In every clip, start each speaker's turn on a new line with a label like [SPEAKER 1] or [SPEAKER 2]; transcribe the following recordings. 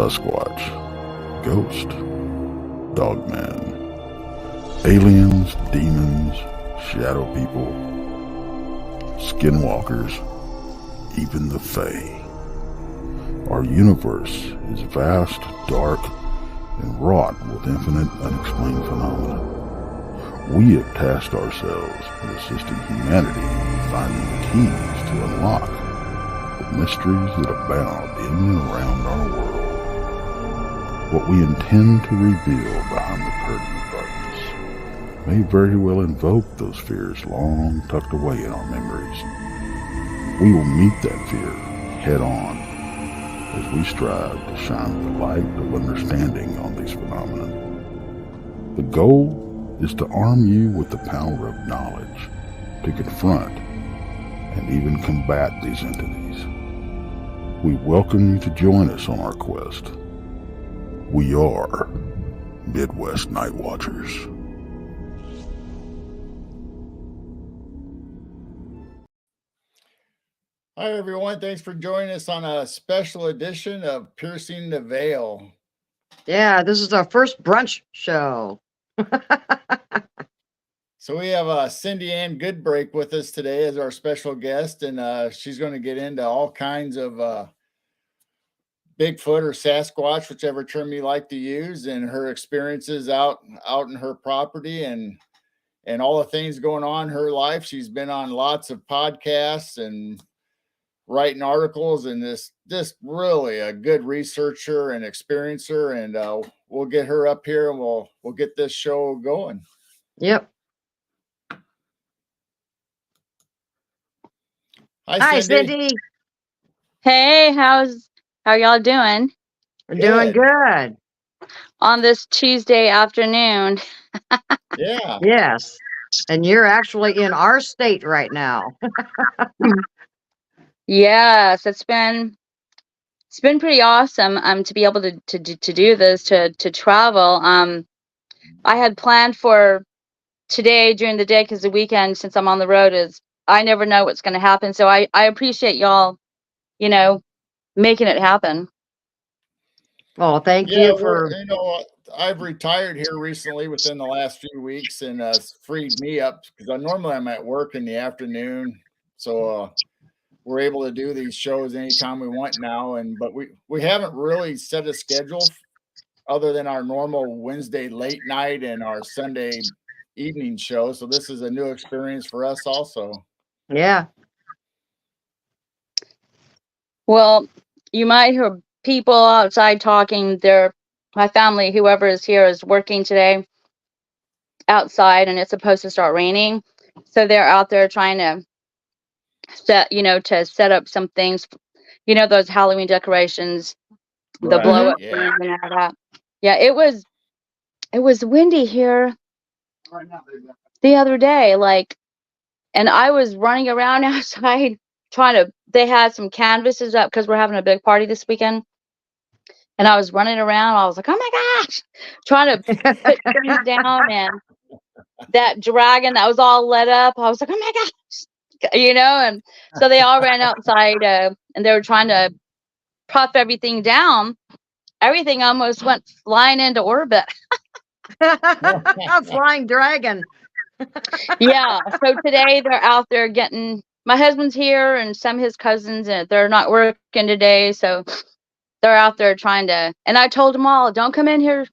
[SPEAKER 1] Sasquatch, Ghost, Dogman, aliens, demons, shadow people, skinwalkers, even the Fae. Our universe is vast, dark, and wrought with infinite unexplained phenomena. We have tasked ourselves with assisting humanity in finding the keys to unlock the mysteries that abound in and around our world. What we intend to reveal behind the curtain of darkness may very well invoke those fears long tucked away in our memories. We will meet that fear head on as we strive to shine the light of understanding on these phenomena. The goal is to arm you with the power of knowledge to confront and even combat these entities. We welcome you to join us on our quest. We are Midwest Night Watchers.
[SPEAKER 2] Hi, everyone. Thanks for joining us on a special edition of Piercing the Veil.
[SPEAKER 3] Yeah, this is our first brunch show.
[SPEAKER 2] So we have Cindy Ann Goodbrake with us today as our special guest, and she's going to get into all kinds of Bigfoot or Sasquatch, whichever term you like to use, and her experiences out in her property and all the things going on in her life. She's been on lots of podcasts and writing articles, and just really a good researcher and experiencer. And we'll get her up here and we'll get this show going.
[SPEAKER 3] Yep.
[SPEAKER 2] Hi, Cindy.
[SPEAKER 4] Hey, how y'all doing?
[SPEAKER 3] We're doing good.
[SPEAKER 4] On this Tuesday afternoon.
[SPEAKER 2] Yeah.
[SPEAKER 3] Yes. And you're actually in our state right now.
[SPEAKER 4] Yes, it's been pretty awesome to be able to do this, to travel. I had planned for today during the day, because the weekend, since I'm on the road, is I never know what's going to happen. So I appreciate y'all, making it happen.
[SPEAKER 3] Well, thank you for.
[SPEAKER 2] I've retired here recently within the last few weeks, and freed me up because normally I'm at work in the afternoon. So we're able to do these shows anytime we want now. But we haven't really set a schedule other than our normal Wednesday late night and our Sunday evening show. So this is a new experience for us also.
[SPEAKER 3] Yeah.
[SPEAKER 4] Well, you might hear people outside talking. My family, whoever is here, is working today outside, and it's supposed to start raining. So they're out there trying to set up some things, those Halloween decorations, the blow up trees and all that. Yeah, it was windy here the other day, and I was running around outside they had some canvases up because we're having a big party this weekend. And I was running around. I was like, oh my gosh, trying to put things down. And that dragon that was all lit up, I was like, oh my gosh, and so they all ran outside and they were trying to prop everything down. Everything almost went flying into orbit.
[SPEAKER 3] Flying dragon.
[SPEAKER 4] Yeah. So today they're out there getting, my husband's here and some of his cousins, and they're not working today. So they're out there trying to, and I told them all, don't come in here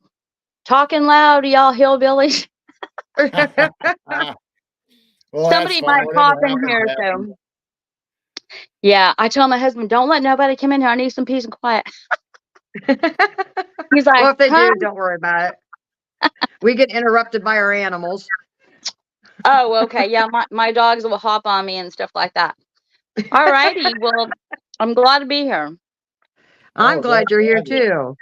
[SPEAKER 4] talking loud, y'all hillbillies.
[SPEAKER 2] Well,
[SPEAKER 4] somebody might pop in here. So yeah, I told my husband, don't let nobody come in here. I need some peace and quiet. He's like,
[SPEAKER 3] well, if they do, don't worry about it. We get interrupted by our animals.
[SPEAKER 4] Oh, okay. Yeah, my dogs will hop on me and stuff like that. All righty. Well, I'm glad to be here.
[SPEAKER 3] I'm glad you're here too.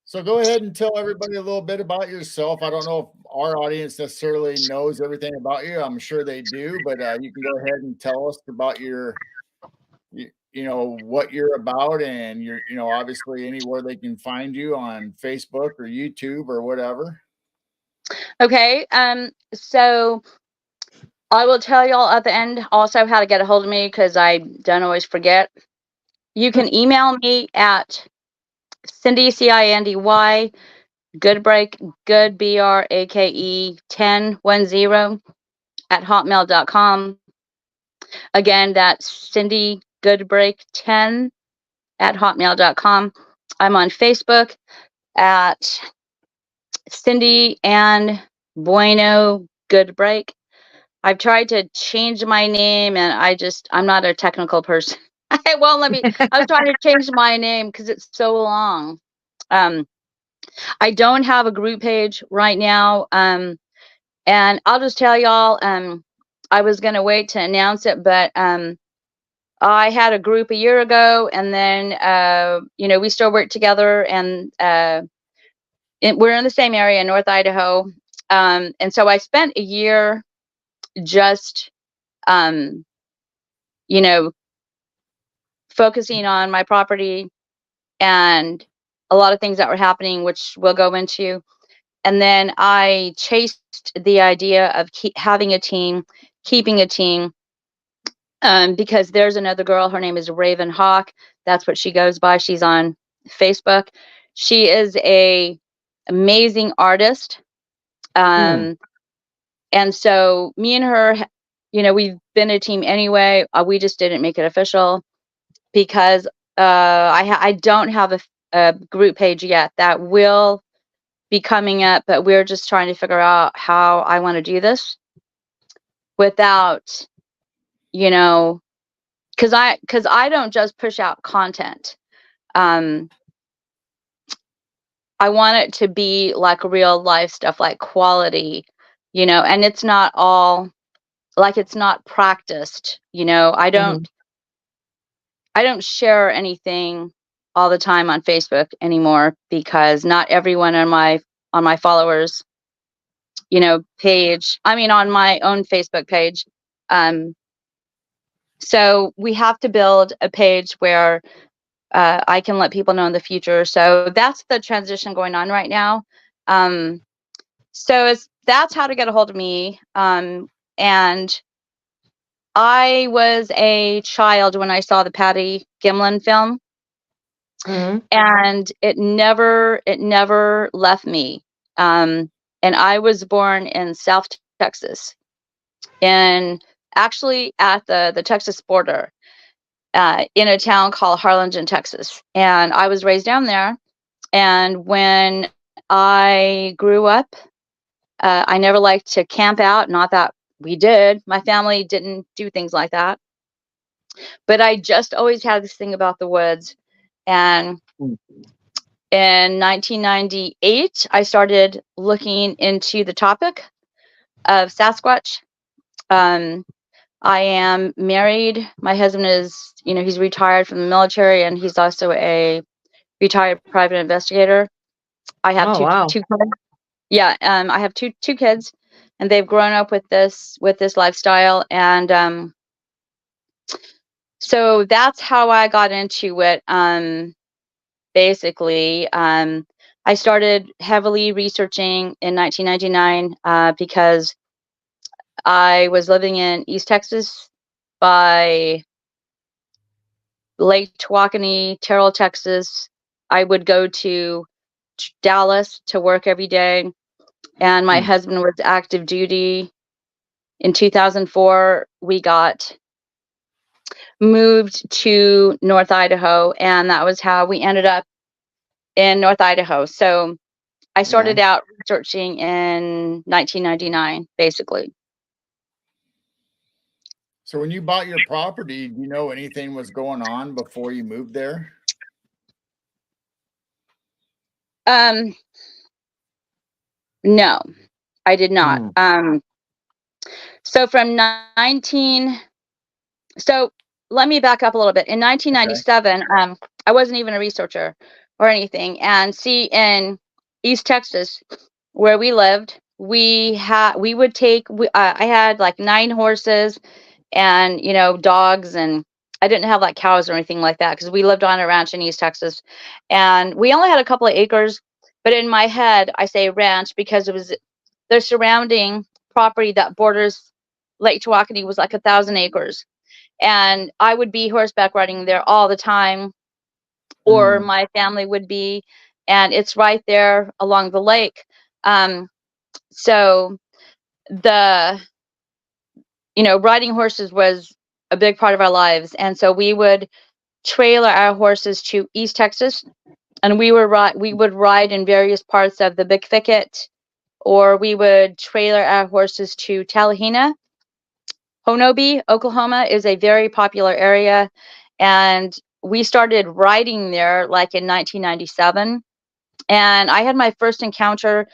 [SPEAKER 2] So go ahead and tell everybody a little bit about yourself. I don't know if our audience necessarily knows everything about you. I'm sure they do, but you can go ahead and tell us about what you're about, and obviously anywhere they can find you on Facebook or YouTube or whatever.
[SPEAKER 4] Okay. So I will tell y'all at the end also how to get a hold of me, because I don't always forget. You can email me at Cindy, Cindy, Goodbrake, good BRAKE 1010 at hotmail.com. Again, that's Cindy Goodbrake 10 at hotmail.com. I'm on Facebook at Cindy Ann Bueno Goodbrake. I've tried to change my name, and I'm not a technical person. It won't let me. I was trying to change my name because it's so long. I don't have a group page right now. And I'll just tell y'all, I was going to wait to announce it, but I had a group a year ago, and then, we still work together, and we're in the same area, North Idaho. And so I spent a year just, focusing on my property and a lot of things that were happening, which we'll go into. And then I chased the idea of having a team, keeping a team, because there's another girl. Her name is Raven Hawk. That's what she goes by. She's on Facebook. She is a amazing artist. And so me and her, we've been a team anyway. We just didn't make it official because I don't have a group page yet. That will be coming up, but we're just trying to figure out how I want to do this without, because I don't just push out content. I want it to be like real life stuff, like quality, and it's not all like, it's not practiced, I don't share anything all the time on Facebook anymore because not everyone on my followers, page, on my own Facebook page. So we have to build a page where I can let people know in the future. So that's the transition going on right now. So that's how to get a hold of me. And I was a child when I saw the Patty Gimlin film. And it never left me. And I was born in South Texas, and actually at the Texas border, in a town called Harlingen, Texas. And I was raised down there. And when I grew up, I never liked to camp out. Not that we did. My family didn't do things like that. But I just always had this thing about the woods. And in 1998, I started looking into the topic of Sasquatch. I am married. My husband is, he's retired from the military, and he's also a retired private investigator. I have two kids. Yeah, I have two kids, and they've grown up with this lifestyle, and so that's how I got into it. Basically, I started heavily researching in 1999 because I was living in East Texas by Lake Tawakoni, Terrell, Texas. I would go to Dallas to work every day, and my husband was active duty. In 2004, we got moved to North Idaho, and that was how we ended up in North Idaho. So I started out researching in 1999, basically.
[SPEAKER 2] So when you bought your property, do you know anything was going on before you moved there?
[SPEAKER 4] No, I did not. So from so let me back up a little bit. In 1997, I wasn't even a researcher or anything. And see, in East Texas, where we lived, I had like 9 horses and, dogs, and I didn't have like cows or anything like that because we lived on a ranch in East Texas, and we only had a couple of acres. But in my head, I say ranch because it was the surrounding property that borders Lake Tawakoni was like 1,000 acres. And I would be horseback riding there all the time. or my family would be, and it's right there along the lake. So the, riding horses was a big part of our lives, and so we would trailer our horses to East Texas, and we would ride in various parts of the Big Thicket, or we would trailer our horses to Talihina. Honobi, Oklahoma is a very popular area, and we started riding there like in 1997. And I had my first encounter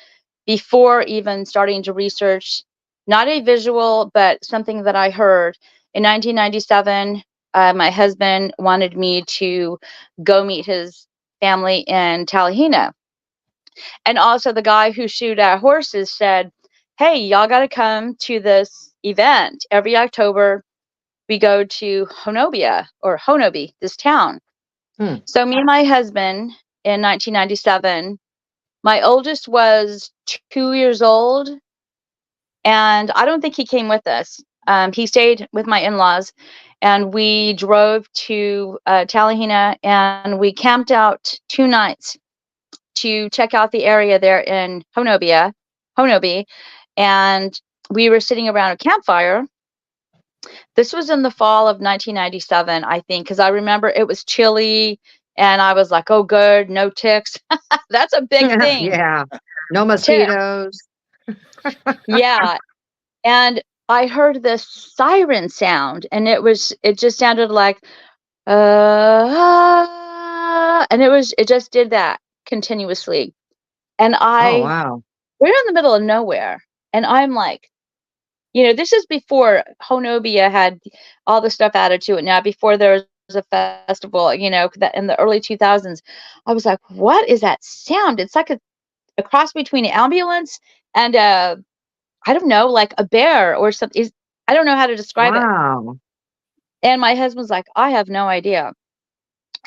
[SPEAKER 4] before even starting to research, not a visual, but something that I heard. In 1997, my husband wanted me to go meet his family in Talihina. And also the guy who shoot our horses said, hey, y'all got to come to this event. Every October, we go to Honobi, this town. So me and my husband in 1997, my oldest was 2 years old, and I don't think he came with us. He stayed with my in-laws, and we drove to Talihina, and we camped out 2 nights to check out the area there in Honobi, and we were sitting around a campfire. This was in the fall of 1997, I think, because I remember it was chilly, and I was like, oh, good, no ticks. That's a big thing.
[SPEAKER 3] Yeah. No mosquitoes.
[SPEAKER 4] Yeah. And I heard this siren sound, and it just sounded like, and it just did that continuously. And
[SPEAKER 3] Oh, wow.
[SPEAKER 4] we're in the middle of nowhere. And I'm like, this is before Honobia had all the stuff added to it. Now, before there was a festival, that in the early 2000s, I was like, what is that sound? It's like a cross between an ambulance and I don't know, like a bear or something. I don't know how to describe it.
[SPEAKER 3] Wow.
[SPEAKER 4] And my husband's like, I have no idea.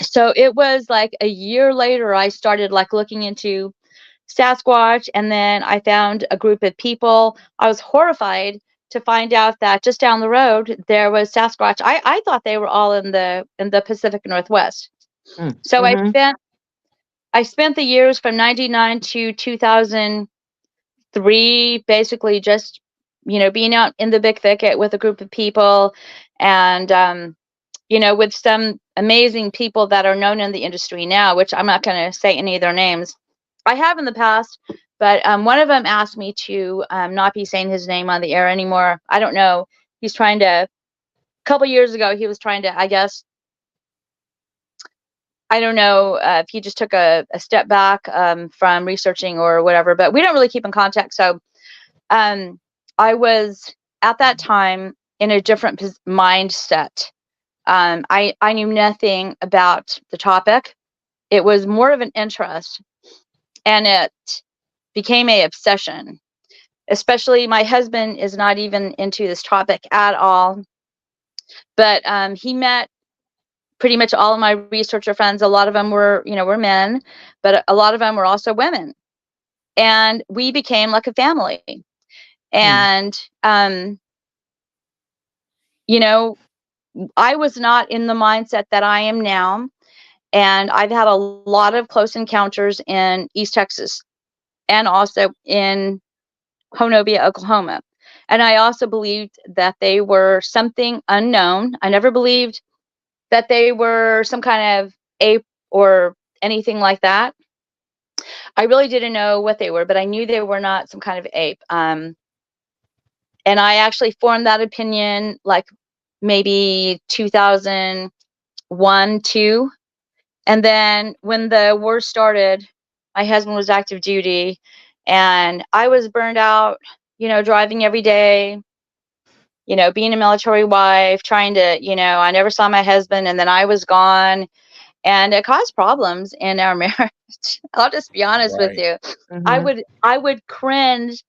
[SPEAKER 4] So it was like a year later, I started like looking into Sasquatch, and then I found a group of people. I was horrified to find out that just down the road there was Sasquatch. I thought they were all in the Pacific Northwest. So I spent the years from 99 to 2003 basically just being out in the Big Thicket with a group of people, and with some amazing people that are known in the industry now, which I'm not going to say any of their names. I have in the past, but one of them asked me to not be saying his name on the air anymore. I don't know. He's trying to, a couple years ago, he was trying to, I guess, I don't know if he just took a step back from researching or whatever, but we don't really keep in contact. So I was at that time in a different mindset. I knew nothing about the topic. It was more of an interest, and it became an obsession. Especially my husband is not even into this topic at all. But he met pretty much all of my researcher friends. A lot of them were men, but a lot of them were also women. And we became like a family. And, I was not in the mindset that I am now. And I've had a lot of close encounters in East Texas and also in Honobia, Oklahoma. And I also believed that they were something unknown. I never believed that they were some kind of ape or anything like that. I really didn't know what they were, but I knew they were not some kind of ape. And I actually formed that opinion like maybe 2001, 2. And then when the war started, my husband was active duty and I was burned out, driving every day, being a military wife, trying to, I never saw my husband, and then I was gone, and it caused problems in our marriage. I'll just be honest with you. I would cringe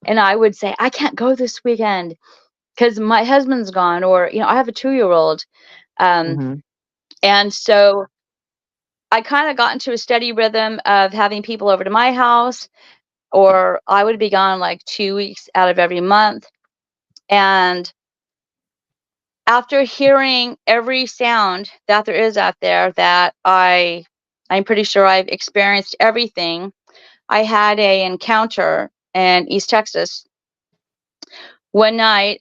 [SPEAKER 4] and I would say, I can't go this weekend because my husband's gone, or, I have a 2-year-old. And so I kind of got into a steady rhythm of having people over to my house, or I would be gone like 2 weeks out of every month. And after hearing every sound that there is out there that I I'm pretty sure I've experienced everything. I had a encounter in East Texas one night.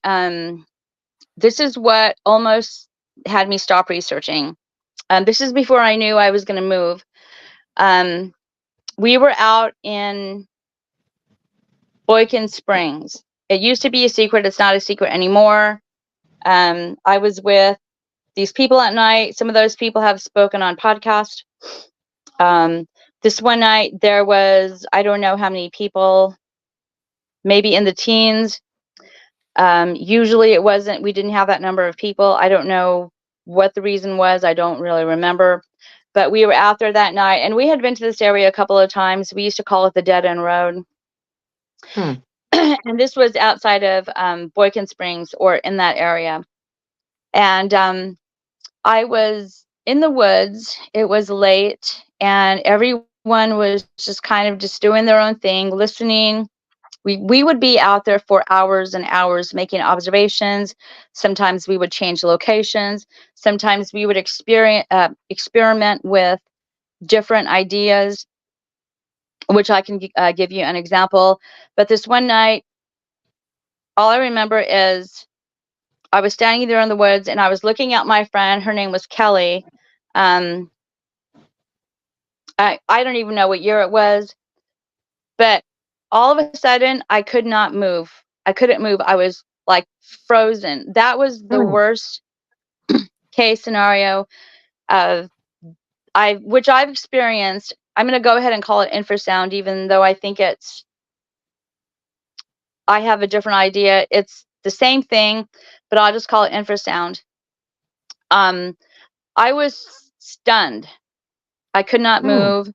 [SPEAKER 4] This is what almost had me stop researching. This is before I knew I was going to move. We were out in Boykin Springs. It used to be a secret. It's not a secret anymore. I was with these people at night. Some of those people have spoken on podcast. This one night there was, I don't know how many people, maybe in the teens. Usually it wasn't, we didn't have that number of people. I don't know what the reason was. I don't really remember, but we were out there that night, and we had been to this area a couple of times. We used to call it the Dead End Road. And this was outside of Boykin Springs, or in that area. And I was in the woods. It was late, and everyone was just kind of just doing their own thing, listening. We would be out there for hours and hours making observations. Sometimes we would change locations. Sometimes we would experiment with different ideas, which I can give you an example. But this one night, all I remember is I was standing there in the woods, and I was looking at my friend. Her name was Kelly. I don't even know what year it was, but all of a sudden I could not move. I couldn't move. I was like frozen. That was the worst case scenario which I've experienced. I'm going to go ahead and call it infrasound, even though I think I have a different idea. It's the same thing, but I'll just call it infrasound. I was stunned. I could not move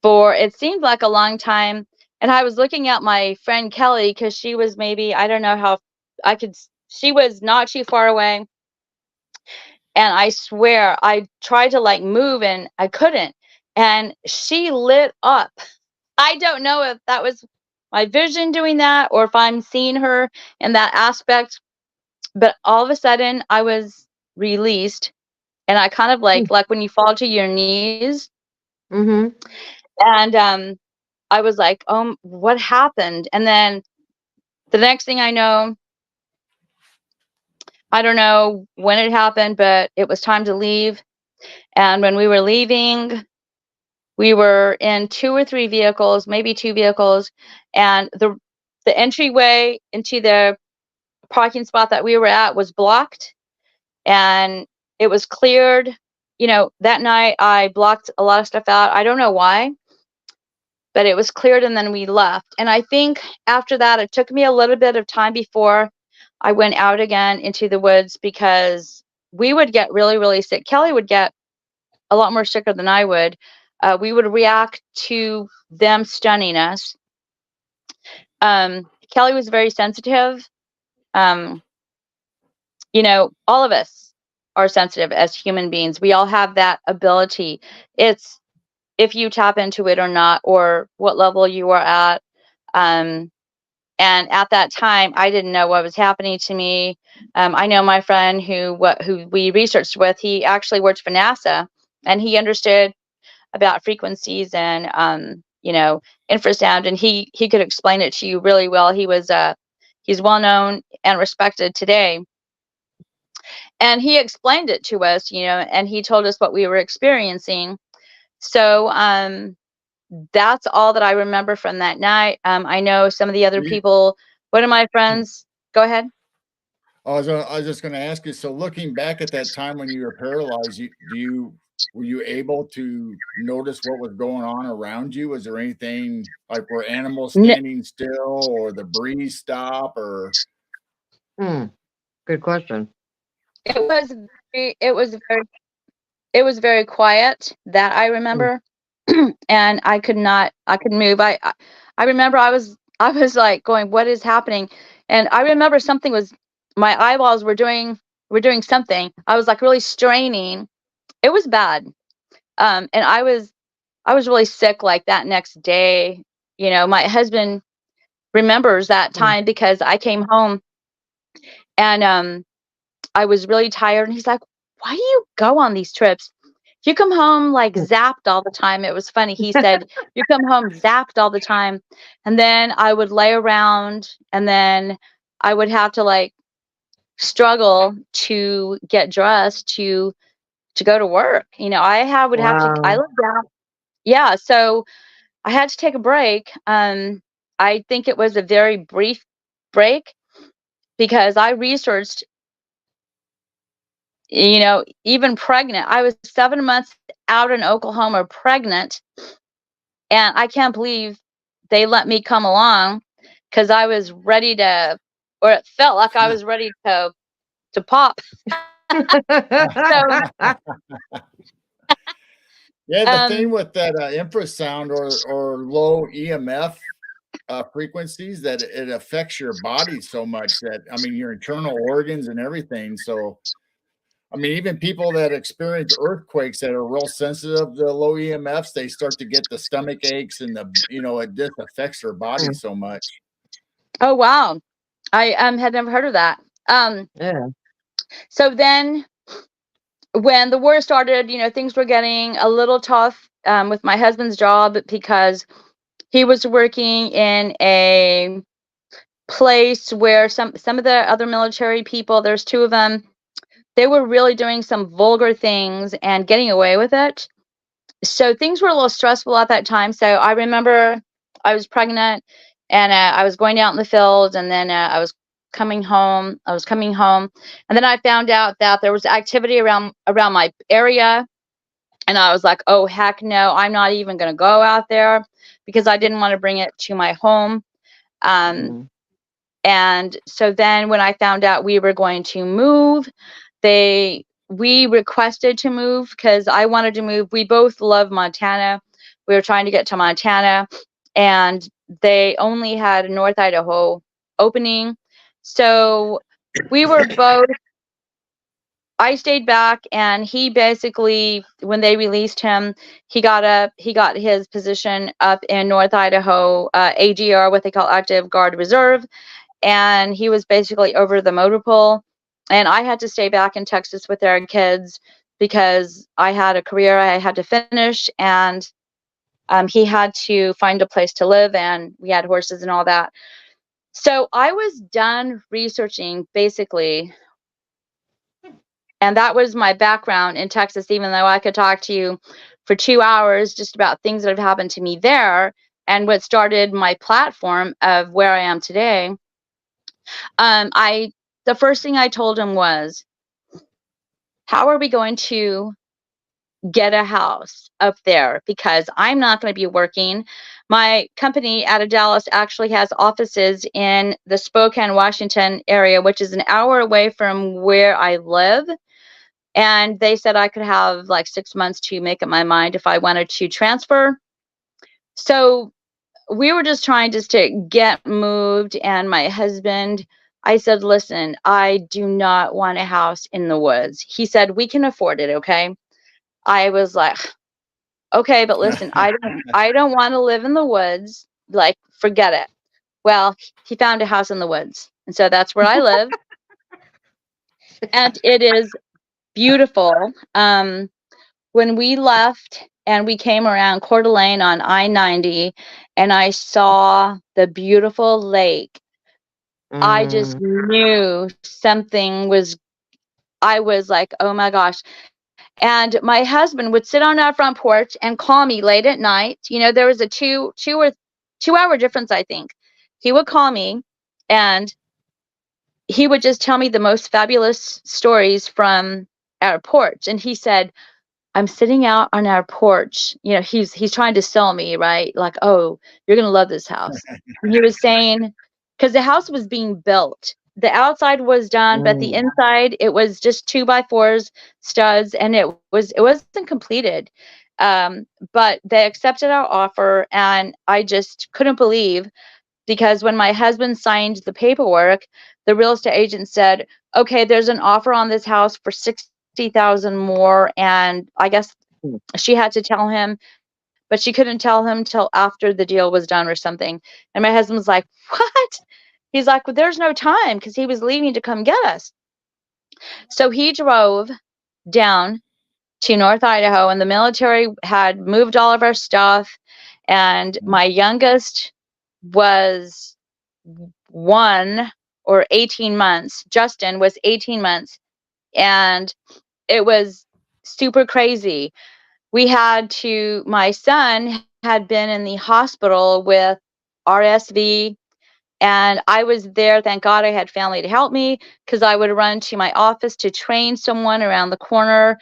[SPEAKER 4] for, it seemed like a long time. And I was looking at my friend Kelly, because she was maybe, I don't know how she was not too far away. And I swear, I tried to like move and I couldn't. And she lit up. I don't know if that was my vision doing that, or if I'm seeing her in that aspect. But all of a sudden I was released, and I kind of like when you fall to your knees. And I was like, oh, what happened? And then the next thing I know, I don't know when it happened, but it was time to leave. And when we were leaving, we were in 2 or 3 vehicles, maybe 2 vehicles, and the entryway into the parking spot that we were at was blocked, and it was cleared. You know, that night I blocked a lot of stuff out. I don't know why, but it was cleared, and then we left. And I think after that, it took me a little bit of time before I went out again into the woods, because we would get really, really sick. Kelly would get a lot more sicker than I would. We would react to them stunning us. Kelly was very sensitive. You know, all of us are sensitive as human beings. We all have that ability. It's if you tap into it or not, or what level you are at. And at that time, I didn't know what was happening to me. I know my friend who we researched with, he actually worked for NASA, and he understood about frequencies and you know, infrasound, and he could explain it to you really well. He's well known and respected today, and he explained it to us, you know, and he told us what we were experiencing. So that's all that I remember from that night. I know some of the other people. One of my friends, go ahead.
[SPEAKER 2] I was just going to ask you, so looking back at that time when you were paralyzed, were you able to notice what was going on around you? Was there anything like, were animals standing still, or the breeze stop, or?
[SPEAKER 3] Good question.
[SPEAKER 4] It was very quiet, that I remember. And I couldn't move. I remember I was like going, what is happening? And I remember my eyeballs were doing something. I was like really straining. It was bad. And I was really sick like that next day. You know, my husband remembers that time, because I came home and I was really tired, and he's like, why do you go on these trips? you come home like zapped all the time. It was funny. He said, you come home zapped all the time. And then I would lay around, and then I would have to like struggle to get dressed to go to work. You know, I would have to, I
[SPEAKER 3] Wow.
[SPEAKER 4] lived out. Yeah. So I had to take a break. I think it was a very brief break because I researched, you know, even pregnant. I was 7 months out in Oklahoma pregnant, and I can't believe they let me come along because I was ready to, or it felt like I was ready to pop. So,
[SPEAKER 2] Yeah, the thing
[SPEAKER 4] um,
[SPEAKER 2] with that infrasound or low EMF frequencies, that it affects your body so much that, I mean, your internal organs and everything. So, I mean, even people that experience earthquakes that are real sensitive to low EMFs, they start to get the stomach aches and the, you know, it just affects their body so much.
[SPEAKER 4] oh wow, I had never heard of that.
[SPEAKER 3] Yeah.
[SPEAKER 4] So then when the war started, you know, things were getting a little tough with my husband's job because he was working in a place where some of the other military people, there's two of them, they were really doing some vulgar things and getting away with it. So things were a little stressful at that time. So I remember I was pregnant, and I was going out in the field, and then I was coming home. And then I found out that there was activity around my area, and I was like, oh heck no, I'm not even going to go out there because I didn't want to bring it to my home. Um,
[SPEAKER 3] Mm.
[SPEAKER 4] and so then when I found out we were going to move, we requested to move because I wanted to move. We both love Montana. We were trying to get to Montana, and they only had a North Idaho opening. So we were both, I stayed back, and he basically, when they released him, he got his position up in North Idaho, AGR, what they call Active Guard Reserve, and he was basically over the motor pool. And I had to stay back in Texas with our kids because I had a career I had to finish, and he had to find a place to live, and we had horses and all that. So I was done researching basically, and that was my background in Texas, even though I could talk to you for 2 hours just about things that have happened to me there and what started my platform of where I am today. The first thing I told him was, how are we going to get a house up there? Because I'm not going to be working. My company out of Dallas actually has offices in the Spokane, Washington area, which is an hour away from where I live. And they said I could have like 6 months to make up my mind if I wanted to transfer. So we were just trying just to get moved, and my husband, I said, listen, I do not want a house in the woods. He said, we can afford it, okay? I was like, okay, but listen, I don't want to live in the woods. Like, forget it. Well, he found a house in the woods, and so that's where I live. And it is beautiful. When we left and we came around Coeur d'Alene on I-90, and I saw the beautiful lake, I just
[SPEAKER 3] Mm.
[SPEAKER 4] knew something was, I was like, oh my gosh. And my husband would sit on our front porch and call me late at night. You know, there was a 2 hour difference, I think. He would call me, and he would just tell me the most fabulous stories from our porch. And he said, I'm sitting out on our porch. You know, he's trying to sell me, right? Like, oh, you're gonna love this house. And he was saying, because the house was being built. The outside was done, but the
[SPEAKER 3] Mm.
[SPEAKER 4] inside, it was just 2x4s, studs, and it wasn't completed. But they accepted our offer, and I just couldn't believe, because when my husband signed the paperwork, the real estate agent said, okay, there's an offer on this house for 60,000 more. And I guess
[SPEAKER 3] Mm.
[SPEAKER 4] she had to tell him, but she couldn't tell him till after the deal was done or something. And my husband was like, what? He's like, well, there's no time, because he was leaving to come get us. So he drove down to North Idaho, and the military had moved all of our stuff. And my youngest was 1 or 18 months. Justin was 18 months. And it was super crazy. My son had been in the hospital with RSV, and I was there. Thank God I had family to help me, because I would run to my office to train someone around the corner.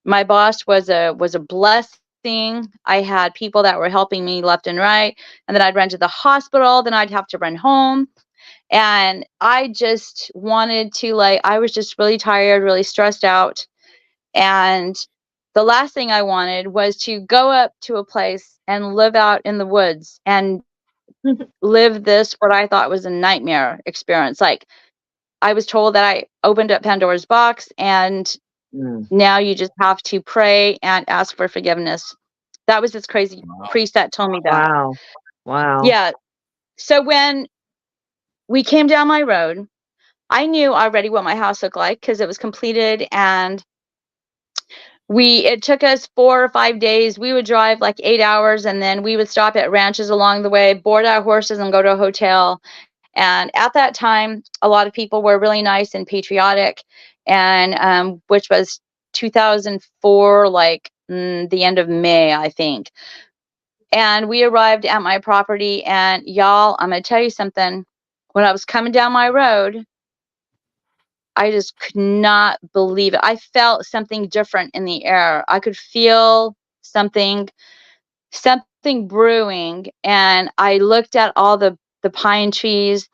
[SPEAKER 4] My boss was a blessing. I had people that were helping me left and right, and then I'd run to the hospital, then I'd have to run home. And I just wanted to, I was just really tired, really stressed out. And the last thing I wanted was to go up to a place and live out in the woods and live this, what I thought was a nightmare experience. Like, I was told that I opened up Pandora's box, and now you just have to pray and ask for forgiveness. That was this crazy priest that told me that.
[SPEAKER 3] Wow.
[SPEAKER 4] Yeah. So when we came down my road, I knew already what my house looked like, because it was completed, and it took us 4 or 5 days. We would drive like 8 hours, and then we would stop at ranches along the way, board our horses, and go to a hotel. And at that time, a lot of people were really nice and patriotic, and which was 2004, the end of May, I think. And we arrived at my property, and y'all, I'm going to tell you something. When I was coming down my road, I just could not believe it. I felt something different in the air. I could feel something brewing, and I looked at all the pine trees.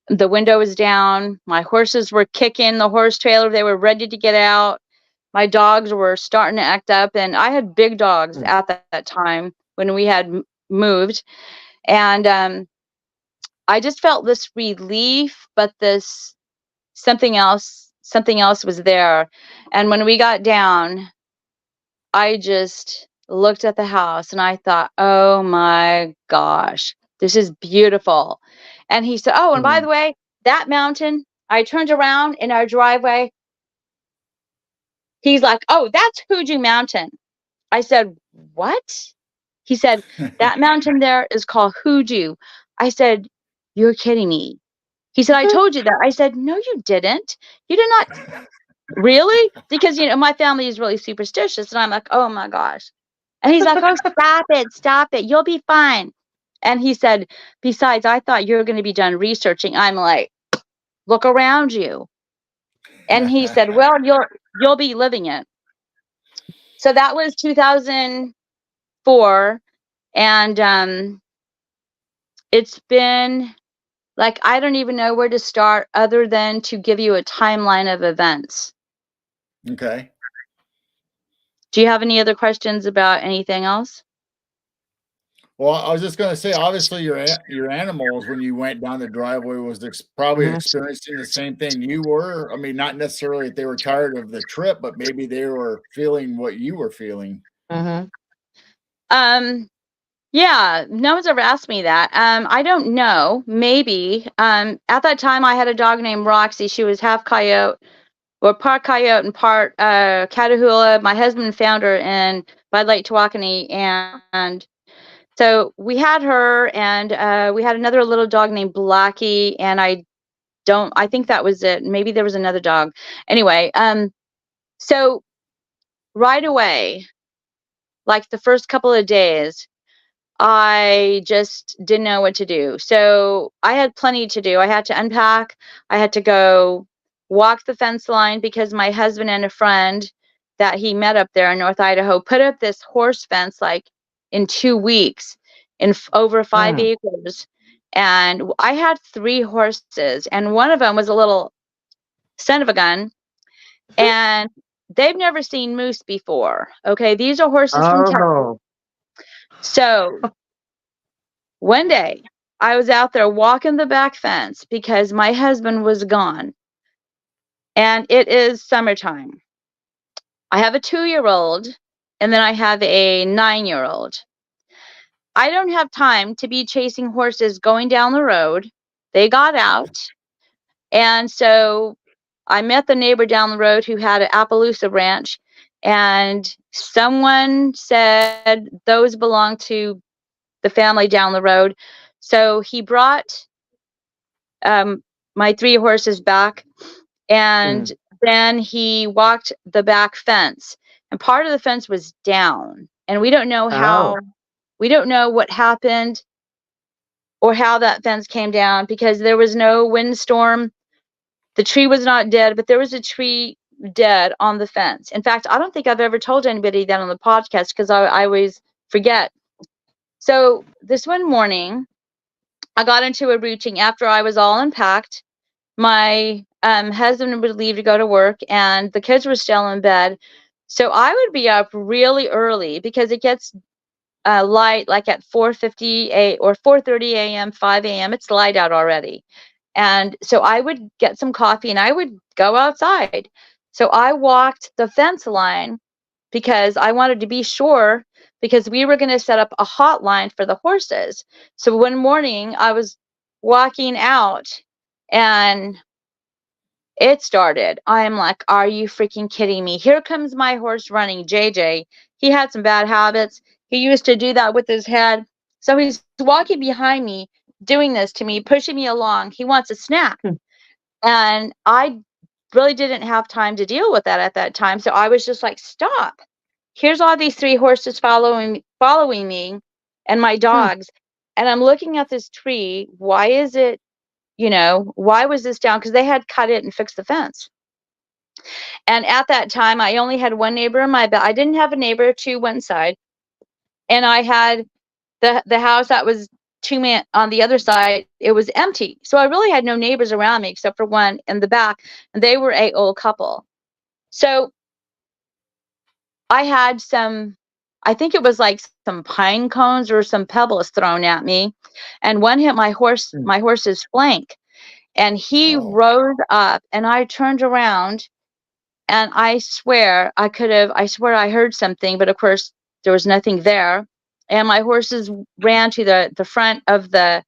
[SPEAKER 4] The window was down. My horses were kicking the horse trailer. They were ready to get out. My dogs were starting to act up, and I had big dogs at that time when we had moved. And I just felt this relief, but this something else was there. And when we got down, I just looked at the house and I thought, oh my gosh, this is beautiful. And he said, oh, and by the way, that mountain, I turned around in our driveway. He's like, oh, that's Hoodoo Mountain. I said, what? He said, that mountain there is called Hoodoo. I said, you're kidding me. He said, I told you that. I said, no, you didn't. You did not. Really? Because, my family is really superstitious. And I'm like, oh my gosh. And he's like, oh, stop it. You'll be fine. And he said, besides, I thought you were going to be done researching. I'm like, look around you. And he said, well, you'll be living it. So that was 2004. And it's been I don't even know where to start other than to give you a timeline of events.
[SPEAKER 2] Okay.
[SPEAKER 4] Do you have any other questions about anything else?
[SPEAKER 2] Well, I was just going to say, obviously, your animals, when you went down the driveway, was probably experiencing the same thing you were. I mean, not necessarily that they were tired of the trip, but maybe they were feeling what you were feeling.
[SPEAKER 4] Yeah, no one's ever asked me that. I don't know. Maybe. At that time, I had a dog named Roxy. She was half coyote, or part coyote and part Catahoula. My husband found her in Bud Lake, Tawakoni, and so we had her, and we had another little dog named Blackie, and I think that was it. Maybe there was another dog. Anyway, so right away, like the first couple of days, I just didn't know what to do. So I had plenty to do. I had to unpack. I had to go walk the fence line, because my husband and a friend that he met up there in North Idaho put up this horse fence in 2 weeks in over 5 acres. And I had 3 horses, and one of them was a little son of a gun, and they've never seen moose before. Okay, these are horses from Texas. So one day I was out there walking the back fence because my husband was gone, and it is summertime. I have a 2-year-old, and then I have a 9-year-old. I don't have time to be chasing horses going down the road. They got out. And so I met the neighbor down the road who had an Appaloosa ranch, and someone said those belong to the family down the road. So he brought my 3 horses back, and then he walked the back fence, and part of the fence was down, and we don't know we don't know what happened or how that fence came down, because there was no windstorm. The tree was not dead, but there was a tree dead on the fence. In fact, I don't think I've ever told anybody that on the podcast, because I always forget. So this one morning, I got into a routine after I was all unpacked. My husband would leave to go to work, and the kids were still in bed. So I would be up really early, because it gets light like at 4:50 or 4:30 a.m., 5 a.m. It's light out already. And so I would get some coffee and I would go outside. So I walked the fence line because I wanted to be sure, because we were going to set up a hotline for the horses. So one morning I was walking out and it started. I'm like, are you freaking kidding me? Here comes my horse running, JJ. He had some bad habits. He used to do that with his head. So he's walking behind me, doing this to me, pushing me along. He wants a snack. And I really didn't have time to deal with that at that time. So I was just like, stop. Here's all these 3 horses following me and my dogs. And I'm looking at this tree. Why is it, why was this down? Because they had cut it and fixed the fence. And at that time, I only had one neighbor in my back. I didn't have a neighbor to one side. And I had the house that was 2 man on the other side. It was empty. So I really had no neighbors around me except for one in the back. And they were an old couple. So I had I think it was like some pine cones or some pebbles thrown at me. And one hit my horse's flank. And he rose up, and I turned around, and I swear I heard something, but of course there was nothing there. And my horses ran to the front of the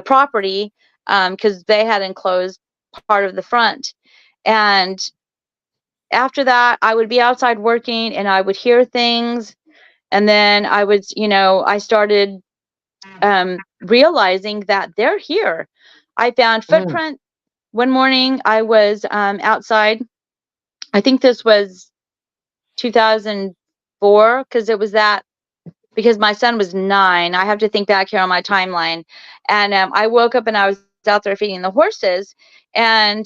[SPEAKER 4] property, because they had enclosed part of the front. And after that, I would be outside working and I would hear things. And then I started realizing that they're here. I found footprint. One morning I was outside. I think this was 2004, because my son was 9. I have to think back here on my timeline. And I woke up and I was out there feeding the horses, and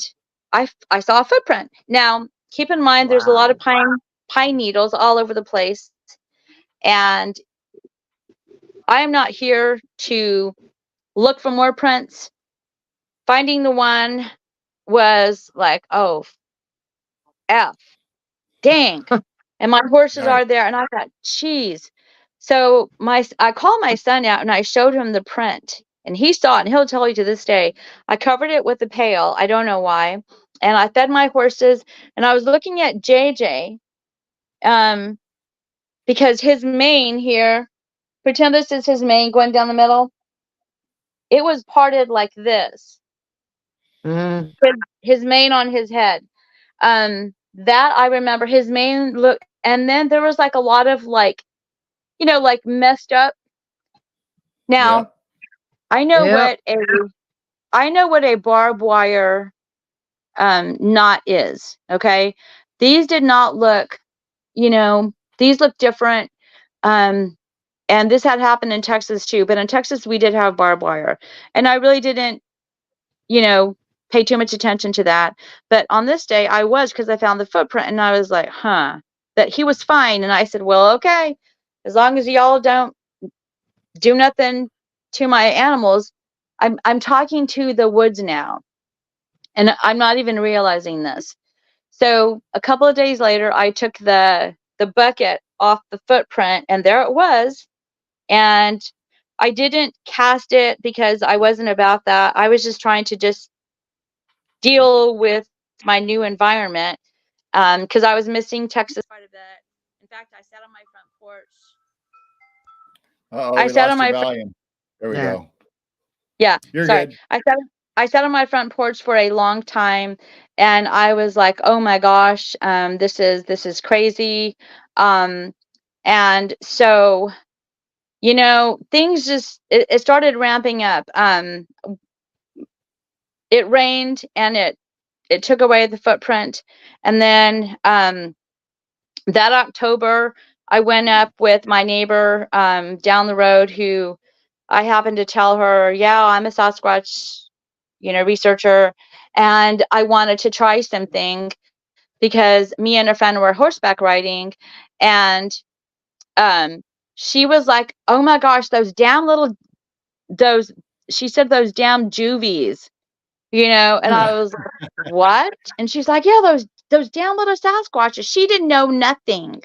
[SPEAKER 4] I saw a footprint. Now, keep in mind, there's a lot of pine needles all over the place. And I am not here to look for more prints. Finding the one was like, oh, F, dang. And my horses are there. And I thought, geez. So I called my son out and I showed him the print. And he saw it, and he'll tell you to this day. I covered it with a pail. I don't know why. And I fed my horses. And I was looking at JJ, because his mane here, pretend this is his mane going down the middle. It was parted like this. His mane on his head. That I remember, his mane look. And then there was like a lot of like messed up. Now, I know what a barbed wire knot is. Okay. These did not look, these look different. And this had happened in Texas too, but in Texas we did have barbed wire, and I really didn't, pay too much attention to that. But on this day I was, because I found the footprint and I was like, that he was fine. And I said, well, okay, as long as y'all don't do nothing to my animals. I'm talking to the woods now, and I'm not even realizing this. So a couple of days later, I took the bucket off the footprint, and there it was. And I didn't cast it because I wasn't about that. I was just trying to just deal with my new environment, because I was missing Texas quite a bit. In fact, I sat on my front porch.
[SPEAKER 2] We lost your volume. There we go.
[SPEAKER 4] Yeah,
[SPEAKER 2] You're
[SPEAKER 4] sorry.
[SPEAKER 2] good.
[SPEAKER 4] I sat on my front porch for a long time, and I was like, oh my gosh, this is crazy. And so, things just, it started ramping up. It rained, and it took away the footprint. And then that October, I went up with my neighbor down the road, who I happened to tell her, yeah, I'm a Sasquatch, researcher, and I wanted to try something because me and a friend were horseback riding, and she was like, oh my gosh, those, she said, those damn juvies, and I was like, what? And she's like, yeah, those damn little Sasquatches. She didn't know nothing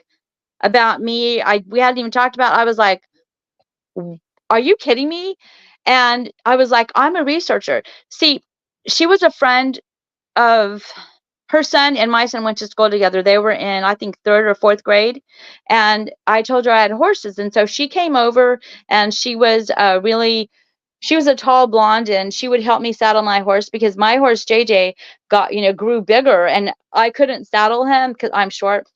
[SPEAKER 4] about me. We hadn't even talked about. I was like, are you kidding me? And I was like, I'm a researcher. See, she was a friend of her son, and my son went to school together. They were in, I think, 3rd or 4th grade. And I told her I had horses. And so she came over, and she was she was a tall blonde, and she would help me saddle my horse, because my horse JJ grew bigger, and I couldn't saddle him because I'm short.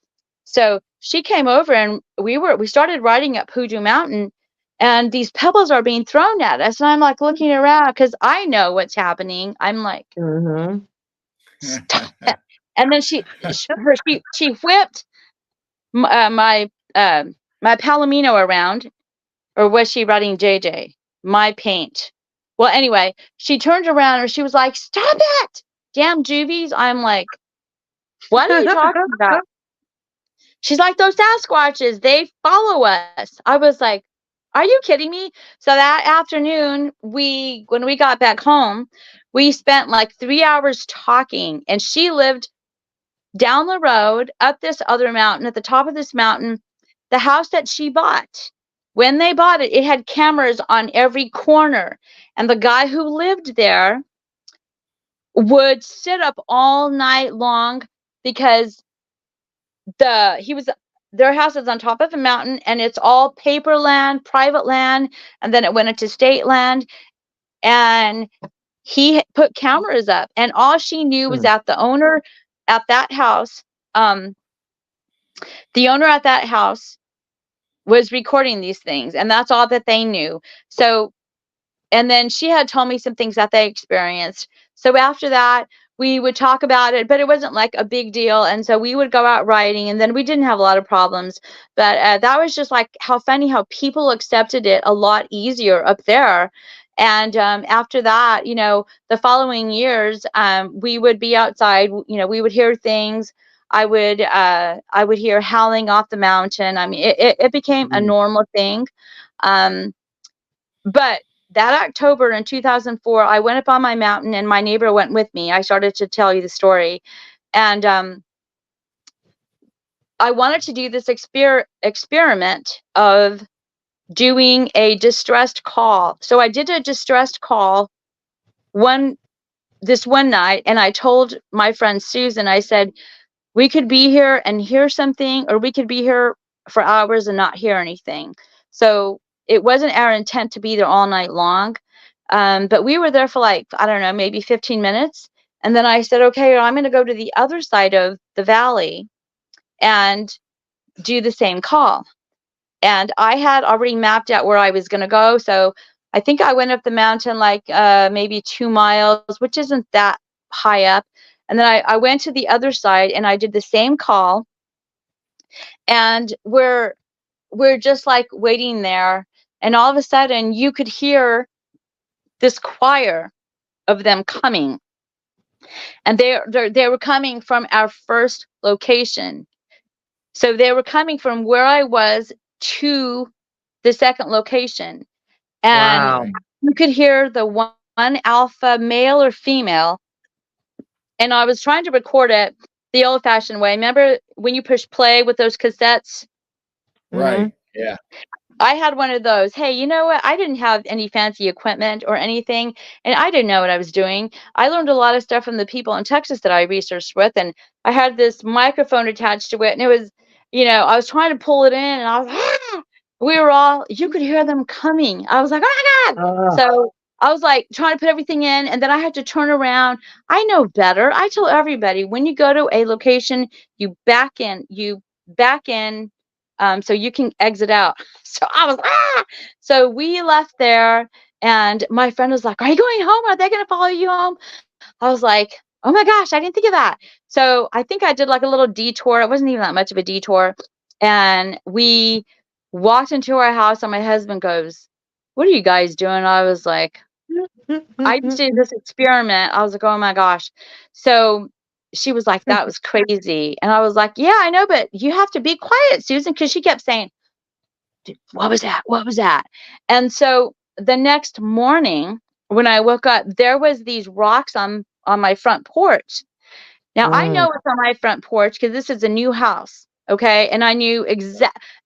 [SPEAKER 4] So she came over, and we started riding up Hoodoo Mountain, and these pebbles are being thrown at us. And I'm like looking around, because I know what's happening. I'm like, stop it. And then she whipped my Palomino around, or was she riding JJ? My paint. Well, anyway, she turned around, and she was like, stop it, damn juvies. I'm like, what are you talking about? She's like, those Sasquatches, they follow us. I was like, are you kidding me? So that afternoon, when we got back home, we spent like 3 hours talking, and she lived down the road up this other mountain. At the top of this mountain, the house that she bought, when they bought it, it had cameras on every corner. And the guy who lived there would sit up all night long, because their house is on top of a mountain, and it's all paper land, private land, and then it went into state land. And he put cameras up, and all she knew was that the owner at that house, was recording these things, and that's all that they knew. So, and then she had told me some things that they experienced. So after that, we would talk about it, but it wasn't like a big deal. And so we would go out riding, and then we didn't have a lot of problems. But that was just like how funny how people accepted it a lot easier up there. And after that, the following years, we would be outside. We would hear things. I would hear howling off the mountain. I mean, it became a normal thing. But that October in 2004, I went up on my mountain, and my neighbor went with me. I started to tell you the story. And I wanted to do this experiment of doing a distressed call. So I did a distressed call this one night, and I told my friend Susan, I said, we could be here and hear something, or we could be here for hours and not hear anything. So it wasn't our intent to be there all night long. But we were there for like, I don't know, maybe 15 minutes. And then I said, okay, I'm going to go to the other side of the valley and do the same call. And I had already mapped out where I was going to go. So I think I went up the mountain like maybe 2 miles, which isn't that high up. And then I went to the other side, and I did the same call. And we're just like waiting there. And all of a sudden, you could hear this choir of them coming. And they were coming from our first location. So they were coming from where I was to the second location. And you could hear the one alpha, male or female. And I was trying to record it the old-fashioned way. Remember when you push play with those cassettes?
[SPEAKER 2] Right. Yeah.
[SPEAKER 4] I had one of those. Hey, you know what? I didn't have any fancy equipment or anything, and I didn't know what I was doing. I learned a lot of stuff from the people in Texas that I researched with, and I had this microphone attached to it, and it was, I was trying to pull it in, and I was, you could hear them coming. I was like, oh my God. So I was like trying to put everything in, and then I had to turn around. I know better. I tell everybody, when you go to a location, you back in, so you can exit out. So I was, ah! So we left there, and my friend was like, "Are you going home? Are they going to follow you home?" I was like, "Oh my gosh, I didn't think of that." So I think I did like a little detour. It wasn't even that much of a detour. And we walked into our house, and my husband goes, "What are you guys doing?" I was like, "I just did this experiment." I was like, "Oh my gosh." So she was like, "That was crazy." And I was like, "Yeah, I know, but you have to be quiet, Susan," because she kept saying, "What was that? What was that?" And so the next morning when I woke up, there was these rocks on my front porch. Now I know it's on my front porch because this is a new house, okay? And I knew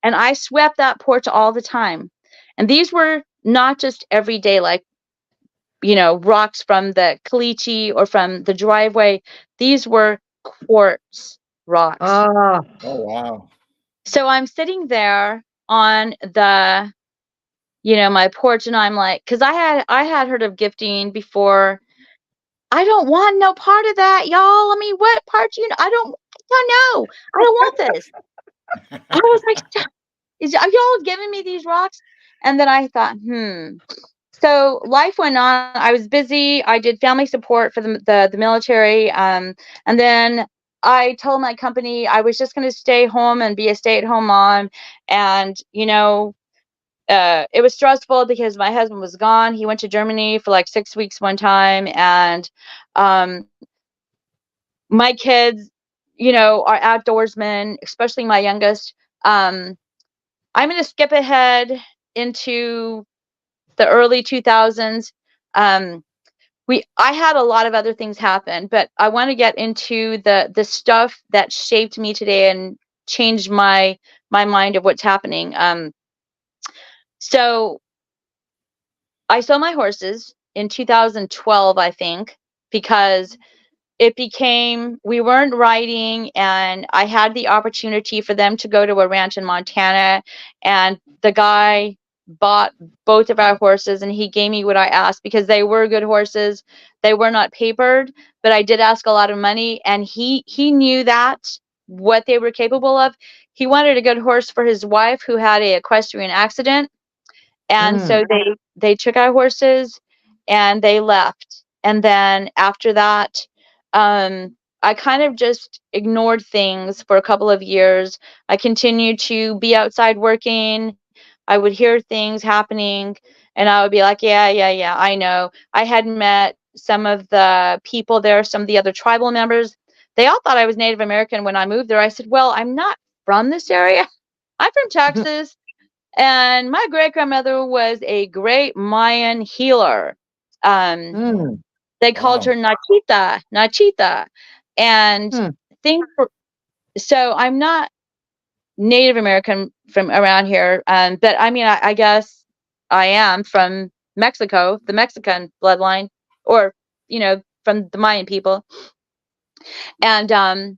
[SPEAKER 4] and I swept that porch all the time. And these were not just everyday, like, rocks from the caliche or from the driveway. These were quartz rocks.
[SPEAKER 3] Oh,
[SPEAKER 2] Oh, wow.
[SPEAKER 4] So I'm sitting there on the, my porch, and I'm like, because I had heard of gifting before. I don't want no part of that, y'all. I mean, what part I don't know. I don't want this. I was like, are y'all giving me these rocks? And then I thought, So life went on. I was busy. I did family support for the military. And then I told my company I was just going to stay home and be a stay-at-home mom. And, it was stressful because my husband was gone. He went to Germany for like 6 weeks one time. And my kids, are outdoorsmen, especially my youngest. I'm going to skip ahead into the early 2000s. I had a lot of other things happen, but I want to get into the stuff that shaped me today and changed my mind of what's happening. So I sold my horses in 2012, I think, because we weren't riding, and I had the opportunity for them to go to a ranch in Montana, and the guy bought both of our horses, and he gave me what I asked because they were good horses. They were not papered, but I did ask a lot of money, and he knew that what they were capable of. He wanted a good horse for his wife who had a equestrian accident, and so they took our horses and they left. And then after that, I kind of just ignored things for a couple of years. I continued to be outside working. I would hear things happening, and I would be like, yeah, I know. I had met some of the people there, some of the other tribal members. They all thought I was Native American when I moved there. I said, well, I'm not from this area. I'm from Texas. And my great grandmother was a great Mayan healer. They called her Nachita. And things were, so I'm not Native American from around here. But I mean, I guess I am from Mexico, the Mexican bloodline, or, from the Mayan people. And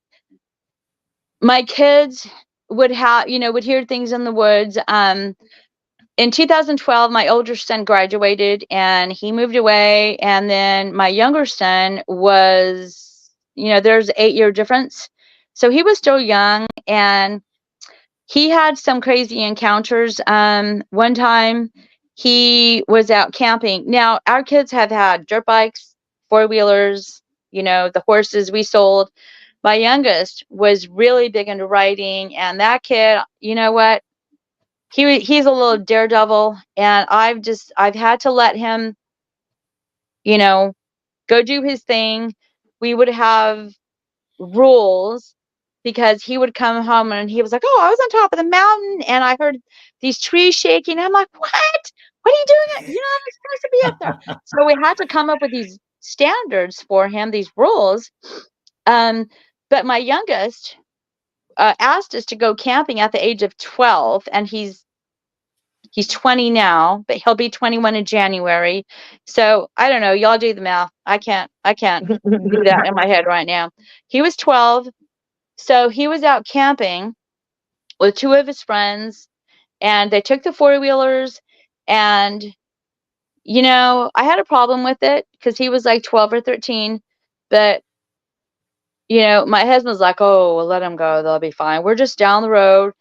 [SPEAKER 4] my kids would hear things in the woods. In 2012, my older son graduated and he moved away. And then my younger son was, there's an 8-year difference. So he was still young, and he had some crazy encounters. One time he was out camping. Now, our kids have had dirt bikes, four-wheelers, the horses we sold. My youngest was really big into riding, and that kid, you know what? He's a little daredevil, and I've had to let him, go do his thing. We would have rules because he would come home and he was like, "Oh, I was on top of the mountain and I heard these trees shaking." I'm like, "What? What are you doing? You're not supposed to be up there." So we had to come up with these standards for him, these rules. But my youngest asked us to go camping at the age of 12, and he's 20 now, but he'll be 21 in January. So I don't know. Y'all do the math. I can't do that in my head right now. He was 12. So he was out camping with 2 of his friends, and they took the four-wheelers, and you know, I had a problem with it because he was like 12 or 13. But, you know, my husband's like, oh, well, let him go. They'll be fine. We're just down the road.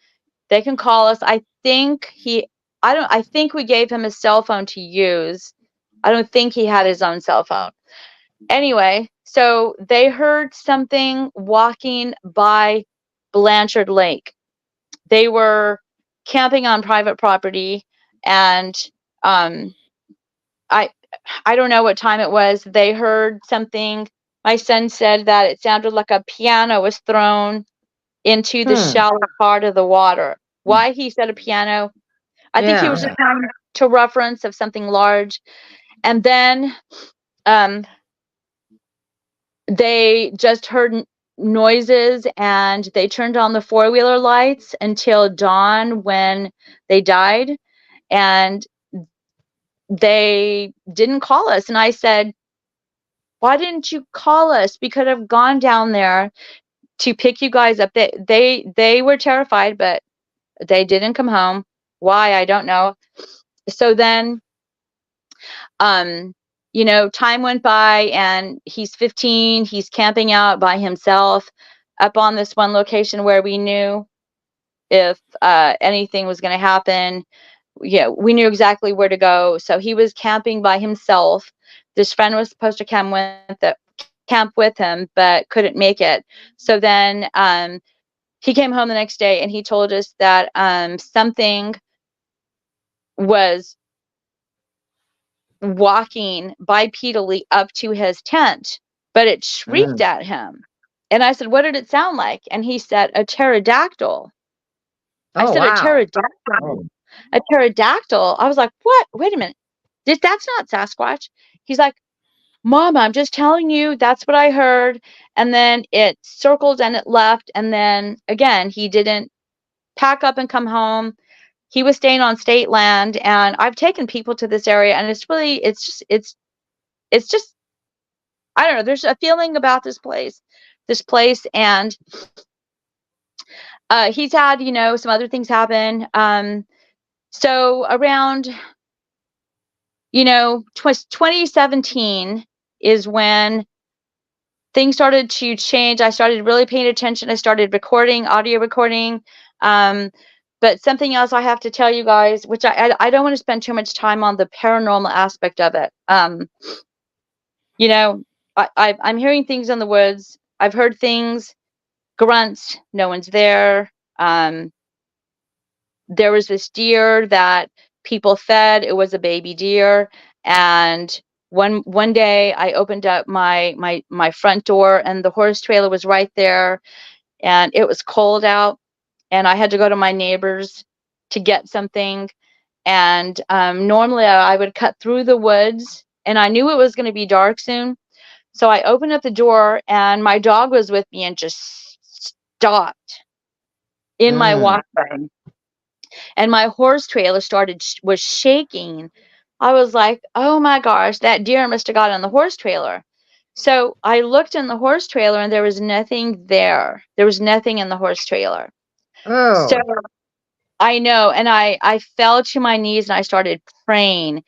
[SPEAKER 4] They can call us. I think we gave him a cell phone to use. I don't think he had his own cell phone. Anyway, so they heard something walking by Blanchard Lake. They were camping on private property, and I don't know what time it was. They heard something. My son said that it sounded like a piano was thrown into the shallow part of the water. Why he said a piano? I think he was just trying to reference of something large. And then they just heard noises, and they turned on the four-wheeler lights until dawn when they died. And they didn't call us. And I said, why didn't you call us? We could have gone down there to pick you guys up. They were terrified, but they didn't come home. Why? I don't know. So then, you know, time went by, and he's 15. He's camping out by himself up on this one location where we knew if anything was going to happen. Yeah, we knew exactly where to go. So he was camping by himself. This friend was supposed to camp with him, but couldn't make it. So then he came home the next day, and he told us that something was walking bipedally up to his tent, but it shrieked at him. And I said, what did it sound like? And he said, a pterodactyl. I said, a pterodactyl. A pterodactyl. I was like, what? Wait a minute. That's not Sasquatch. He's like, Mama, I'm just telling you, that's what I heard. And then it circled and it left. And then again, he didn't pack up and come home. He was staying on state land, and I've taken people to this area, and it's really, it's just, I don't know. There's a feeling about this place, and he's had, you know, some other things happen. So around, you know, 2017 is when things started to change. I started really paying attention. I started recording, audio recording. But something else I have to tell you guys, which I don't want to spend too much time on the paranormal aspect of it. You know, I'm hearing things in the woods. I've heard things, grunts, no one's there. There was this deer that people fed. It was a baby deer. And one day I opened up my front door, and the horse trailer was right there, and it was cold out, and I had to go to my neighbor's to get something. And normally I would cut through the woods, and I knew it was going to be dark soon. So I opened up the door, and my dog was with me and just stopped in my walkway. And my horse trailer was shaking. I was like, oh my gosh, that deer must have got on the horse trailer. So I looked in the horse trailer, and there was nothing there. There was nothing in the horse trailer.
[SPEAKER 3] Oh.
[SPEAKER 4] So I know. And I fell to my knees, and I started praying.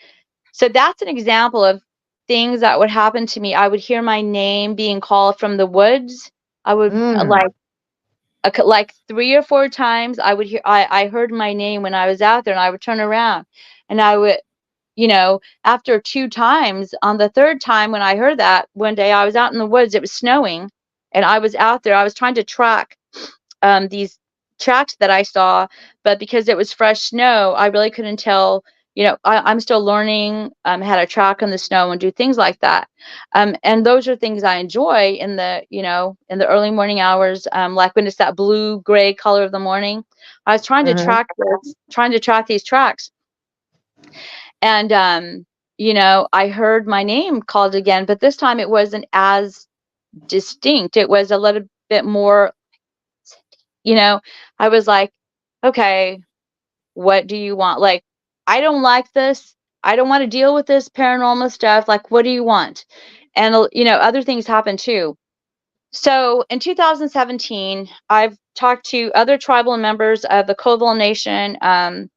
[SPEAKER 4] So that's an example of things that would happen to me. I would hear my name being called from the woods. I would like 3 or 4 times I heard my name when I was out there, and I would turn around, and I would, you know, after 2 times, on the 3rd time when I heard that, one day I was out in the woods, it was snowing, and I was out there. I was trying to track these tracks that I saw, but because it was fresh snow, I really couldn't tell. You know, I'm still learning how to track in the snow and do things like that. And those are things I enjoy in the, you know, in the early morning hours, like when it's that blue gray color of the morning. I was trying to track these tracks. And you know, I heard my name called again, but this time it wasn't as distinct. It was a little bit more, you know, I was like, okay, what do you want? Like, I don't like this. I don't want to deal with this paranormal stuff. Like, what do you want? And, you know, other things happen too. So in 2017, I've talked to other tribal members of the Colville Nation, and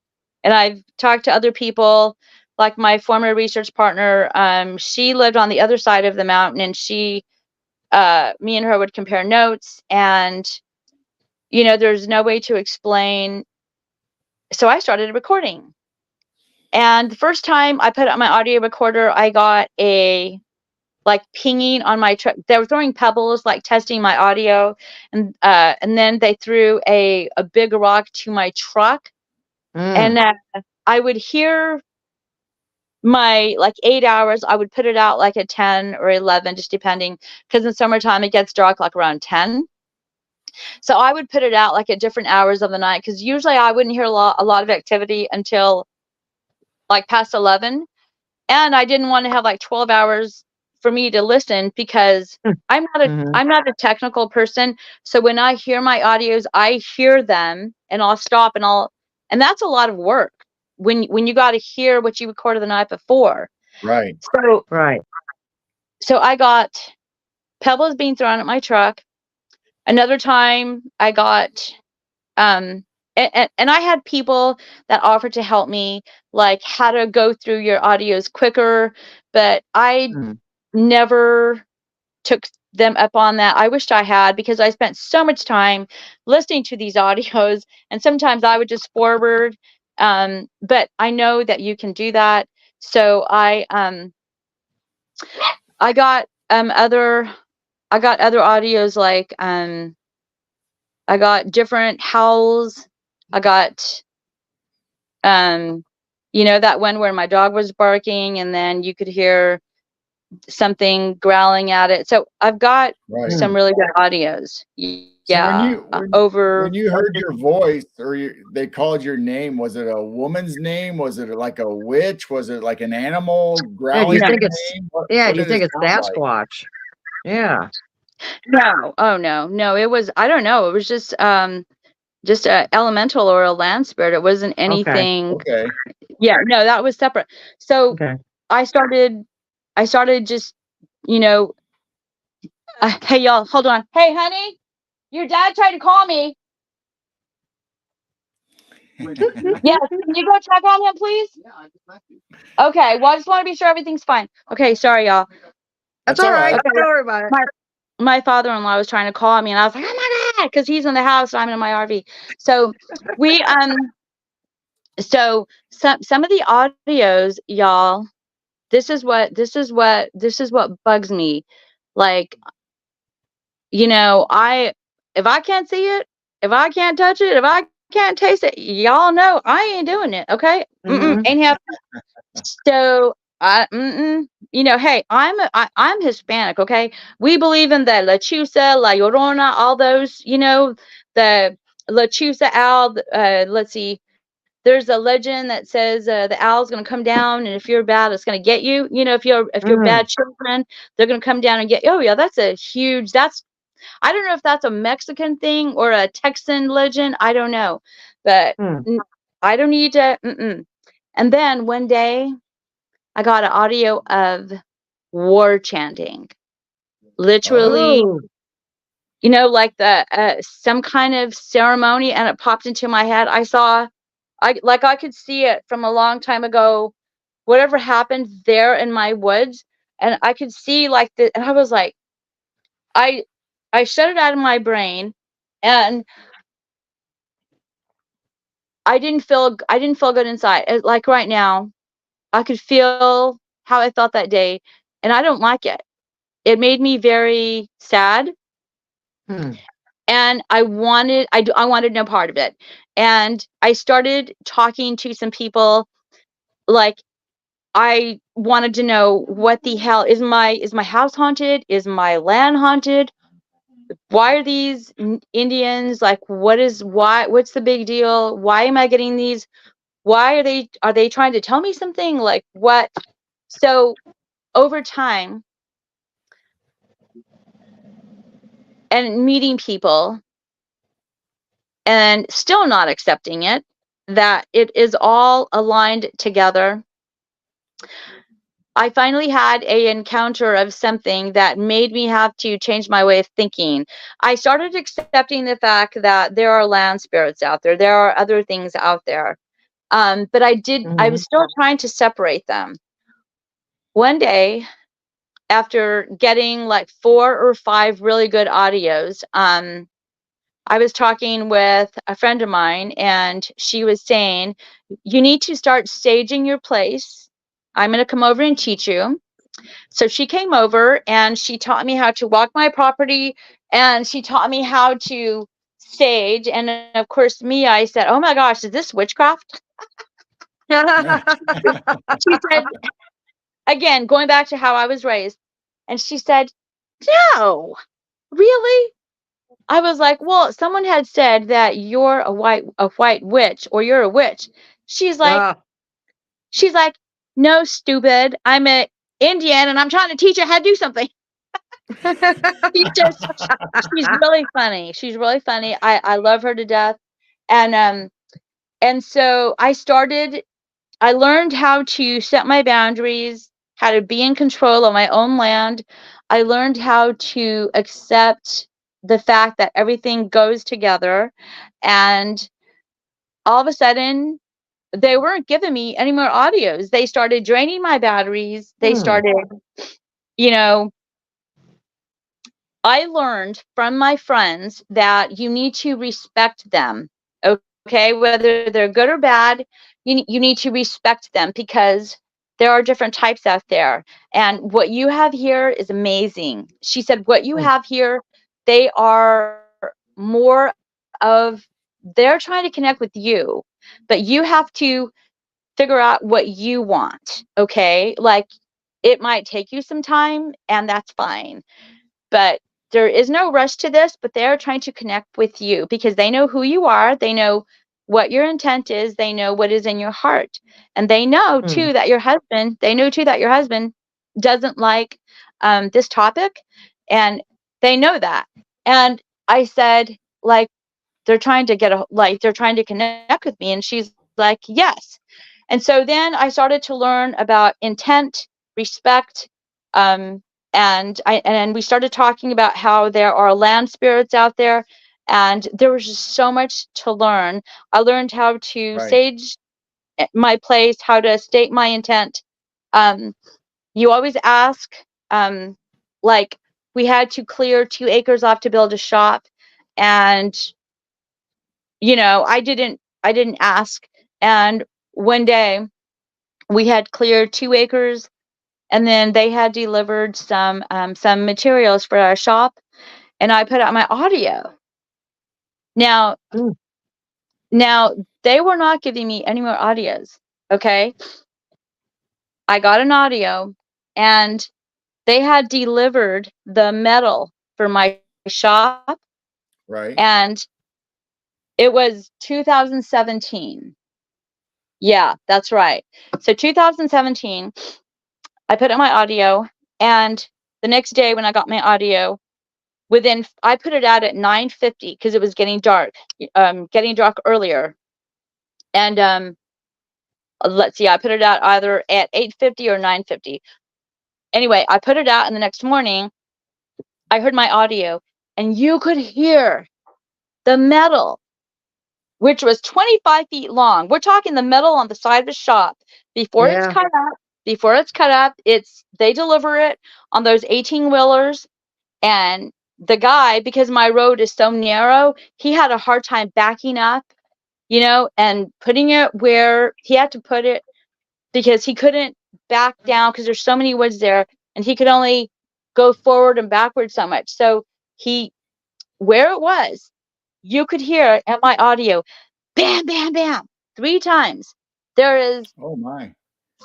[SPEAKER 4] I've talked to other people like my former research partner, she lived on the other side of the mountain, and me and her would compare notes, and there's no way to explain. So I started recording, and the first time I put up my audio recorder, I got a like pinging on my truck. They were throwing pebbles, like testing my audio, and then they threw a big rock to my truck, and I would hear my like 8 hours. I would put it out like at 10 or 11, just depending, because in summertime it gets dark like around 10. So I would put it out like at different hours of the night, because usually I wouldn't hear a lot of activity until like past 11. And I didn't want to have like 12 hours for me to listen, because I'm not a technical person. So when I hear my audios, I hear them and I'll stop, and that's a lot of work when you got to hear what you recorded the night before.
[SPEAKER 2] Right.
[SPEAKER 4] So I got pebbles being thrown at my truck. Another time I got and I had people that offered to help me, like how to go through your audios quicker, but I never took them up on that. I wished I had, because I spent so much time listening to these audios, and sometimes I would just forward, but I know that you can do that. So I got other audios, like I got different howls. I got that one where my dog was barking, and then you could hear something growling at it. So I've got some really good audios. Yeah.
[SPEAKER 2] So when you heard your voice, or they called your name, was it a woman's name? Was it like a witch? Was it like an animal growling?
[SPEAKER 3] Do you think it's Sasquatch? Yeah.
[SPEAKER 4] No. Oh no. It was, I don't know. It was just a elemental or a land spirit. It wasn't anything.
[SPEAKER 2] Okay.
[SPEAKER 4] Yeah. No, that was separate. So I started just, hey y'all, hold on. Hey honey, your dad tried to call me. Yes, can you go check on him, please? Okay, well, I just want to be sure everything's fine. Okay, sorry, y'all.
[SPEAKER 3] That's all right. Don't worry about it.
[SPEAKER 4] My father-in-law was trying to call me, and I was like, oh my God, because he's in the house and I'm in my RV. So we, so some of the audios, y'all, this is what bugs me. Like, if I can't see it, if I can't touch it, if I can't taste it, y'all know I ain't doing it. Okay. Ain't happening. So hey, I'm Hispanic. Okay. We believe in the La Chusa, La Llorona, all those, the La Chusa owl. Let's see. There's a legend that says the owl's going to come down, and if you're bad, it's going to get you. If you're bad children, they're going to come down and get you. Oh yeah, I don't know if that's a Mexican thing or a Texan legend. I don't know, but I don't need to. And then one day I got an audio of war chanting, literally, like some kind of ceremony, and it popped into my head. I could see it from a long time ago, whatever happened there in my woods. And I could see and I was like, I shut it out of my brain, and I didn't feel good inside. Like right now, I could feel how I felt that day, and I don't like it. It made me very sad. And I wanted no part of it. And I started talking to some people, like I wanted to know, what the hell is my house haunted? Is my land haunted? Why are these Indians like, what's the big deal? Why am I getting these? Why are they trying to tell me something? Like what? So over time and meeting people and still not accepting it, that it is all aligned together, I finally had an encounter of something that made me have to change my way of thinking. I started accepting the fact that there are land spirits out there. There are other things out there. But I was still trying to separate them. One day, after getting like 4 or 5 really good audios, I was talking with a friend of mine, and she was saying, you need to start staging your place. I'm going to come over and teach you. So she came over and she taught me how to walk my property, and she taught me how to stage. And of course, I said, oh my gosh, is this witchcraft? She said, again, going back to how I was raised, and she said, no, really? I was like, well, someone had said that you're a white witch, or you're a witch. She's like, no, stupid. I'm an Indian and I'm trying to teach you how to do something. She's really funny. She's really funny. I love her to death. And so I learned how to set my boundaries, how to be in control of my own land. I learned how to accept the fact that everything goes together. And all of a sudden, they weren't giving me any more audios. They started draining my batteries. They started, I learned from my friends that you need to respect them. Okay, whether they're good or bad, you need to respect them, because there are different types out there. And what you have here is amazing. She said, what you have here, they are more of, they're trying to connect with you, but you have to figure out what you want. Okay, like, it might take you some time, and that's fine, but there is no rush to this. But they're trying to connect with you because they know who you are. They know what your intent is. They know what is in your heart. And they know too that your husband, doesn't like this topic. And they know that. And I said, like, they're trying to connect with me. And she's like, yes. And so then I started to learn about intent, respect, and we started talking about how there are land spirits out there, and there was just so much to learn. I learned how to stage my place, how to state my intent. You always ask, like, we had to clear 2 acres off to build a shop, and I didn't ask. And one day we had cleared 2 acres, and then they had delivered some materials for our shop, and I put out my audio. Now they were not giving me any more audios. Okay, I got an audio, and they had delivered the metal for my shop.
[SPEAKER 2] Right.
[SPEAKER 4] And it was 2017. Yeah, that's right. So 2017, I put out my audio, and the next day when I got my audio, I put it out at 9:50 because it was getting dark earlier. And let's see, I put it out either at 8:50 or 9:50. Anyway, I put it out, and the next morning I heard my audio, and you could hear the metal, which was 25 feet long. We're talking the metal on the side of the shop before it's cut up. They deliver it on those 18-wheelers. And the guy, because my road is so narrow, he had a hard time backing up, and putting it where he had to put it, because he couldn't back down because there's so many woods there, and he could only go forward and backward so much. So where it was, you could hear at my audio, bam, bam, bam, 3 times. There is,
[SPEAKER 2] oh my,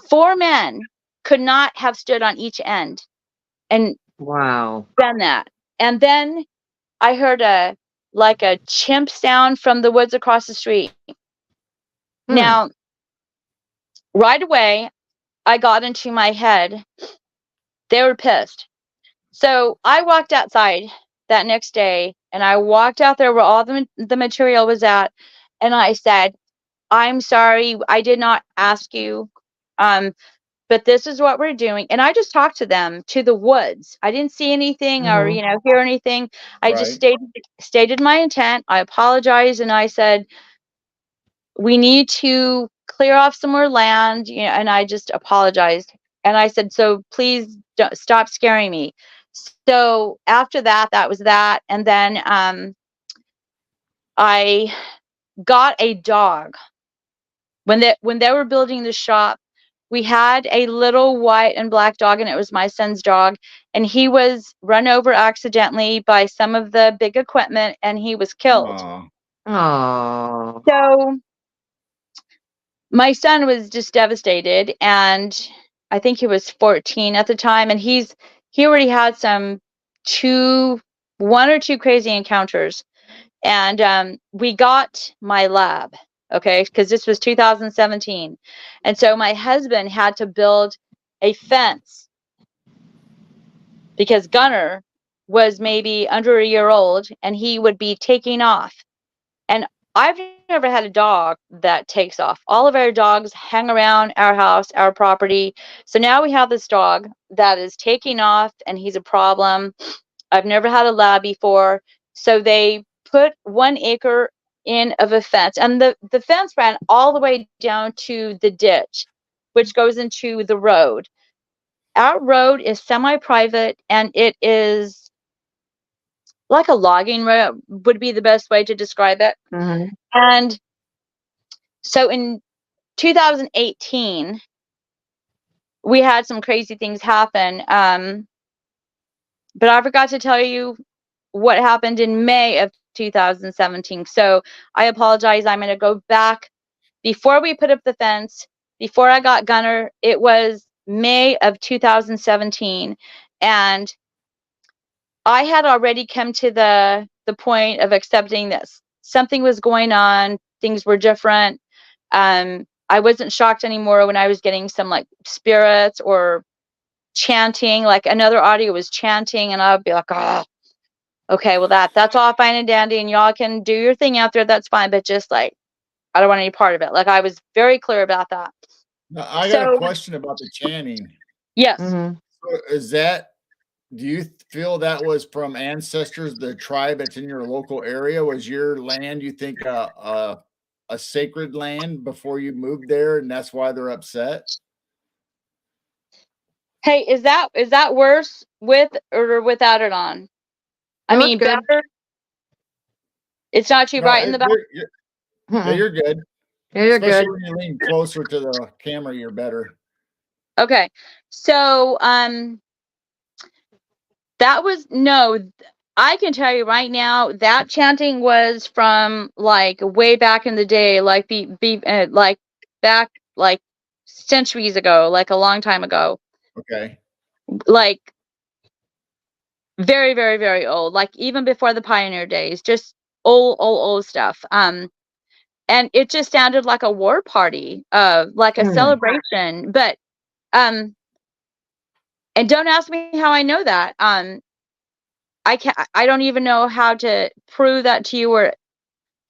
[SPEAKER 4] 4 men could not have stood on each end and done that. And then I heard a chimp sound from the woods across the street. Now, right away, I got into my head, they were pissed. So I walked outside that next day, and I walked out there where all the material was at, and I said, I'm sorry, I did not ask you, but this is what we're doing. And I just talked to them, to the woods. I didn't see anything or hear anything. I just stated my intent. I apologized, and I said, we need to clear clear off some more land, and I just apologized. And I said, so please don't stop scaring me. So after that, that was that. And then I got a dog. When they were building the shop, we had a little white and black dog, and it was my son's dog. And he was run over accidentally by some of the big equipment, and he was killed.
[SPEAKER 3] Oh.
[SPEAKER 4] So my son was just devastated, and I think he was 14 at the time, and he already had one or two crazy encounters. And we got my lab, okay, because this was 2017. And so my husband had to build a fence because Gunner was maybe under a year old, and he would be taking off. And I've never had a dog that takes off. All of our dogs hang around our house, our property. So now we have this dog that is taking off, and he's a problem. I've never had a lab before. So they put 1 acre in of a fence, and the fence ran all the way down to the ditch, which goes into the road. Our road is semi-private, and it is like a logging road would be the best way to describe it.
[SPEAKER 3] Mm-hmm.
[SPEAKER 4] And so in 2018, we had some crazy things happen. But I forgot to tell you what happened in May of 2017. So I apologize. I'm going to go back. Before we put up the fence, before I got Gunner, it was May of 2017. And I had already come to the point of accepting that something was going on. Things were different. I wasn't shocked anymore when I was getting some like spirits or chanting, like another audio was chanting, and I would be like, oh, okay, well that's all fine and dandy, and y'all can do your thing out there, that's fine, but just like, I don't want any part of it. Like, I was very clear about that.
[SPEAKER 2] Now, I got a question about the chanting.
[SPEAKER 4] Yes.
[SPEAKER 3] Mm-hmm.
[SPEAKER 2] So do you feel that was from ancestors, the tribe that's in your local area? Was your land, you think, a sacred land before you moved there, and that's why they're upset?
[SPEAKER 4] Hey, is that worse with or without it on? I mean,
[SPEAKER 3] good.
[SPEAKER 4] better. It's not too bright in the back.
[SPEAKER 2] Yeah, you're good.
[SPEAKER 3] Yeah, you're
[SPEAKER 2] Especially
[SPEAKER 3] good.
[SPEAKER 2] when you lean closer to the camera, you're better.
[SPEAKER 4] Okay, so that was I can tell you right now that chanting was from like way back in the day, like like back like centuries ago, like a long time ago.
[SPEAKER 2] Okay.
[SPEAKER 4] Like very, very, very old, like even before the pioneer days, just old stuff. And it just sounded like a war party, like a celebration. But and don't ask me how I know that. I don't even know how to prove that to you, or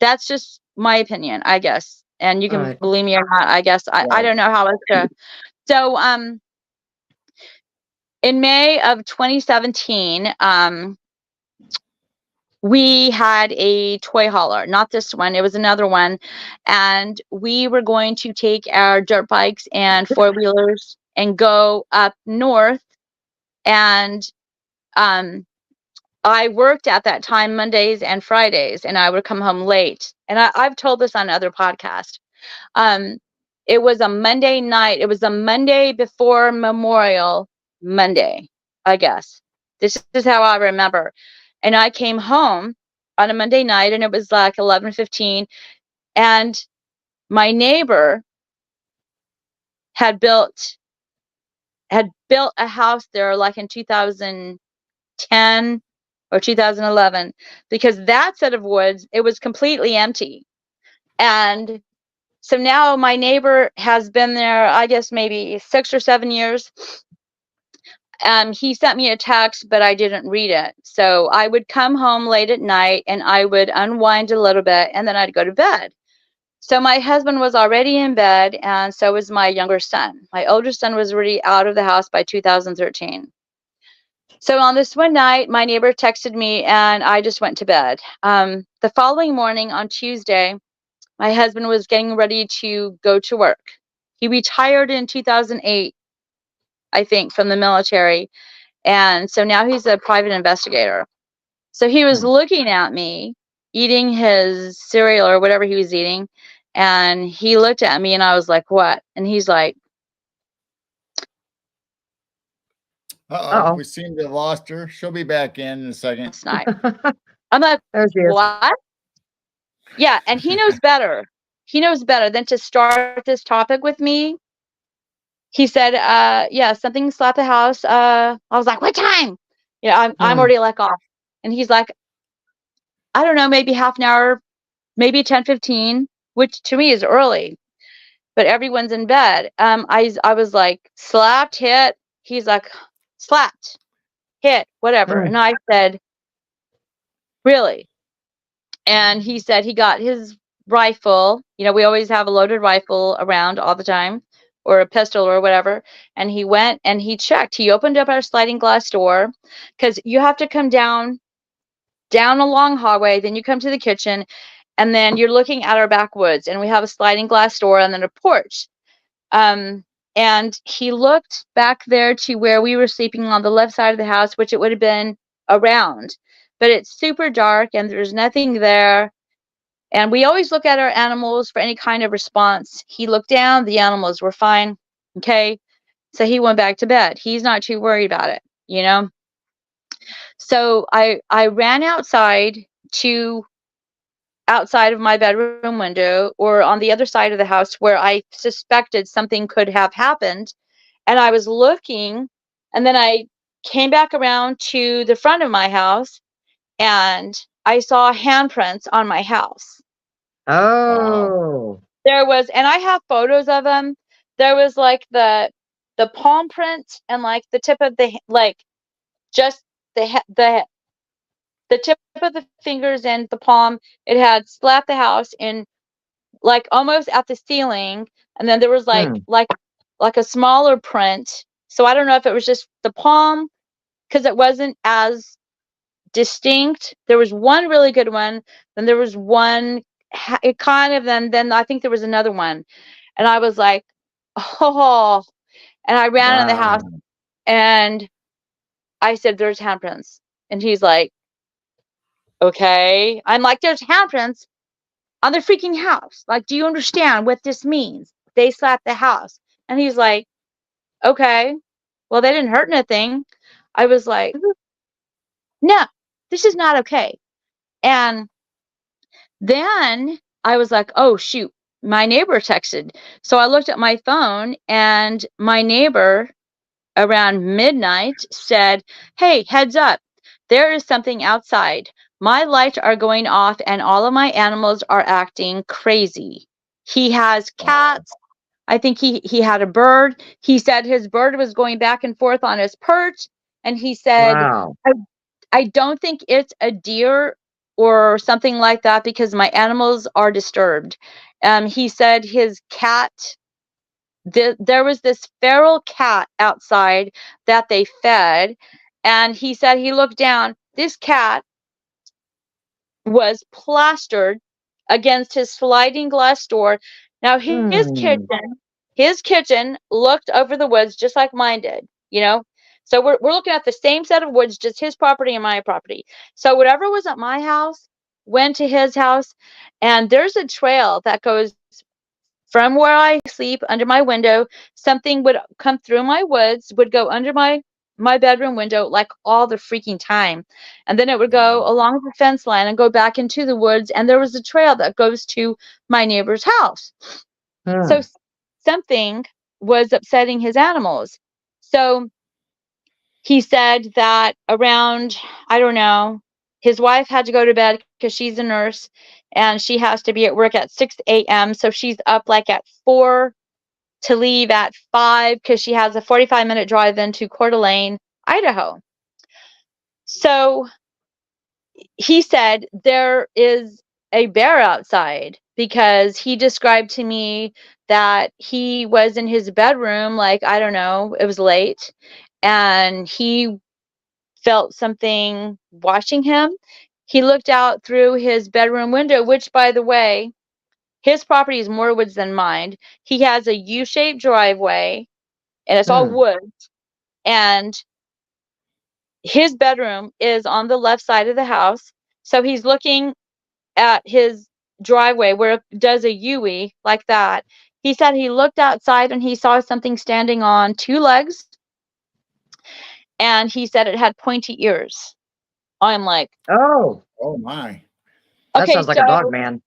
[SPEAKER 4] that's just my opinion, I guess. And you can believe me or not, I guess. I don't know how else to. So in May of 2017, we had a toy hauler, not this one, it was another one. And we were going to take our dirt bikes and four-wheelers and go up north. And I worked at that time Mondays and Fridays, and I would come home late. And I've told this on other podcasts. It was a Monday night. It was a Monday before Memorial Monday, I guess. This is how I remember. And I came home on a Monday night, and it was like 11:15. And my neighbor had built a house there like in 2010 or 2011, because that set of woods, it was completely empty. And so now my neighbor has been there, I guess maybe 6 or 7 years. He sent me a text, but I didn't read it. So I would come home late at night, and I would unwind a little bit, and then I'd go to bed. So my husband was already in bed, and so was my younger son. My older son was already out of the house by 2013. So on this one night, my neighbor texted me, and I just went to bed. The following morning on Tuesday, my husband was getting ready to go to work. He retired in 2008, I think, from the military. And so now he's a private investigator. So he was looking at me eating his cereal or whatever he was eating. And he looked at me and I was like, what? And he's like,
[SPEAKER 3] Uh-oh.
[SPEAKER 2] We seem to have lost her. She'll be back in a second.
[SPEAKER 4] last night. I'm like,
[SPEAKER 3] There she is.
[SPEAKER 4] what? Yeah. And he knows better. He knows better than to start this topic with me. He said, yeah, something slapped the house. I was like, what time? Yeah, I'm already like off. And he's like, I don't know, maybe half an hour, maybe 10-15, which to me is early, but everyone's in bed. I was like, slapped, hit. He's like, slapped, hit, whatever. And I said, really? And he said he got his rifle. You know, we always have a loaded rifle around all the time, or a pistol or whatever. And he went and he checked. He opened up our sliding glass door, because you have to come down a long hallway, then you come to the kitchen, and then you're looking at our backwoods, and we have a sliding glass door and then a porch. And he looked back there to where we were sleeping on the left side of the house, which it would have been around, but it's super dark and there's nothing there. And we always look at our animals for any kind of response. He looked down, the animals were fine. Okay. So he went back to bed. He's not too worried about it, you know? So I ran outside of my bedroom window, or on the other side of the house where I suspected something could have happened. And I was looking, and then I came back around to the front of my house and I saw handprints on my house.
[SPEAKER 3] Oh.
[SPEAKER 4] There was, and I have photos of them. There was like the palm print and like the tip of the, like just the tip of the fingers and the palm. It had slapped the house in like almost at the ceiling, and then there was like a smaller print. So I don't know if it was just the palm, because it wasn't as distinct. There was one really good one, then there was one it kind of, then I think there was another one, and I was like, oh, and I ran in the house and I said, there's handprints. And he's like, okay. I'm like, there's handprints on the freaking house. Like, do you understand what this means? They slapped the house. And he's like, okay, well, they didn't hurt anything. I was like, no, this is not okay. And then I was like, oh, shoot, my neighbor texted. So I looked at my phone, and my neighbor around midnight said, hey, heads up, there is something outside. My lights are going off and all of my animals are acting crazy. He has cats. I think he had a bird. He said his bird was going back and forth on his perch. And he said, I don't think it's a deer or something like that, because my animals are disturbed. He said his cat, there was this feral cat outside that they fed. And he said he looked down. This cat was plastered against his sliding glass door. Now his kitchen looked over the woods just like mine did, you know. So we're looking at the same set of woods, just his property and my property. So whatever was at my house went to his house, and there's a trail that goes from where I sleep under my window. Something would come through my woods, would go under my bedroom window like all the freaking time. And then it would go along the fence line and go back into the woods. And there was a trail that goes to my neighbor's house. So something was upsetting his animals. So he said that around, I don't know, his wife had to go to bed because she's a nurse and she has to be at work at 6 a.m. So she's up like at 4 to leave at 5 because she has a 45-minute drive into Coeur d'Alene, Idaho. So he said there is a bear outside, because he described to me that he was in his bedroom, like, I don't know, it was late, and he felt something watching him. He looked out through his bedroom window, which, by the way, His property is more woods than mine. He has a U-shaped driveway, and it's all woods. And his bedroom is on the left side of the house. So he's looking at his driveway where it does a U like that. He said he looked outside and he saw something standing on 2 legs. And he said it had pointy ears. I'm like,
[SPEAKER 3] Oh,
[SPEAKER 2] my.
[SPEAKER 3] that
[SPEAKER 4] okay,
[SPEAKER 3] sounds like a dog man.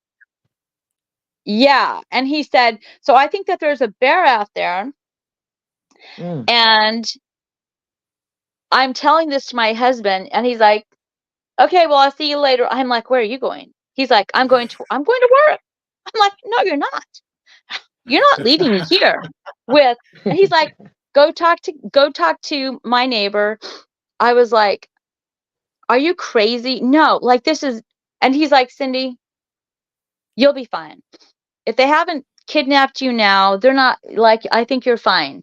[SPEAKER 4] Yeah. And he said, so I think that there's a bear out there. And I'm telling this to my husband, and he's like, okay, well, I'll see you later. I'm like, where are you going? He's like, I'm going to work. I'm like, no, you're not. You're not leaving me here with, and he's like, go talk to my neighbor. I was like, are you crazy? No, like this is, and he's like, Cindy, you'll be fine. If they haven't kidnapped you now, they're not, like, I think you're fine.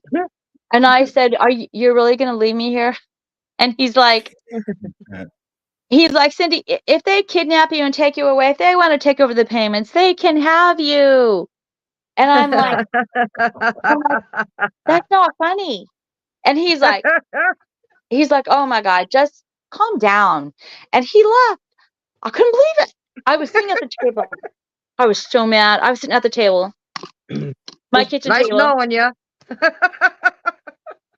[SPEAKER 4] And I said, you're really going to leave me here? And he's like, Cindy, if they kidnap you and take you away, if they want to take over the payments, they can have you. And I'm like, that's not funny. And he's like, oh my God, just calm down. And he left. I couldn't believe it. I was sitting at the table. I was so mad. I was sitting at the table. My kitchen
[SPEAKER 3] nice
[SPEAKER 4] table.
[SPEAKER 3] knowing you.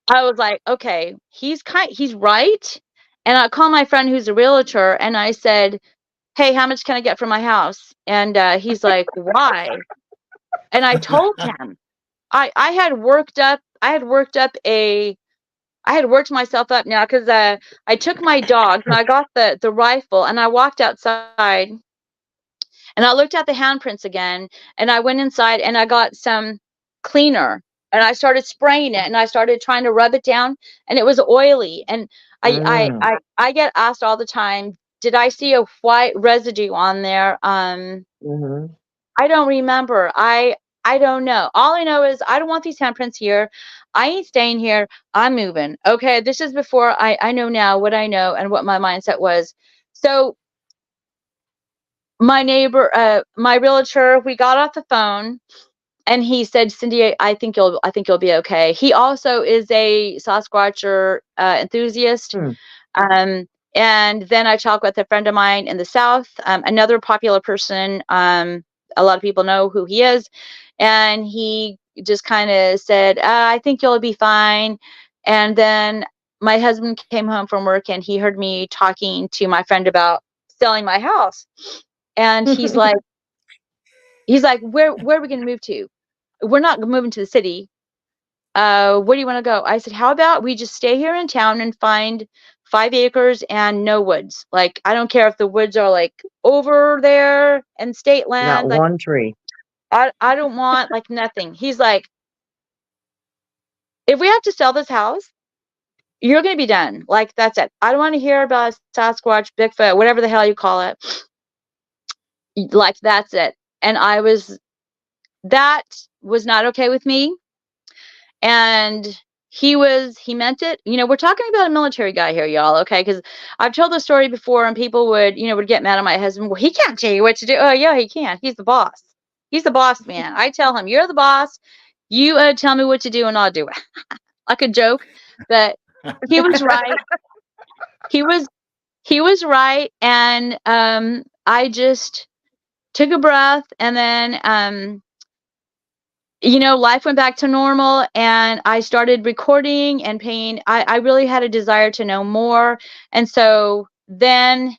[SPEAKER 4] I was like, okay, he's right. And I called my friend who's a realtor, and I said, hey, how much can I get for my house? And he's like, why? And I told him I had worked myself up now, because I took my dog and I got the rifle and I walked outside and I looked at the handprints again, and I went inside and I got some cleaner and I started spraying it and I started trying to rub it down, and it was oily. And I get asked all the time, did I see a white residue on there? I don't remember. I don't know. All I know is I don't want these handprints here. I ain't staying here. I'm moving. Okay, this is before I know now what I know and what my mindset was. So my neighbor, my realtor, we got off the phone, and he said, Cindy, I think you'll be okay. He also is a Sasquatcher enthusiast. And then I talked with a friend of mine in the South, another popular person. A lot of people know who he is. And he just kind of said, I think you'll be fine. And then my husband came home from work, and he heard me talking to my friend about selling my house. And he's like, where are we going to move to? We're not moving to the city. Where do you want to go? I said, how about we just stay here in town and find 5 acres and no woods? Like, I don't care if the woods are like over there and state land.
[SPEAKER 3] Not
[SPEAKER 4] like,
[SPEAKER 3] one tree.
[SPEAKER 4] I don't want like nothing. He's like, if we have to sell this house, you're going to be done. Like, that's it. I don't want to hear about Sasquatch, Bigfoot, whatever the hell you call it. Like, that's it. And that was not okay with me. And he meant it. You know, we're talking about a military guy here, y'all. Okay. Cause I've told the story before, and people would get mad at my husband. Well, he can't tell you what to do. Oh yeah, he can. He's the boss. He's the boss man. I tell him, you're the boss. You tell me what to do and I'll do it. Like a joke, but he was right. He was right. And, I just took a breath, and then, life went back to normal, and I started recording and paying. I really had a desire to know more. And so then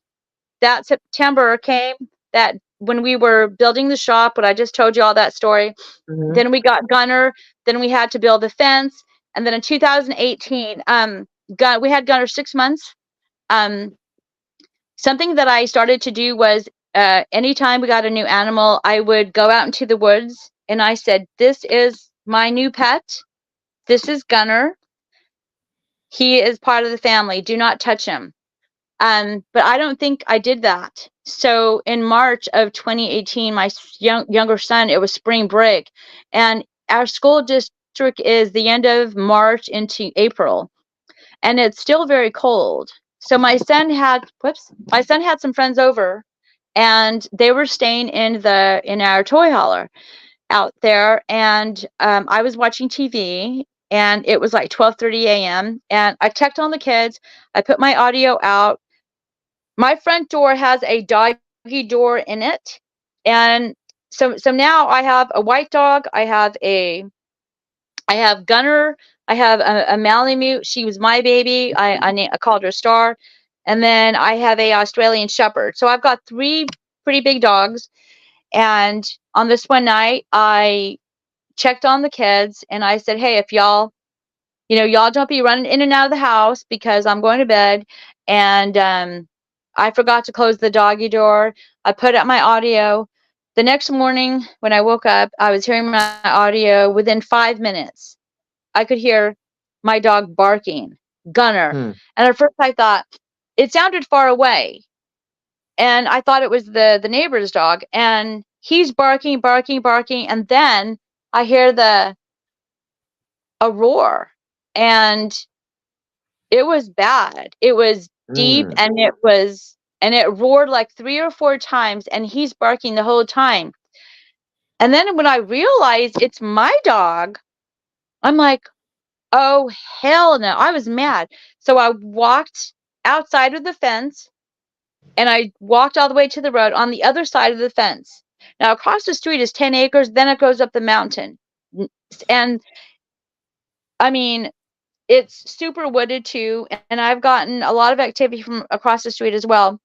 [SPEAKER 4] that September came, that when we were building the shop, but I just told you all that story. Then we got Gunner, then we had to build the fence. And then in 2018, we had Gunner 6 months. Something that I started to do was, anytime we got a new animal, I would go out into the woods, and I said, this is my new pet. This is Gunner. He is part of the family. Do not touch him. But I don't think I did that. So in March of 2018, my younger son, it was spring break, and our school district is the end of March into April, and it's still very cold. So my son had some friends over, and they were staying in our toy hauler out there, and I was watching TV, and it was like 12:30 a.m. and I checked on the kids. I put my audio out. My front door has a doggy door in it, and so now I have a white dog. I have Gunner. I have a Malamute. She was my baby. I called her Star, and then I have a Australian Shepherd. So I've got 3 pretty big dogs. And on this one night, I checked on the kids and I said, "Hey, if y'all don't be running in and out of the house because I'm going to bed." And I forgot to close the doggy door. I put out my audio. The next morning when I woke up, I was hearing my audio. Within 5 minutes, I could hear my dog barking, Gunner. And at first I thought it sounded far away. And I thought it was the neighbor's dog. And he's barking, barking, barking. And then I hear a roar. And it was bad. It was deep, and it roared like 3 or 4 times, and he's barking the whole time. And then when I realized it's my dog, I'm like, oh, hell no. I was mad. So I walked outside of the fence, and I walked all the way to the road on the other side of the fence. Now, across the street is 10 acres, then it goes up the mountain. And I mean, it's super wooded too, and I've gotten a lot of activity from across the street as well.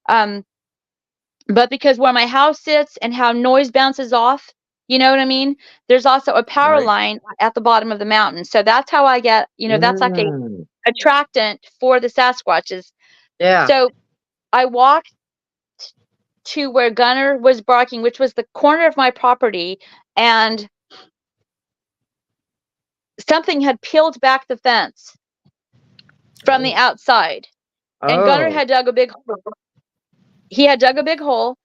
[SPEAKER 4] But because where my house sits and how noise bounces off, you know what I mean? There's also a power line at the bottom of the mountain. So that's how I get, that's like a attractant for the Sasquatches.
[SPEAKER 3] Yeah.
[SPEAKER 4] So I walked to where Gunner was barking, which was the corner of my property, and something had peeled back the fence from the outside. And Gunner had dug a big hole. He had dug a big hole,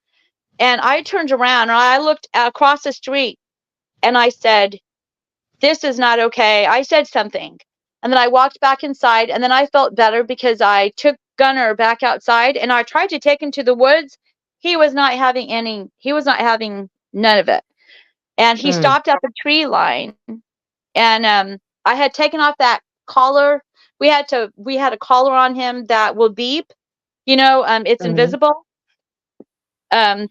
[SPEAKER 4] and I turned around and I looked across the street and I said, "This is not okay." I said something. And then I walked back inside, and then I felt better because I took Gunner back outside and I tried to take him to the woods. He was not having none of it. And he stopped at the tree line, and I had taken off that collar. We had a collar on him that will beep. It's invisible. A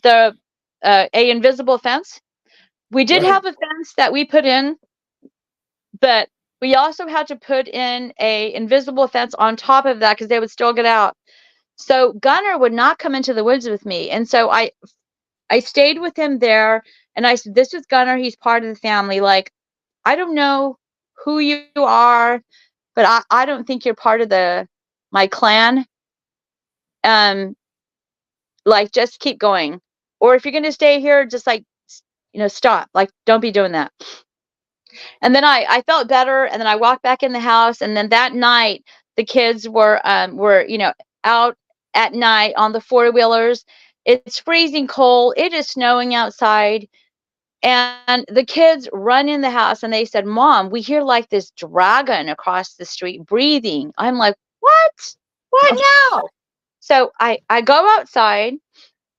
[SPEAKER 4] invisible fence. We did have a fence that we put in, but we also had to put in a invisible fence on top of that because they would still get out. So Gunner would not come into the woods with me, and so I stayed with him there, and I said, "This is Gunner. He's part of the family. Like, I don't know who you are, but I don't think you're part of my clan. Like, just keep going. Or if you're going to stay here, just like, stop. Like, don't be doing that." And then I felt better, and then I walked back in the house, and then that night the kids were out at night on the 4-wheelers. It's freezing cold. It is snowing outside. And the kids run in the house and they said, "Mom, we hear like this dragon across the street breathing." I'm like, "What? What now?" So I go outside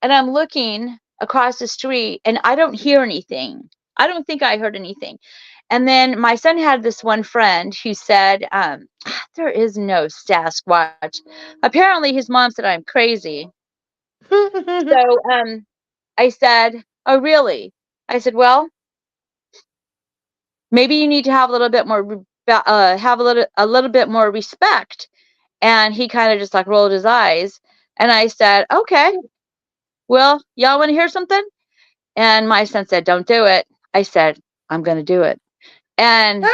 [SPEAKER 4] and I'm looking across the street and I don't hear anything. I don't think I heard anything. And then my son had this one friend who said, "There is no Sasquatch." Apparently his mom said I'm crazy. So I said, "Oh, really?" I said, "Well, maybe you need to have a little bit more, a little bit more respect." And he kind of just like rolled his eyes. And I said, "Okay, well, y'all want to hear something?" And my son said, "Don't do it." I said, "I'm going to do it." And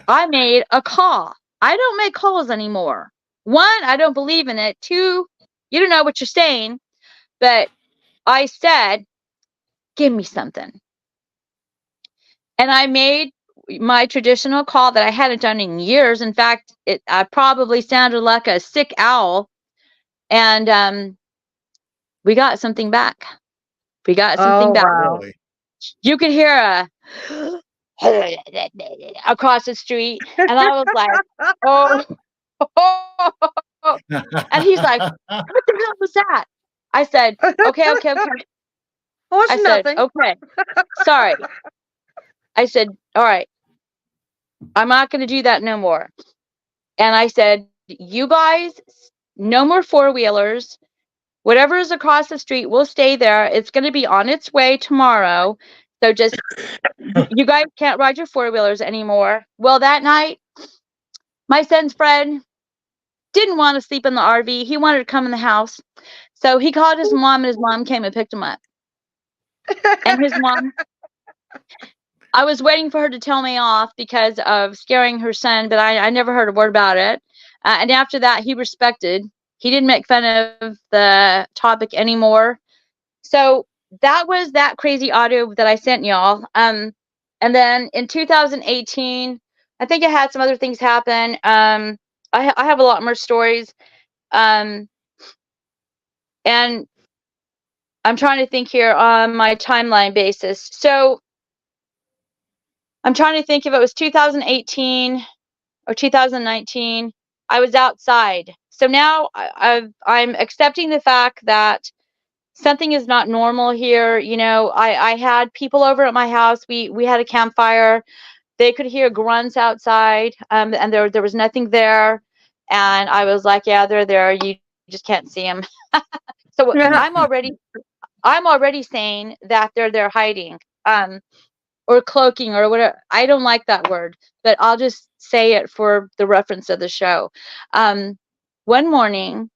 [SPEAKER 4] I made a call. I don't make calls anymore. 1, I don't believe in it. 2, you don't know what you're saying. But I said, "Give me something." And I made my traditional call that I hadn't done in years. In fact, I probably sounded like a sick owl. And we got something back. We got something back.
[SPEAKER 3] Wow.
[SPEAKER 4] You could hear a across the street, and I was like, "Oh." And he's like, "What the hell was that?" I said, okay.
[SPEAKER 3] Oh, it's
[SPEAKER 4] I said,
[SPEAKER 3] nothing.
[SPEAKER 4] okay, sorry. I said, all right, I'm not going to do that no more. And I said, you guys, no more four-wheelers. Whatever is across the street will stay there. It's going to be on its way tomorrow. So just, you guys can't ride your four-wheelers anymore. Well, that night, my son's friend didn't want to sleep in the RV. He wanted to come in the house. So he called his mom, and his mom came and picked him up. And his mom, I was waiting for her to tell me off because of scaring her son, but I never heard a word about it. And after that, he respected. He didn't make fun of the topic anymore. So that was that crazy audio that I sent y'all. And then in 2018, I think I had some other things happen. I have a lot more stories. And I'm trying to think here on my timeline basis. So I'm trying to think if it was 2018 or 2019. I was outside. So now I'm accepting the fact that something is not normal here. You know, I had people over at my house. We had a campfire. They could hear grunts outside, and there was nothing there. And I was like, yeah, they're there. You just can't see them. So I'm already saying that they're hiding, or cloaking or whatever. I don't like that word, but I'll just say it for the reference of the show. One morning,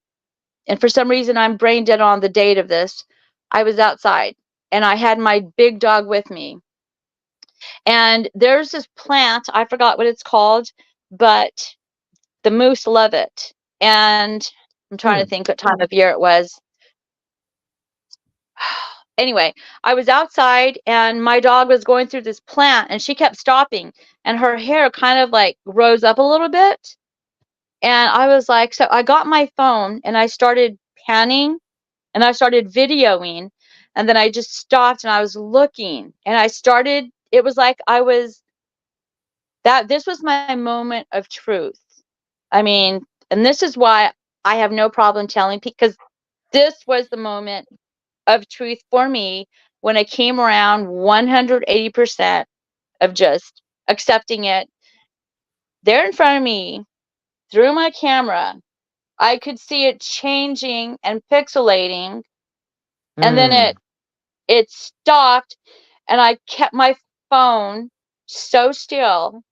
[SPEAKER 4] and for some reason I'm brain dead on the date of this, I was outside and I had my big dog with me. And there's this plant, I forgot what it's called, but the moose love it. And I'm trying to think what time of year it was. Anyway, I was outside and my dog was going through this plant and she kept stopping and her hair kind of like rose up a little bit. And I was like, so I got my phone and I started panning and I started videoing, and then I just stopped and I was looking and it was like this was my moment of truth. I mean, and this is why I have no problem telling people, because this was the moment of truth for me when I came around 180% of just accepting it. There in front of me, through my camera, I could see it changing and pixelating, and then it stopped, and I kept my phone so still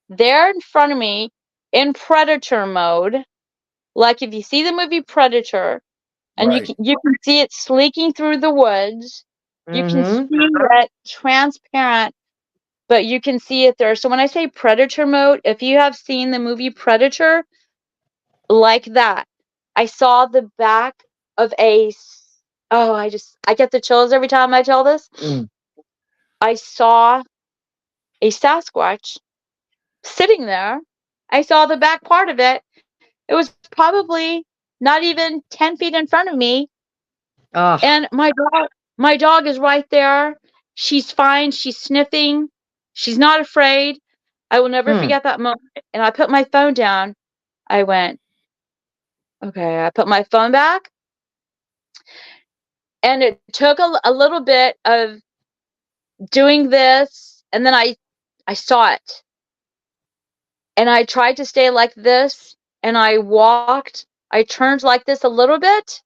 [SPEAKER 4] there in front of me in predator mode. Like if you see the movie Predator, and
[SPEAKER 2] Right.
[SPEAKER 4] you can see it sneaking through the woods. You can see it transparent, but you can see it there. So when I say predator mode, if you have seen the movie Predator, like that, I saw the back of I get the chills every time I tell this. I saw a Sasquatch sitting there. I saw the back part of it. It was probably not even 10 feet in front of me. And my dog is right there. She's fine. She's sniffing. She's not afraid. I will never forget that moment. And I put my phone down. I went, okay. I put my phone back. And it took a little bit of doing this. And then I saw it. And I tried to stay like this. And I turned like this a little bit.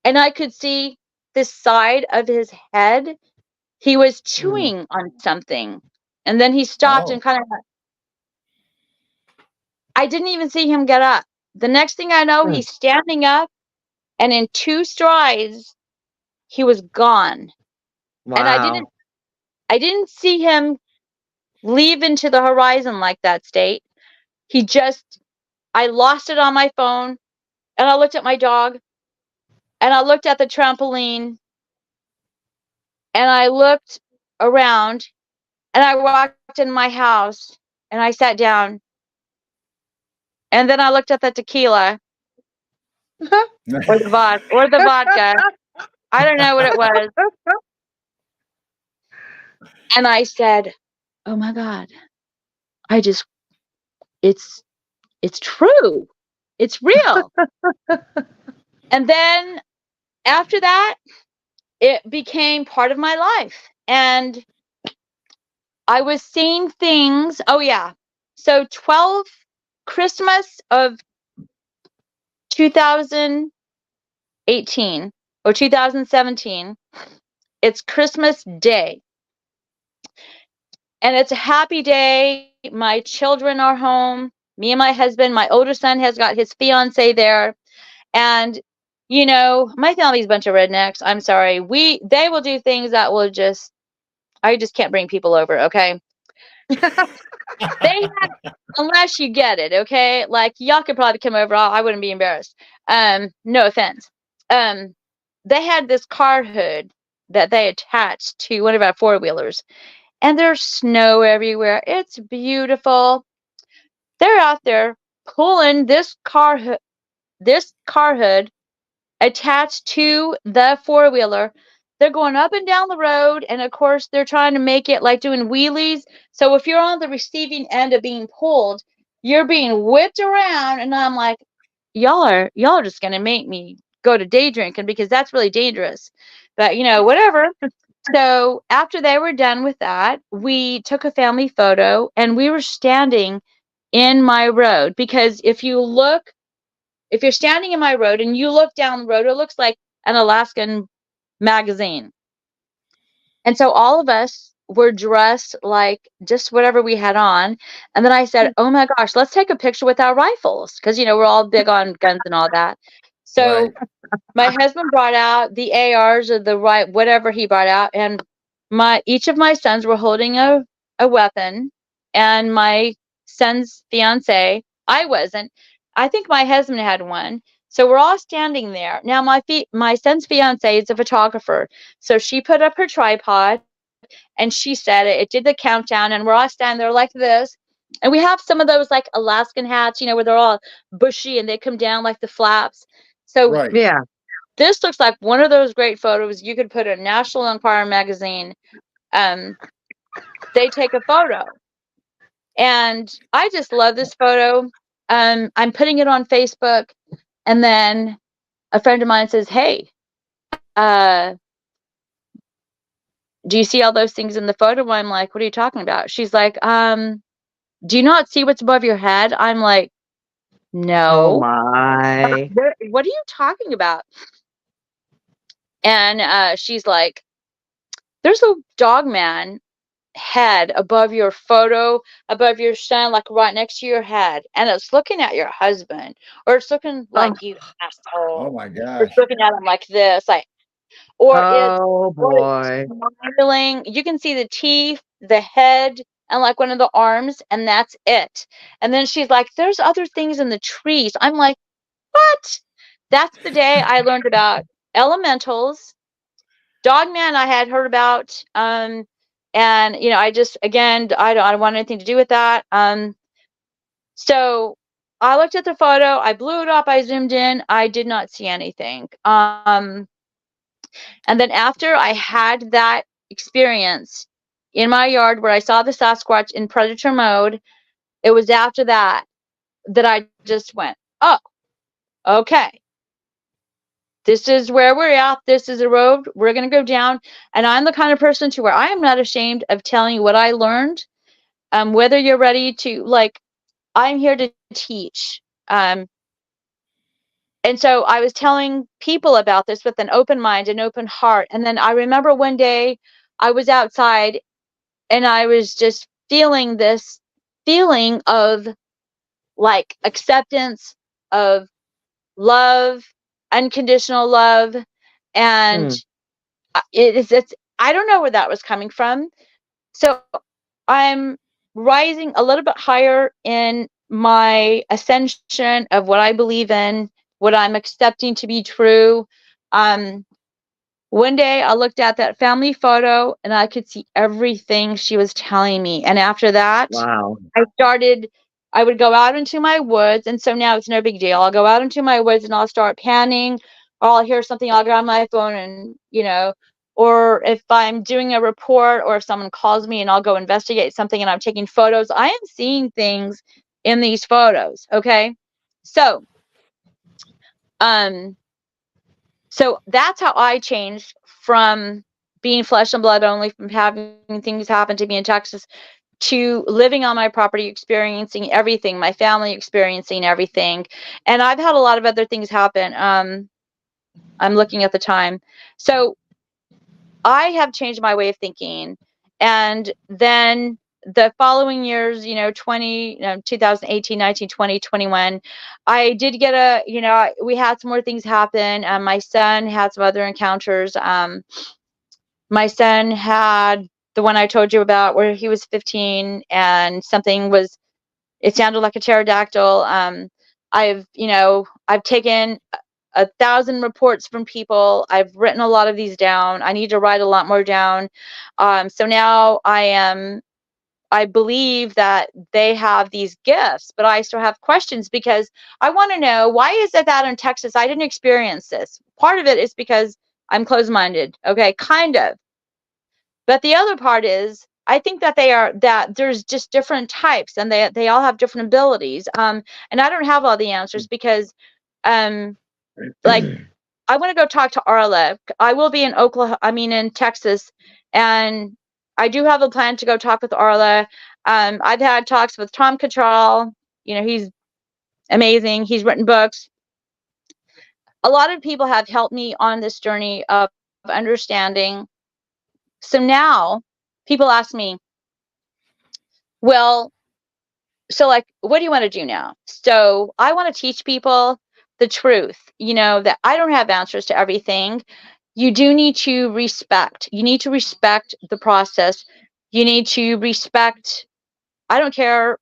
[SPEAKER 4] And I could see this side of his head. He was chewing on something. And then he stopped and kind of, I didn't even see him get up. The next thing I know, he's standing up, and in 2 strides, he was gone.
[SPEAKER 3] Wow.
[SPEAKER 4] And I didn't see him leave into the horizon like that, State. I lost it on my phone, and I looked at my dog, and I looked at the trampoline, and I looked around, and I walked in my house, and I sat down, and then I looked at the tequila or the vodka. I don't know what it was. And I said, "Oh my God, it's true. It's real." And then after that, it became part of my life. And I was seeing things. Oh, yeah. So 12 Christmas of 2018 or 2017, it's Christmas Day. And it's a happy day. My children are home. Me and my husband, my older son has got his fiance there. And, you know, my family's a bunch of rednecks. I'm sorry. They will do things that will just, I just can't bring people over, okay? They have, unless you get it, okay? Like, y'all could probably come over. I wouldn't be embarrassed. No offense. They had this car hood that they attached to one of our four-wheelers. And there's snow everywhere. It's beautiful. They're out there pulling this car hood attached to the four-wheeler. They're going up and down the road, and of course they're trying to make it like doing wheelies. So if you're on the receiving end of being pulled, you're being whipped around, and I'm like, y'all are just gonna make me go to day drinking because that's really dangerous. But you know, whatever. So after they were done with that, we took a family photo, and we were standing in my road, because if you're standing in my road and you look down the road, it looks like an Alaskan magazine. And so all of us were dressed like just whatever we had on. And then I said, oh my gosh, let's take a picture with our rifles. Because, you know, we're all big on guns and all that. So my husband brought out the ARs or the whatever he brought out. And each of my sons were holding a weapon. And my son's fiance, I wasn't. I think my husband had one. So we're all standing there. Now my son's fiance is a photographer. So she put up her tripod and she said it did the countdown, and we're all standing there like this. And we have some of those like Alaskan hats, you know, where they're all bushy and they come down like the flaps. So
[SPEAKER 3] Yeah.
[SPEAKER 4] this looks like one of those great photos you could put in National Enquirer magazine. They take a photo. And I just love this photo. I'm putting it on Facebook, and then a friend of mine says, hey, do you see all those things in the photo? I'm like, what are you talking about? She's like, do you not see what's above your head? I'm like, no.
[SPEAKER 3] Oh my.
[SPEAKER 4] What are you talking about? And she's like, there's a dog man head above your photo, above your son, like right next to your head, and it's looking at your husband, or it's looking like you asshole.
[SPEAKER 2] Oh my
[SPEAKER 4] Or it's
[SPEAKER 2] gosh.
[SPEAKER 4] looking at him like this, like, or
[SPEAKER 3] Oh boy.
[SPEAKER 4] it's smiling. You can see the teeth, the head, and like one of the arms, and that's it. And then she's like, there's other things in the trees. I'm like, what? That's the day I learned about elementals. Dogman I had heard about. And you know, I just, again, I don't want anything to do with that. So I looked at the photo, I blew it up, I zoomed in, I did not see anything. And then after I had that experience in my yard where I saw the Sasquatch in predator mode, it was after that I just went, oh, okay. This is where we're at. This is a road we're going to go down. And I'm the kind of person to where I am not ashamed of telling you what I learned. Whether you're ready to, like, I'm here to teach. And so I was telling people about this with an open mind and open heart. And then I remember one day I was outside and I was just feeling this feeling of like acceptance, of love, unconditional love. And it's I don't know where that was coming from. So I'm rising a little bit higher in my ascension of what I believe in, what I'm accepting to be true. One day I looked at that family photo and I could see everything she was telling me. And after that,
[SPEAKER 3] Wow.
[SPEAKER 4] I would go out into my woods. And so now it's no big deal. I'll go out into my woods and I'll start panning, or I'll hear something, I'll grab my phone and, you know, or if I'm doing a report or if someone calls me and I'll go investigate something and I'm taking photos, I am seeing things in these photos. Okay. So So that's how I changed from being flesh and blood only, from having things happen to me in Texas, to living on my property, experiencing everything, my family experiencing everything. And I've had a lot of other things happen. I'm looking at the time. So I have changed my way of thinking. And then the following years, 2018, 19, 20, 21, I did get we had some more things happen. My son had some other encounters. My son had the one I told you about where he was 15 and it sounded like a pterodactyl. I've taken 1,000 reports from people. I've written a lot of these down. I need to write a lot more down. So now I believe that they have these gifts, but I still have questions because I want to know, why is it that in Texas I didn't experience this? Part of it is because I'm closed-minded. Okay, kind of. But the other part is, I think that there's just different types, and they all have different abilities. And I don't have all the answers because, like, I want to go talk to Arla. I will be in Texas, and I do have a plan to go talk with Arla. I've had talks with Tom Cattrall. He's amazing. He's written books. A lot of people have helped me on this journey of understanding. So now people ask me, well, so like, what do you want to do now? So I want to teach people the truth, that I don't have answers to everything. You do need to respect. You need to respect the process. You need to respect, I don't care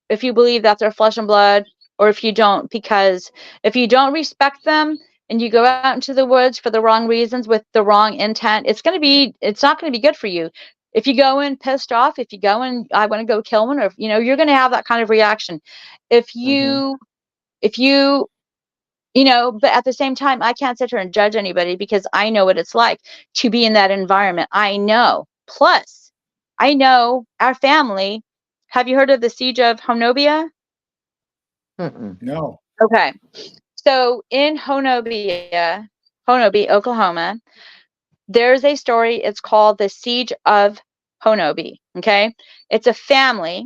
[SPEAKER 4] if you believe that they're flesh and blood or if you don't, because if you don't respect them and you go out into the woods for the wrong reasons with the wrong intent, it's not going to be good for you. If you go in pissed off, if you go in, I want to go kill one, or you're going to have that kind of reaction. If you, but at the same time, I can't sit here and judge anybody because I know what it's like to be in that environment. I know. Plus, I know our family. Have you heard of the siege of Honobia?
[SPEAKER 2] No.
[SPEAKER 4] Okay. So in Honobi, Oklahoma, there's a story. It's called the Siege of Honobi. Okay. It's a family.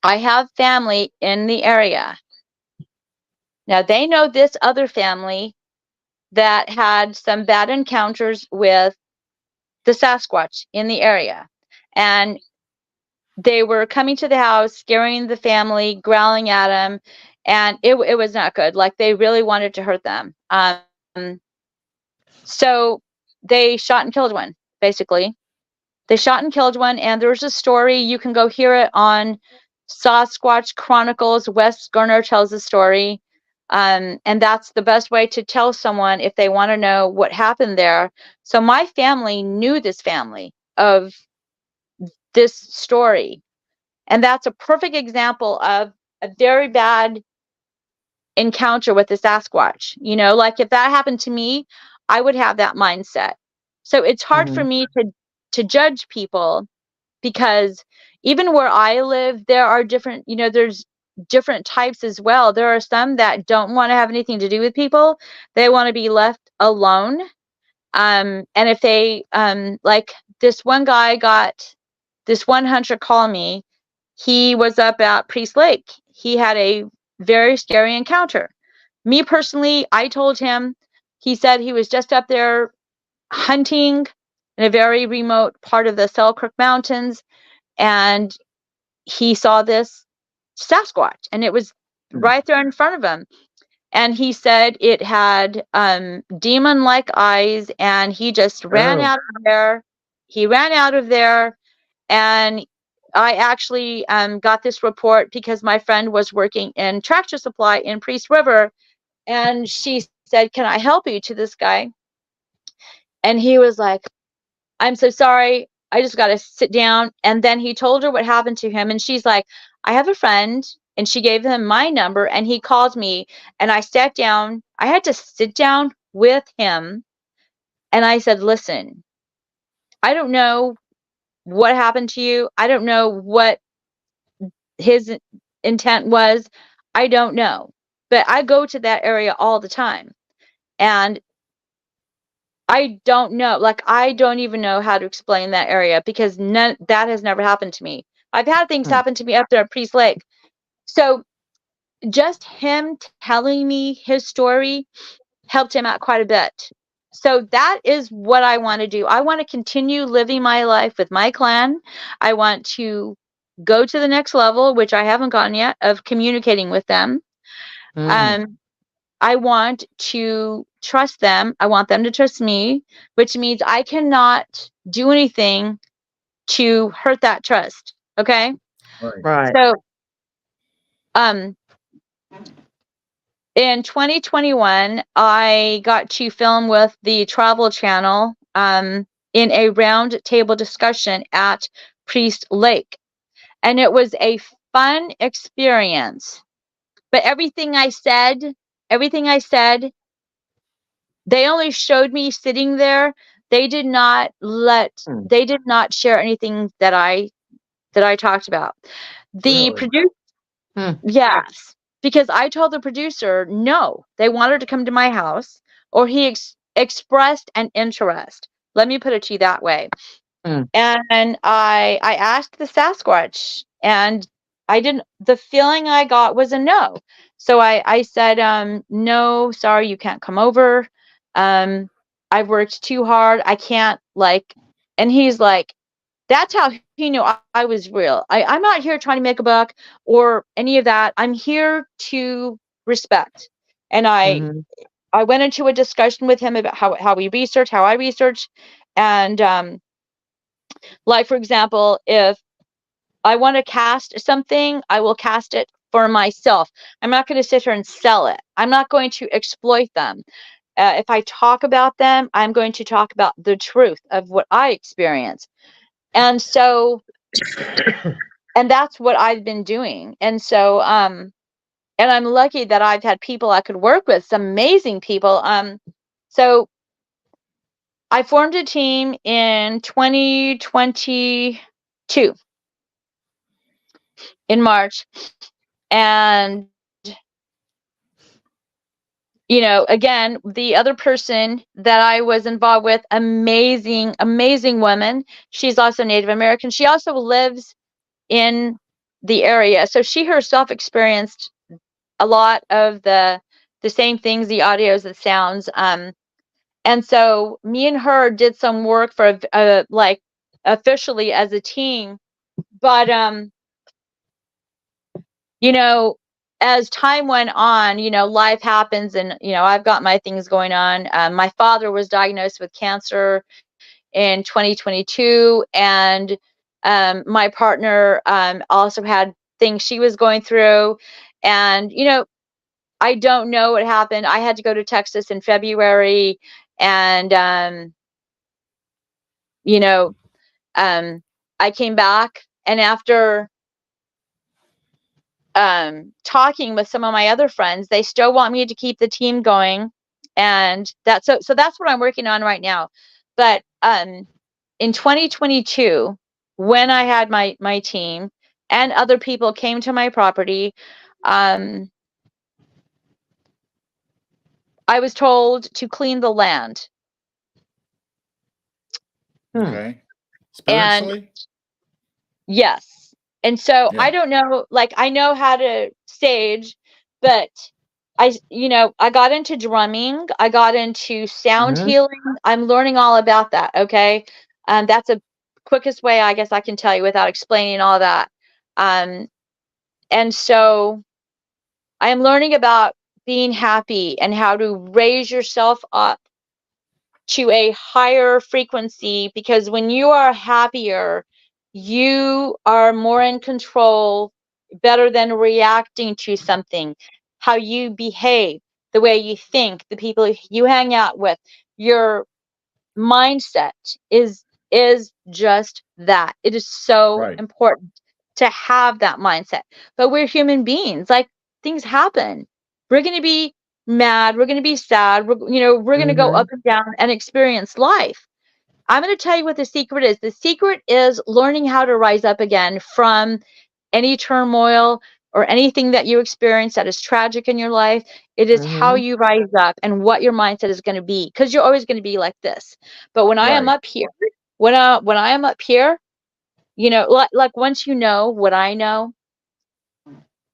[SPEAKER 4] I have family in the area. Now they know this other family that had some bad encounters with the Sasquatch in the area. And they were coming to the house, scaring the family, growling at them, and it was not good. Like, they really wanted to hurt them. So they shot and killed one, basically. They shot and killed one, and there's a story. You can go hear it on Sasquatch Chronicles. Wes Garner tells the story. And that's the best way to tell someone if they want to know what happened there. So my family knew this family of this story. And that's a perfect example of a very bad encounter with the Sasquatch. Like, if that happened to me, I would have that mindset. So it's hard for me to judge people, because even where I live, there are different, there's different types as well. There are some that don't want to have anything to do with people. They want to be left alone. And if they, like, this one hunter called me. He was up at Priest Lake. He had a very scary encounter. Me personally, I told him, he said he was just up there hunting in a very remote part of the Selkirk Mountains, and he saw this Sasquatch, and it was right there in front of him. And he said it had demon-like eyes, and he just ran out of there. He ran out of there, and I actually got this report because my friend was working in Tractor Supply in Priest River, and she said, "Can I help you?" to this guy. And he was like, "I'm so sorry. I just got to sit down." And then he told her what happened to him. And she's like, "I have a friend." And she gave him my number, and he called me, and I sat down. I had to sit down with him. And I said, "Listen, I don't know what happened to you. I don't know what his intent was. I don't know. But I go to that area all the time. And I don't know. Like, I don't even know how to explain that area because that has never happened to me. I've had things happen to me up there at Priest Lake. So just him telling me his story helped him out quite a bit. So that is what I want to do. I want to continue living my life with my clan. I want to go to the next level, which I haven't gotten yet, of communicating with them. I want to trust them. I want them to trust me, which means I cannot do anything to hurt that trust. Okay?
[SPEAKER 3] Right.
[SPEAKER 4] So, in 2021, I got to film with the Travel Channel in a round table discussion at Priest Lake. And it was a fun experience. But everything I said, they only showed me sitting there. They did not share anything that I talked about. The producer, yes, because I told the producer no, they wanted to come to my house, or he expressed an interest. Let me put it to you that way. And I asked the Sasquatch, and the feeling I got was a no. So I said, no, sorry, you can't come over. I've worked too hard. I can't, and he's like, that's how he knew I was real. I'm not here trying to make a buck or any of that. I'm here to respect. And I went into a discussion with him about how we research, how I research. And like, for example, if I want to cast something, I will cast it for myself. I'm not going to sit here and sell it. I'm not going to exploit them. If I talk about them, I'm going to talk about the truth of what I experience. And so, and that's what I've been doing. And so, and I'm lucky that I've had people I could work with, some amazing people. So I formed a team in 2022 in March. And, you know, again, the other person that I was involved with, amazing, amazing woman. She's also Native American. She also lives in the area. So she herself experienced a lot of the same things, the audios, the sounds. And so me and her did some work for like officially as a team. But you know, as time went on, you know, life happens, and you know, I've got my things going on. My father was diagnosed with cancer in 2022, and my partner also had things she was going through. And you know, I don't know what happened. I had to go to Texas in February, and you know, I came back, and after talking with some of my other friends, they still want me to keep the team going, and that's so that's what I'm working on right now. But in 2022, when I had my team and other people came to my property, I was told to clean the land.
[SPEAKER 2] Okay.
[SPEAKER 4] Spiritually?
[SPEAKER 2] And
[SPEAKER 4] yes. And so
[SPEAKER 2] Yeah.
[SPEAKER 4] I don't know, like, I know how to sage, but you know, I got into drumming. I got into sound healing. I'm learning all about that. Okay. And that's the quickest way I guess I can tell you without explaining all that. And so I am learning about being happy and how to raise yourself up to a higher frequency, because when you are happier, you are more in control, better than reacting to something. How you behave, the way you think, the people you hang out with, your mindset is just that. It is so important to have that mindset. But we're human beings. Like, things happen. We're going to be mad. We're going to be sad. We're going to go up and down and experience life. I'm going to tell you what the secret is. The secret is learning how to rise up again from any turmoil or anything that you experience that is tragic in your life, it is how you rise up and what your mindset is going to be, because you're always going to be like this. But when I am up here, when I am up here, you know, like once you know what I know,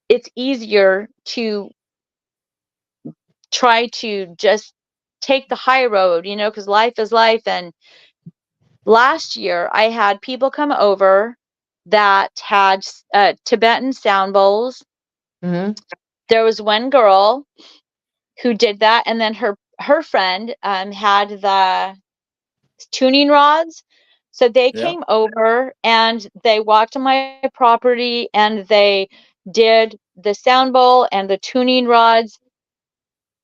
[SPEAKER 4] it's easier to try to just take the high road, you know, because life is life. And last year I had people come over that had Tibetan sound bowls. There was one girl who did that, and then her friend had the tuning rods. So they came over and they walked on my property and they did the sound bowl and the tuning rods,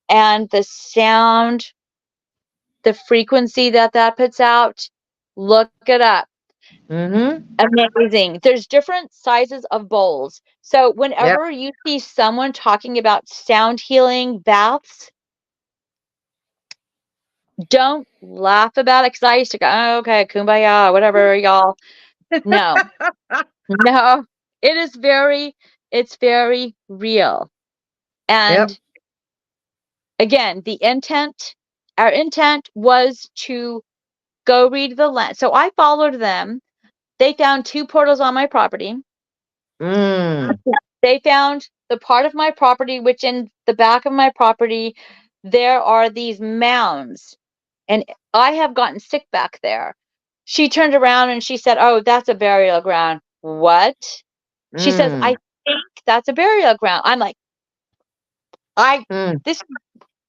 [SPEAKER 4] and the sound, the frequency that puts out. Look it up. Amazing. There's different sizes of bowls. So whenever you see someone talking about sound healing baths, don't laugh about it, because I used to go, oh, okay, kumbaya, whatever, y'all. No, no, it's very real. And again, our intent was to go read the land. So I followed them. They found 2 portals on my property. They found the part of my property, which in the back of my property, there are these mounds. And I have gotten sick back there. She turned around and she said, oh, that's a burial ground. What? She says, I think that's a burial ground. I'm like, this,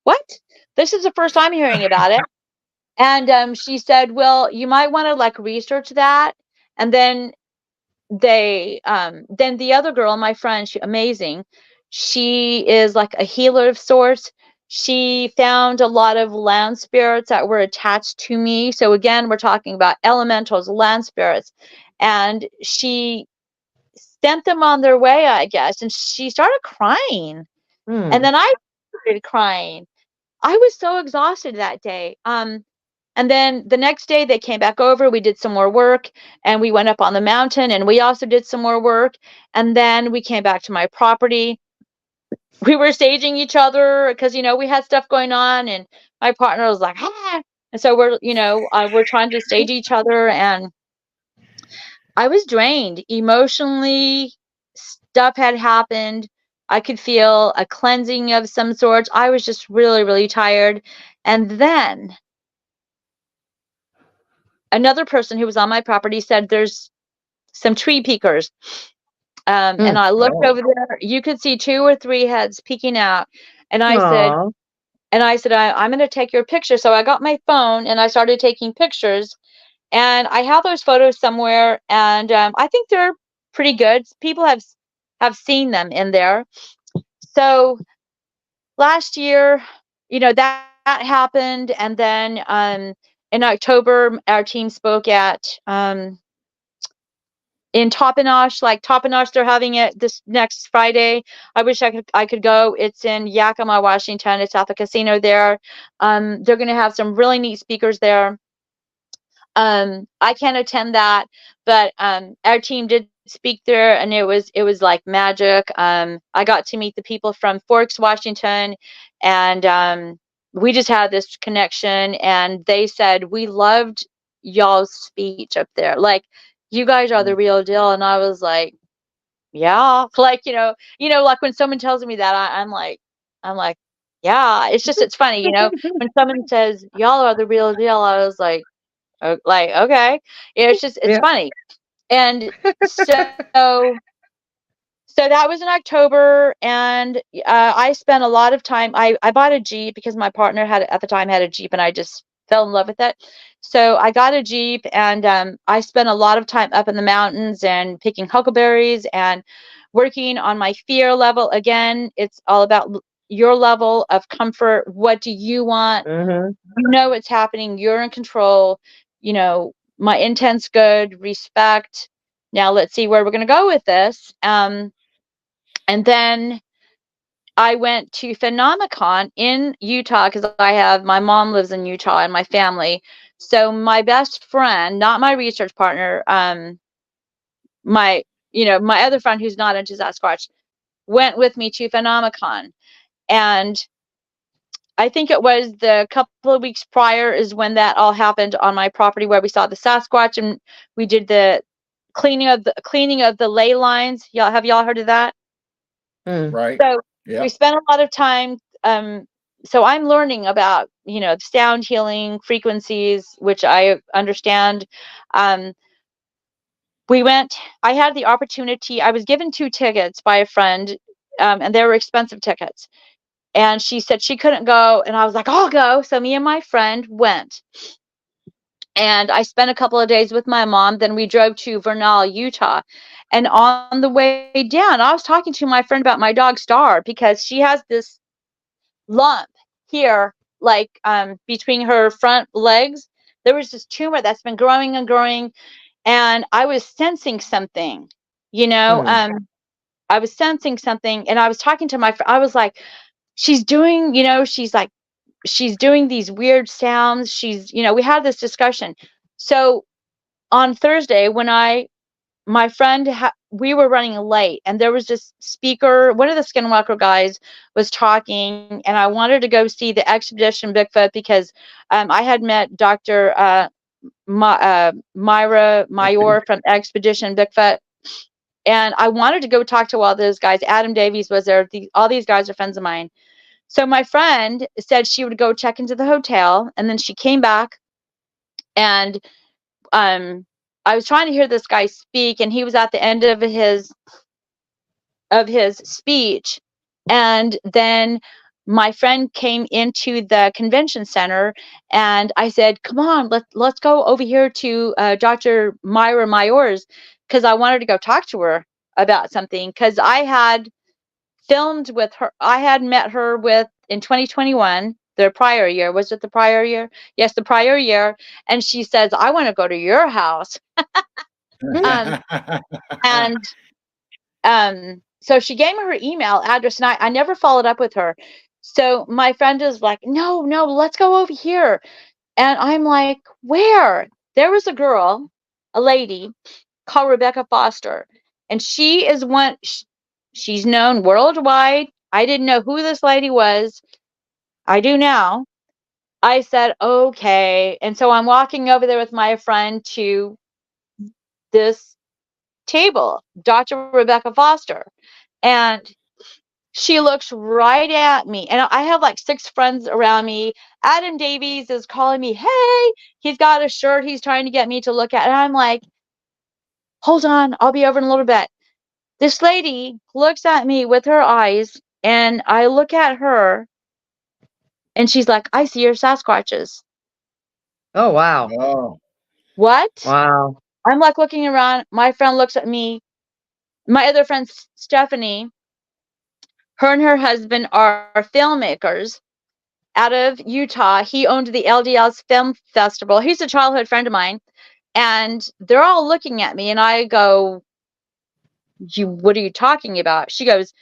[SPEAKER 4] what? This is the first time hearing about it. And she said, well, you might want to like research that. And then then the other girl, my friend, amazing. She is like a healer of sorts. She found a lot of land spirits that were attached to me. So again, we're talking about elementals, land spirits. And she sent them on their way, I guess. And she started crying. And then I started crying. I was so exhausted that day. And then the next day they came back over, we did some more work, and we went up on the mountain and we also did some more work. And then we came back to my property. We were staging each other because, you know, we had stuff going on, and my partner was like, ah. And so we're trying to stage each other, and I was drained emotionally. Stuff had happened. I could feel a cleansing of some sorts. I was just really, really tired. And then another person who was on my property said there's some tree peekers. And I looked over there. You could see 2 or 3 heads peeking out. And I said, I'm going to take your picture. So I got my phone and I started taking pictures. And I have those photos somewhere. And I think they're pretty good. People have seen them in there. So last year, you know, that happened. And then in October, our team spoke at in Toppenosh. Like Toppenosh, they're having it this next Friday. I wish I could go. It's in Yakima, Washington. It's at the casino there. They're going to have some really neat speakers there. I can't attend that, but our team did speak there, and it was like magic. I got to meet the people from Forks, Washington, and we just had this connection. And they said, we loved y'all's speech up there. Like, you guys are the real deal. And I was like, yeah. Like, like when someone tells me that, I'm like, yeah. It's funny, when someone says y'all are the real deal, I was like, okay. It's funny. And so that was in October, and I spent a lot of time. I bought a Jeep because my partner at the time had a Jeep, and I just fell in love with it. So I got a Jeep, and I spent a lot of time up in the mountains and picking huckleberries and working on my fear level. Again, it's all about your level of comfort. What do you want? You know what's happening. You're in control. My intent's good. Respect. Now let's see where we're going to go with this. And then I went to Phenomicon in Utah because my mom lives in Utah and my family. So my best friend, not my research partner, my other friend who's not into Sasquatch, went with me to Phenomicon. And I think it was the couple of weeks prior is when that all happened on my property, where we saw the Sasquatch and we did the cleaning of the ley lines. Have y'all heard of that?
[SPEAKER 2] Right.
[SPEAKER 4] So we spent a lot of time. So I'm learning about, sound healing frequencies, which I understand. I had the opportunity, I was given 2 tickets by a friend, and they were expensive tickets. And she said she couldn't go. And I was like, I'll go. So me and my friend went. And I spent a couple of days with my mom. Then we drove to Vernal, Utah. And on the way down, I was talking to my friend about my dog Star, because she has this lump here, like between her front legs. There was this tumor that's been growing and growing. And I was sensing something, I was sensing something. And I was talking to my friend. I was like, she's doing, she's doing these weird sounds. We had this discussion. So on Thursday, when my friend, we were running late, and there was this speaker, one of the Skinwalker guys was talking, and I wanted to go see the Expedition Bigfoot, because I had met Dr. Myra Mayor from Expedition Bigfoot. And I wanted to go talk to all those guys. Adam Davies was there. All these guys are friends of mine. So my friend said she would go check into the hotel, and then she came back, and I was trying to hear this guy speak, and he was at the end of his speech. And then my friend came into the convention center, and I said, come on, let's go over here to Dr. Myra Mayors, because I wanted to go talk to her about something, because I had filmed with her. I had met her in 2021, the prior year. Was it the prior year? Yes, the prior year. And she says, I want to go to your house. And so she gave me her email address, and I never followed up with her. So my friend is like, no, let's go over here. And I'm like, where? There was a lady called Rebecca Foster. And she is she's known worldwide. I didn't know who this lady was. I do now. I said, okay. And so I'm walking over there with my friend to this table, Dr. Rebecca Foster. And she looks right at me. And I have like 6 friends around me. Adam Davies is calling me, hey, he's got a shirt he's trying to get me to look at. And I'm like, hold on, I'll be over in a little bit. This lady looks at me with her eyes, and I look at her, and she's like, I see your Sasquatches.
[SPEAKER 3] Oh, wow.
[SPEAKER 2] Oh.
[SPEAKER 4] What?
[SPEAKER 3] Wow.
[SPEAKER 4] I'm like looking around. My friend looks at me. My other friend, Stephanie, her and her husband are filmmakers out of Utah. He owned the LDL's Film Festival. He's a childhood friend of mine. And they're all looking at me, and I go, what are you talking about? She goes,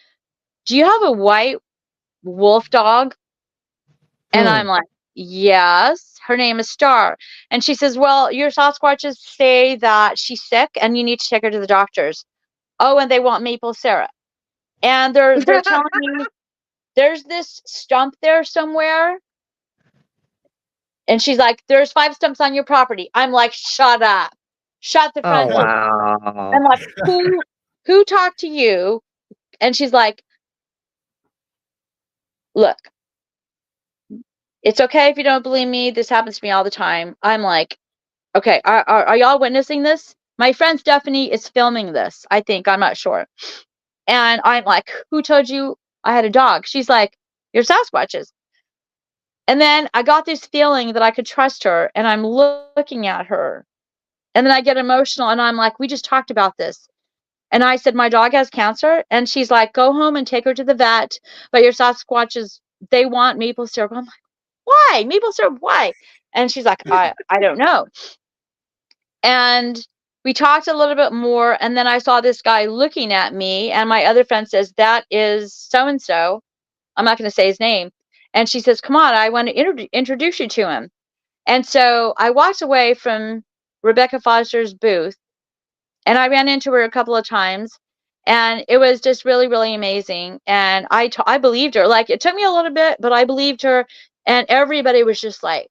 [SPEAKER 4] do you have a white wolf dog? And I'm like, yes. Her name is Star. And she says, well, your Sasquatches say that she's sick and you need to take her to the doctors. Oh, and they want maple syrup. And they're telling me there's this stump there somewhere. And she's like, there's 5 stumps on your property. I'm like, shut up. Shut the front door.
[SPEAKER 3] Wow.
[SPEAKER 4] I'm like, who talked to you? And she's like, look, it's okay if you don't believe me. This happens to me all the time. I'm like, okay, are y'all witnessing this? My friend Stephanie is filming this, I think. I'm not sure. And I'm like, who told you I had a dog? She's like, your Sasquatches. And then I got this feeling that I could trust her, and I'm looking at her. And then I get emotional, and I'm like, we just talked about this. And I said, my dog has cancer. And she's like, go home and take her to the vet. But your Sasquatches, they want maple syrup. I'm like, why? Maple syrup, why? And she's like, I don't know. And we talked a little bit more. And then I saw this guy looking at me. And my other friend says, that is so-and-so. I'm not going to say his name. And she says, come on, I want to introduce you to him. And so I walked away from Rebecca Foster's booth. And I ran into her a couple of times. And it was just really, really amazing. And I believed her. Like, it took me a little bit, but I believed her. And everybody was just like,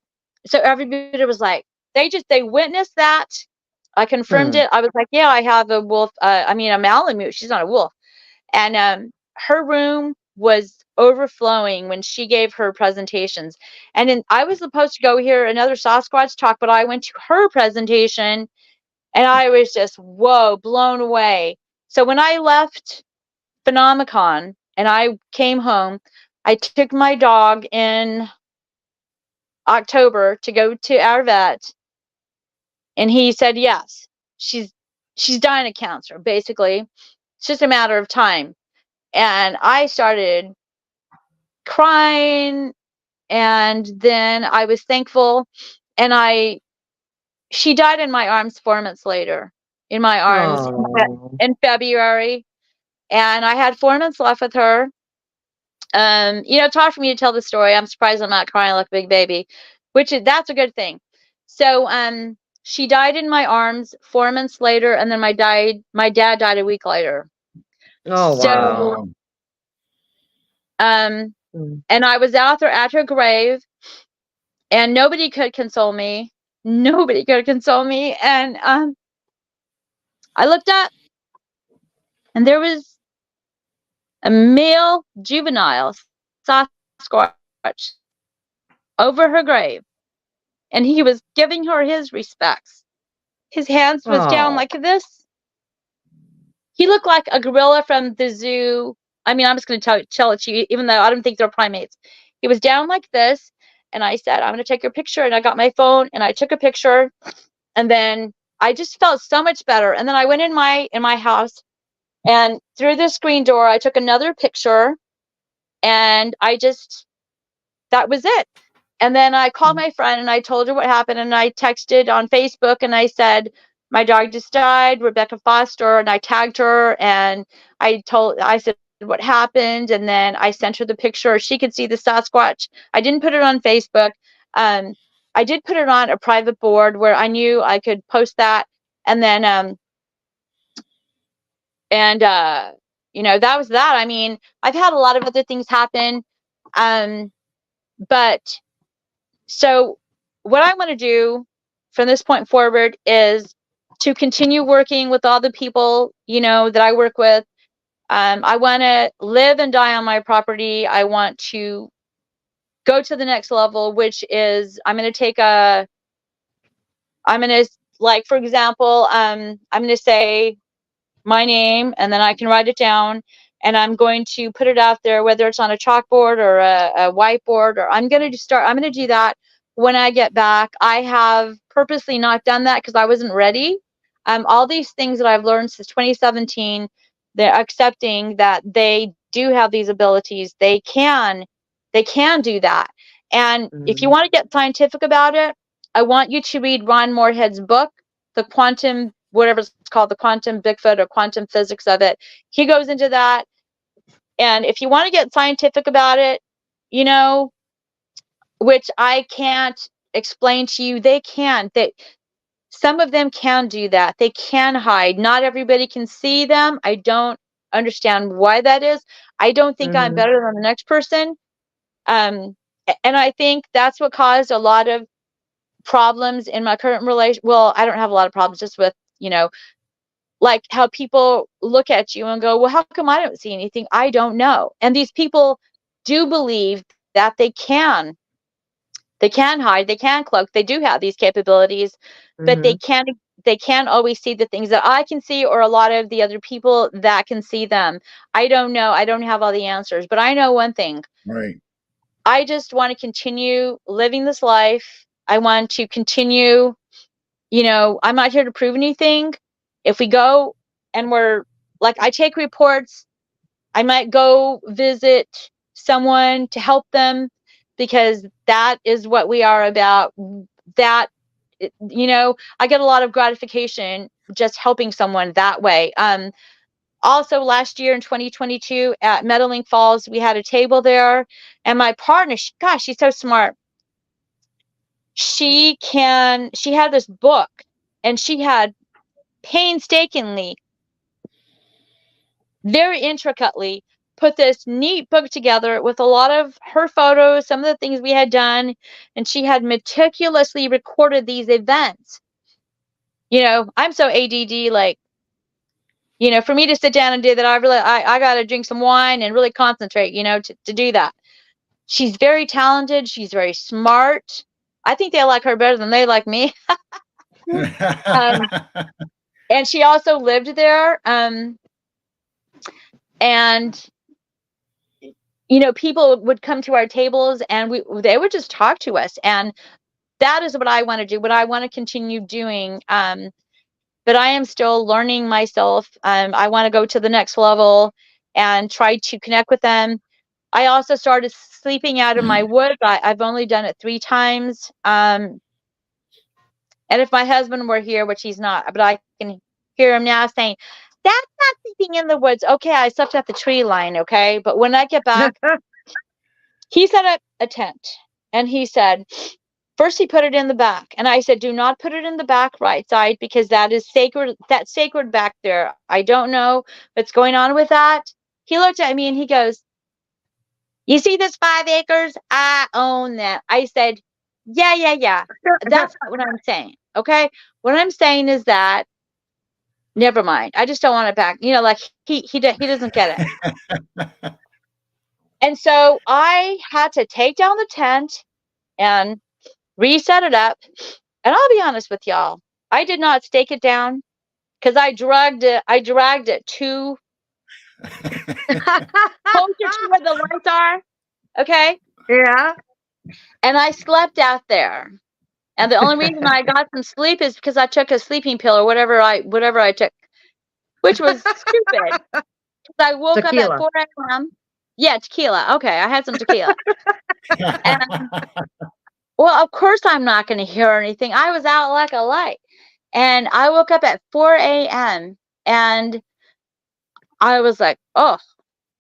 [SPEAKER 4] so everybody was like, they witnessed that. I confirmed it. I was like, yeah, I have a wolf. A Malamute. She's not a wolf. And her room was overflowing when she gave her presentations. And then I was supposed to go hear another Sasquatch talk, but I went to her presentation and I was just, whoa, blown away. So when I left Phenomicon and I came home, I took my dog in October to go to our vet, and he said, yes, she's dying of cancer, basically. It's just a matter of time. And I started crying, and then I was thankful, and she died in my arms 4 months later, in my arms in February, and I had 4 months left with her. It's hard for me to tell the story. I'm surprised I'm not crying like a big baby, that's a good thing. So she died in my arms 4 months later, and then my dad died a week later.
[SPEAKER 3] Oh, wow.
[SPEAKER 4] And I was out there at her grave, and nobody could console me. Nobody could console me. And I looked up, and there was a male juvenile Sasquatch over her grave, and he was giving her his respects. His hands was down like this. He looked like a gorilla from the zoo. I'm just going to tell it to you, even though I don't think they're primates. He was down like this, and I said, I'm going to take your picture, and I got my phone, and I took a picture, and then I just felt so much better. And then I went in my house, and through the screen door, I took another picture, and that was it. And then I called my friend, and I told her what happened, and I texted on Facebook, and I said, my dog just died, Rebecca Foster, and I tagged her, and I said what happened, and then I sent her the picture. She could see the Sasquatch. I didn't put it on Facebook. I did put it on a private board where I knew I could post that, and then that was that. I've had a lot of other things happen, but so what I want to do from this point forward is to continue working with all the people, that I work with. I want to live and die on my property. I want to go to the next level, which is for example, I'm going to say my name, and then I can write it down, and I'm going to put it out there, whether it's on a chalkboard or a whiteboard, or I'm going to do that when I get back. I have purposely not done that because I wasn't ready. All these things that I've learned since 2017, they're accepting that they do have these abilities. They can do that. And if you want to get scientific about it, I want you to read Ron Moorhead's book, The Quantum, whatever it's called, The Quantum Bigfoot or Quantum Physics of it. He goes into that. And if you want to get scientific about it, which I can't explain to you, some of them can do that. They can hide. Not everybody can see them. I don't understand why that is. I don't think I'm better than the next person. And I think that's what caused a lot of problems in my current relation. Well, I don't have a lot of problems, just with, like how people look at you and go, well, how come I don't see anything? I don't know. And these people do believe that they can hide, they can cloak, they do have these capabilities, but they can't always see the things that I can see, or a lot of the other people that can see them. I don't know. I don't have all the answers, but I know one thing.
[SPEAKER 2] Right.
[SPEAKER 4] I just want to continue living this life. I want to continue, I'm not here to prove anything. If we go and I take reports, I might go visit someone to help them, because that is what we are about. That, I get a lot of gratification just helping someone that way. Also last year in 2022 at Meadowlink Falls, we had a table there, and my partner, she's so smart. She had this book, and she had painstakingly very intricately put this neat book together with a lot of her photos, some of the things we had done, and she had meticulously recorded these events. You know, I'm so ADD, like, you know, for me to sit down and do that, I got to drink some wine and really concentrate, you know, to do that. She's very talented. She's very smart. I think they like her better than they like me. um, and she also lived there. And you know, people would come to our tables and they would just talk to us. And that is what I want to do, what I want to continue doing. But I am still learning myself. I want to go to the next level and try to connect with them. I also started sleeping out in my woods. I've only done it 3 times. And if my husband were here, which he's not, but I can hear him now saying, "That's not sleeping in the woods." Okay, I slept at the tree line, okay? But when I get back, he set up a tent. And he said, first he put it in the back. And I said, do not put it in the back right side, because that is sacred. That's sacred back there. I don't know what's going on with that. He looked at me and he goes, "You see this 5 acres? I own that." I said, yeah. That's not what I'm saying. Okay. What I'm saying is that, never mind. I just don't want it back. You know, like he doesn't get it. And so I had to take down the tent and reset it up. And I'll be honest with y'all, I did not stake it down because I dragged it too closer to where the lights are. Okay.
[SPEAKER 3] Yeah.
[SPEAKER 4] And I slept out there. And the only reason I got some sleep is because I took a sleeping pill or whatever I took, which was stupid. I woke
[SPEAKER 3] Tequila.
[SPEAKER 4] up at 4 a.m. Yeah, tequila. Okay, I had some tequila. And, well, of course I'm not going to hear anything. I was out like a light. And I woke up at 4 a.m. and I was like, oh.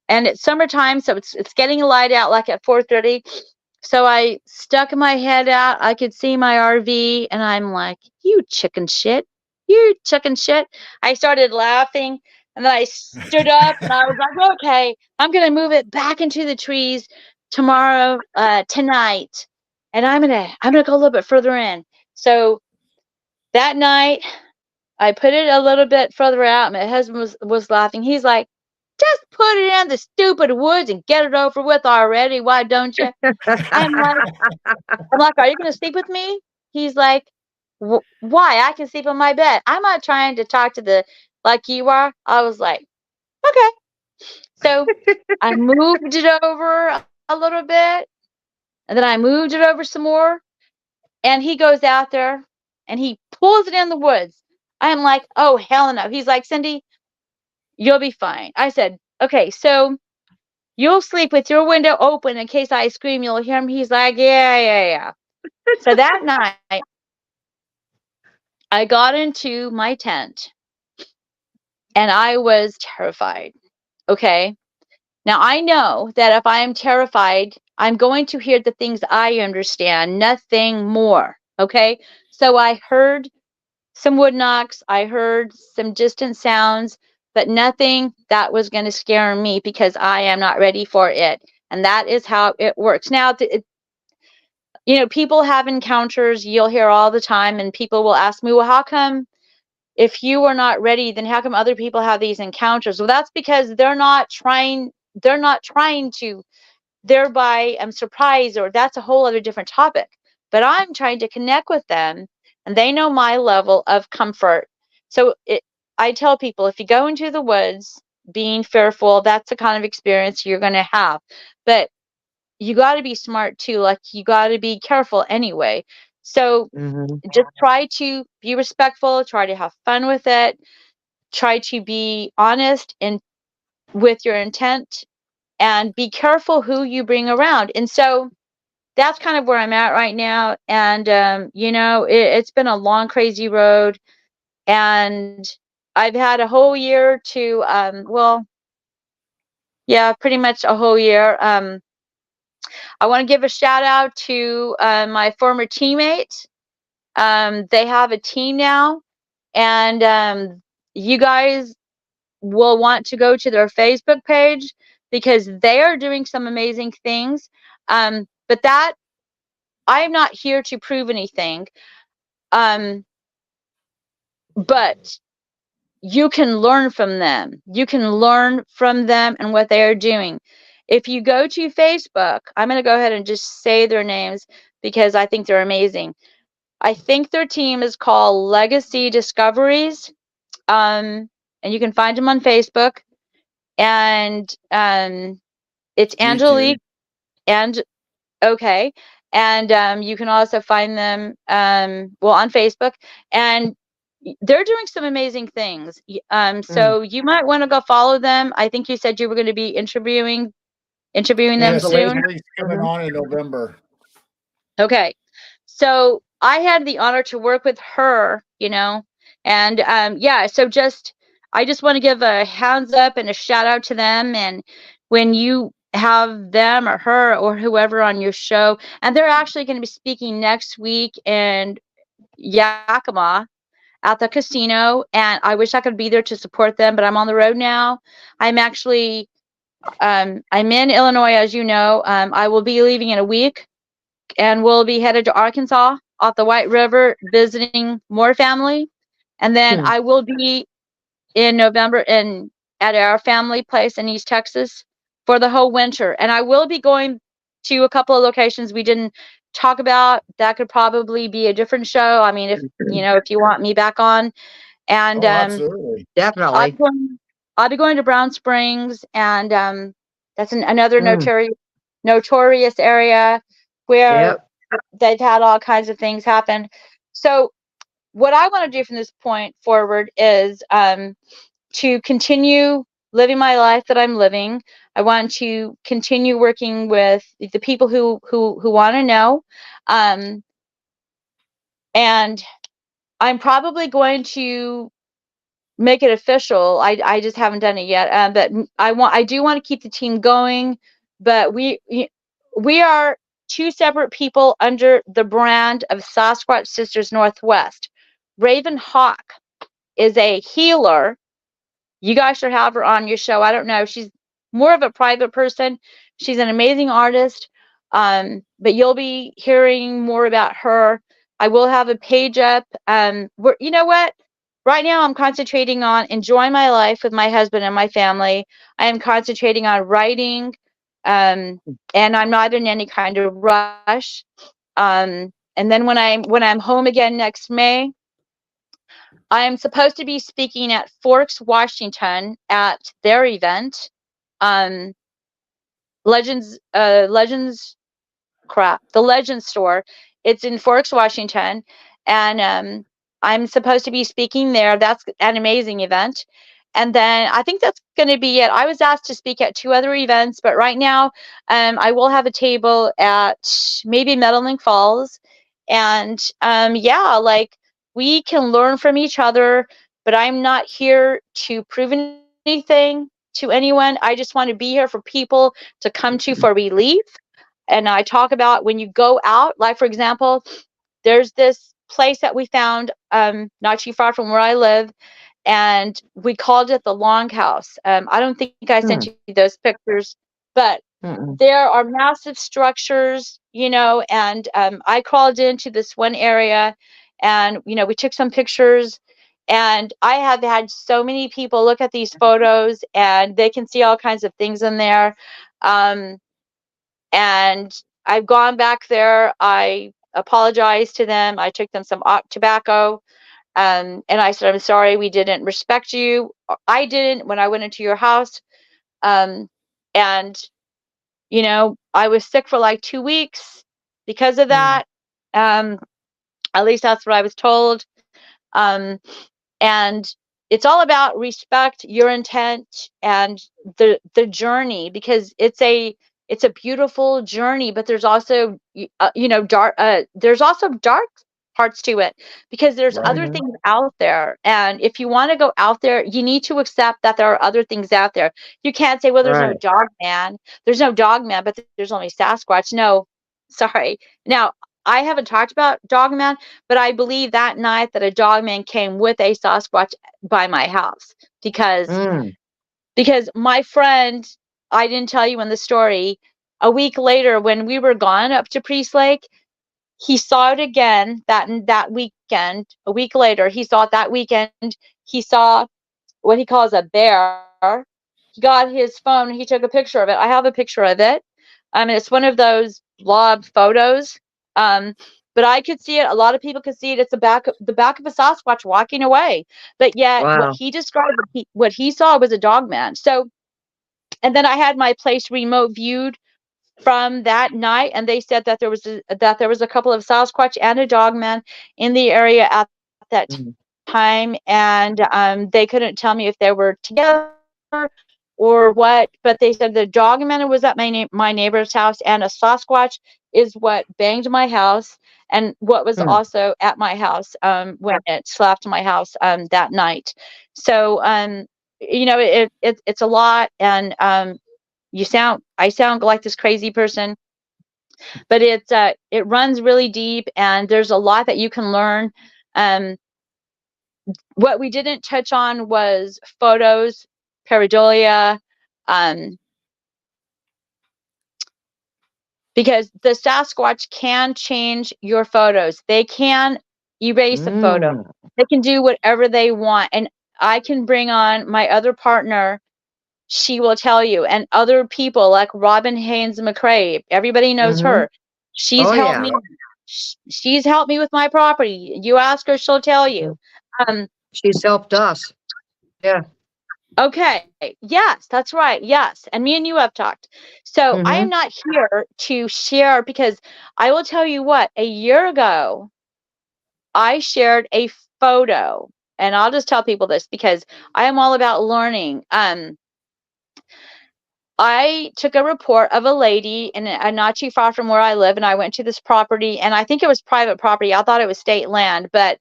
[SPEAKER 4] And it's summertime, so it's getting light out like at 4:30. So I stuck my head out. I could see my RV, and I'm like, you chicken shit. You chicken shit. I started laughing, and then I stood up, and I was like, okay, I'm going to move it back into the trees tomorrow, tonight. And I'm gonna go a little bit further in. So that night, I put it a little bit further out. My husband was laughing. He's like, just put it in the stupid woods and get it over with already. Why don't you? I'm like, are you going to sleep with me? He's like, why? I can sleep on my bed. I'm not trying to talk to like you are. I was like, okay. So I moved it over a little bit, and then I moved it over some more. And he goes out there and he pulls it in the woods. I'm like, oh, hell no. He's like, Cindy, you'll be fine. I said, okay, so you'll sleep with your window open in case I scream, you'll hear him. He's like, yeah. So that night, I got into my tent and I was terrified. Okay. Now I know that if I am terrified, I'm going to hear the things I understand, nothing more. Okay. So I heard some wood knocks. I heard some distant sounds, but nothing that was going to scare me because I am not ready for it. And that is how it works. Now, you know, people have encounters you'll hear all the time, and people will ask me, well, how come if you are not ready, then how come other people have these encounters? Well, that's because they're not trying to thereby surprise, or that's a whole other different topic. But I'm trying to connect with them, and they know my level of comfort. So I tell people, if you go into the woods being fearful, that's the kind of experience you're going to have. But you got to be smart too. Like, you got to be careful anyway. So just try to be respectful, try to have fun with it, try to be honest and with your intent, and be careful who you bring around. And so that's kind of where I'm at right now. And, you know, it's been a long, crazy road. And I've had a whole year to, well, yeah, pretty much a whole year. I want to give a shout out to my former teammate. They have a team now. And you guys will want to go to their Facebook page because they are doing some amazing things. But that I'm not here to prove anything. But you can learn from them. You can learn from them and what they are doing. If you go to Facebook, I'm going to go ahead and just say their names because I think they're amazing. I think their team is called Legacy Discoveries. And you can find them on Facebook. And it's Angelique and okay. And you can also find them on Facebook. And they're doing some amazing things. So you might want to go follow them. I think you said you were going to be interviewing them soon.
[SPEAKER 2] Coming on in November.
[SPEAKER 4] Okay. So I had the honor to work with her, and so I just want to give a hands up and a shout out to them. And when you have them or her or whoever on your show, and they're actually going to be speaking next week in Yakima at the casino, and I wish I could be there to support them, but I'm on the road now. I'm actually I'm in Illinois, as you know. I will be leaving in a week, and we'll be headed to Arkansas off the White River visiting more family. And then I will be in November at our family place in East Texas for the whole winter. And I will be going to a couple of locations we didn't talk about. That could probably be a different show. I mean, if you want me back on. And
[SPEAKER 2] absolutely.
[SPEAKER 3] Definitely.
[SPEAKER 4] I'll be going to Brown Springs, and that's another notorious area where they've had all kinds of things happen. So what I want to do from this point forward is to continue living my life that I'm living. I want to continue working with the people who want to know. And I'm probably going to make it official. I just haven't done it yet. But I do want to keep the team going. But we are two separate people under the brand of Sasquatch Sisters Northwest. Raven Hawk is a healer. You guys should have her on your show. I don't know. She's more of a private person. She's an amazing artist. But you'll be hearing more about her. I will have a page up. You know what? Right now, I'm concentrating on enjoying my life with my husband and my family. I am concentrating on writing, and I'm not in any kind of rush. And then when I'm home again next May, I am supposed to be speaking at Forks, Washington, at their event, Legends, the Legends store. It's in Forks, Washington, and I'm supposed to be speaking there. That's an amazing event. And then I think that's going to be it. I was asked to speak at 2 other events, but right now I will have a table at maybe Meadowlink Falls. And we can learn from each other, but I'm not here to prove anything to anyone. I just want to be here for people to come to for relief. And I talk about when you go out, like, for example, there's this place that we found not too far from where I live, and we called it the Longhouse. I don't think I sent you those pictures, but there are massive structures, and I crawled into this one area, and, we took some pictures, and I have had so many people look at these photos, and they can see all kinds of things in there. And I've gone back there. I apologized to them. I took them some tobacco. And I said, I'm sorry, we didn't respect you. I didn't when I went into your house. And, I was sick for like 2 weeks because of that. At least that's what I was told. And it's all about respect, your intent, and the journey, because it's a beautiful journey, but there's also dark there's also dark parts to it, because there's other things out there. And if you want to go out there, you need to accept that there are other things out there. You can't say, well, there's no dog man. There's no dog man, but there's only Sasquatch. No, sorry. Now, I haven't talked about Dogman, but I believe that night that a Dogman came with a Sasquatch by my house because my friend, I didn't tell you in the story, a week later when we were gone up to Priest Lake, he saw it again that weekend. A week later, he saw it that weekend. He saw what he calls a bear. He got his phone and he took a picture of it. I have a picture of it. It's one of those blob photos. But I could see it. A lot of people could see it. It's the back of a Sasquatch walking away. But yet, what he described, what he saw was a dog man. So, and then I had my place remote viewed from that night, and they said that there was a couple of Sasquatch and a dog man in the area at that time, and they couldn't tell me if they were together or what, but they said the dog man was at my neighbor's house, and a Sasquatch is what banged my house, and what was also at my house when it slapped my house that night. So it's a lot, and I sound like this crazy person, but it runs really deep, and there's a lot that you can learn. What we didn't touch on was photos, pareidolia, because the Sasquatch can change your photos. They can erase a photo. They can do whatever they want. And I can bring on my other partner. She will tell you, and other people like Robin Haynes McCrae. Everybody knows her. She's helped me. She's helped me with my property. You ask her, she'll tell you.
[SPEAKER 3] She's helped us. Yeah.
[SPEAKER 4] Okay. Yes, that's right. Yes. And me and you have talked. So I am not here to share, because I will tell you what, a year ago, I shared a photo, and I'll just tell people this because I am all about learning. I took a report of a lady and not too far from where I live, and I went to this property, and I think it was private property. I thought it was state land, but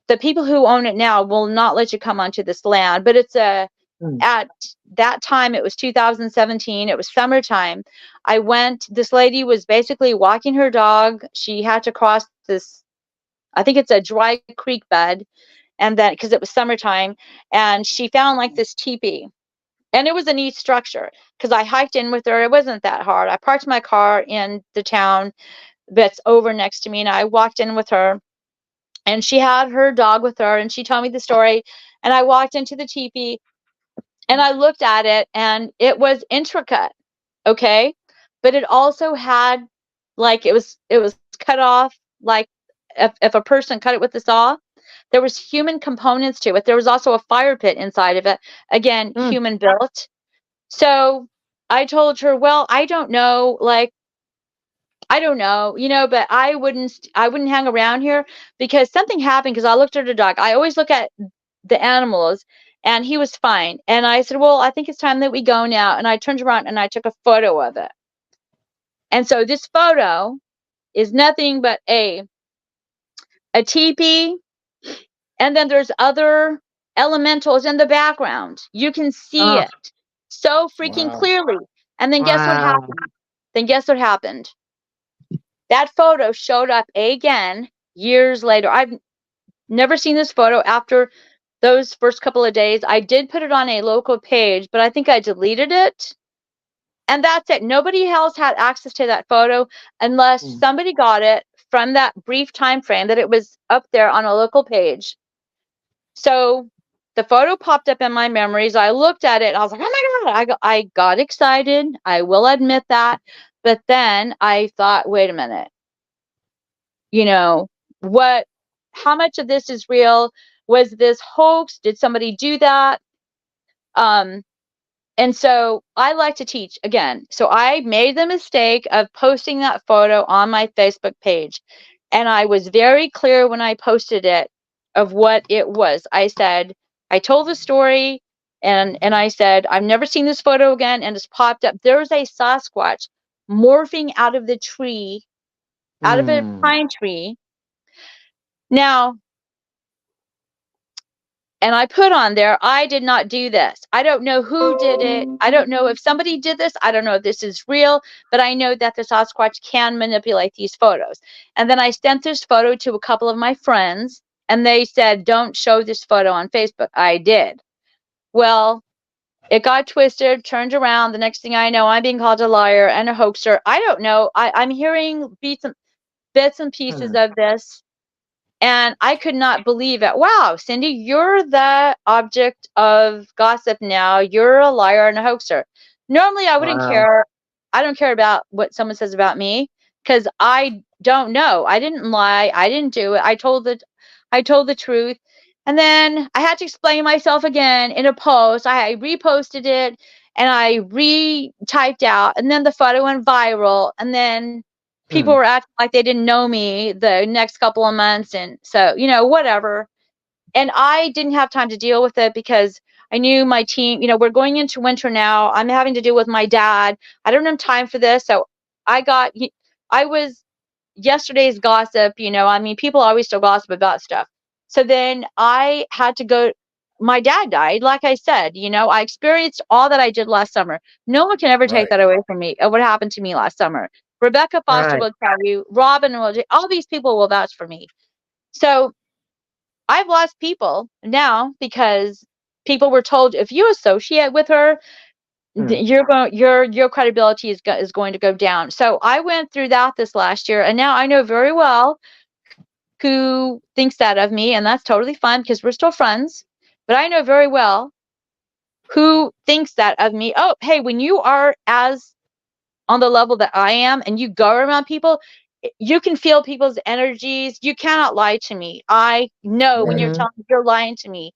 [SPEAKER 4] the people who own it now will not let you come onto this land. But it's at that time, it was 2017. It was summertime. I went. This lady was basically walking her dog. She had to cross this, I think it's a dry creek bed, and then because it was summertime, and she found like this teepee. And it was a neat structure because I hiked in with her. It wasn't that hard. I parked my car in the town that's over next to me, and I walked in with her. And she had her dog with her, and she told me the story. And I walked into the teepee, and I looked at it, and it was intricate, okay? But it also had, like, it was cut off, like if a person cut it with a saw. There was human components to it. There was also a fire pit inside of it. Again, human built. So I told her, well, I don't know, like, I don't know, but I wouldn't hang around here because something happened, because I looked at the dog. I always look at the animals, and he was fine. And I said, well, I think it's time that we go now. And I turned around and I took a photo of it. And so this photo is nothing but a teepee, and then there's other elementals in the background. You can see it so freaking clearly. And then guess what happened? That photo showed up again years later. I've never seen this photo after those first couple of days. I did put it on a local page, but I think I deleted it. And that's it. Nobody else had access to that photo unless somebody got it from that brief time frame that it was up there on a local page. So the photo popped up in my memories. I looked at it and I was like, oh my God, I got excited. I will admit that. But then I thought, wait a minute, how much of this is real? Was this hoax? Did somebody do that? And so I like to teach again. So I made the mistake of posting that photo on my Facebook page. And I was very clear when I posted it of what it was. I told the story, and I said, I've never seen this photo again. And it's popped up. There's a Sasquatch morphing out of the tree, out of a pine tree. Now, And I put on there, I did not do this. I don't know who did it. I don't know if somebody did this. I don't know if this is real, but I know that the Sasquatch can manipulate these photos. And then I sent this photo to a couple of my friends, and they said, don't show this photo on Facebook. I did. Well, it got twisted, turned around. The next thing I know, I'm being called a liar and a hoaxer. I don't know. I'm hearing bits and pieces of this. And I could not believe it. Wow, Cindy, you're the object of gossip now. You're a liar and a hoaxer. Normally, I wouldn't care. I don't care about what someone says about me because I don't know. I didn't lie. I didn't do it. I told the truth. And then I had to explain myself again in a post. I reposted it and I re-typed out. And then the photo went viral. And then people were acting like they didn't know me the next couple of months. And so, whatever. And I didn't have time to deal with it because I knew my team, we're going into winter now. I'm having to deal with my dad. I don't have time for this. So I was yesterday's gossip, people always still gossip about stuff. So then I had to go. My dad died. Like I said, I experienced all that I did last summer. No one can ever take that away from me of what happened to me last summer. Rebecca Foster will tell you, Robin will, all these people will vouch for me. So I've lost people now because people were told if you associate with her, your credibility is going to go down. So I went through that this last year, and now I know very well who thinks that of me, and that's totally fine because we're still friends. But I know very well who thinks that of me. Oh, hey, when you are as on the level that I am and you go around people, you can feel people's energies. You cannot lie to me. I know when you're lying to me.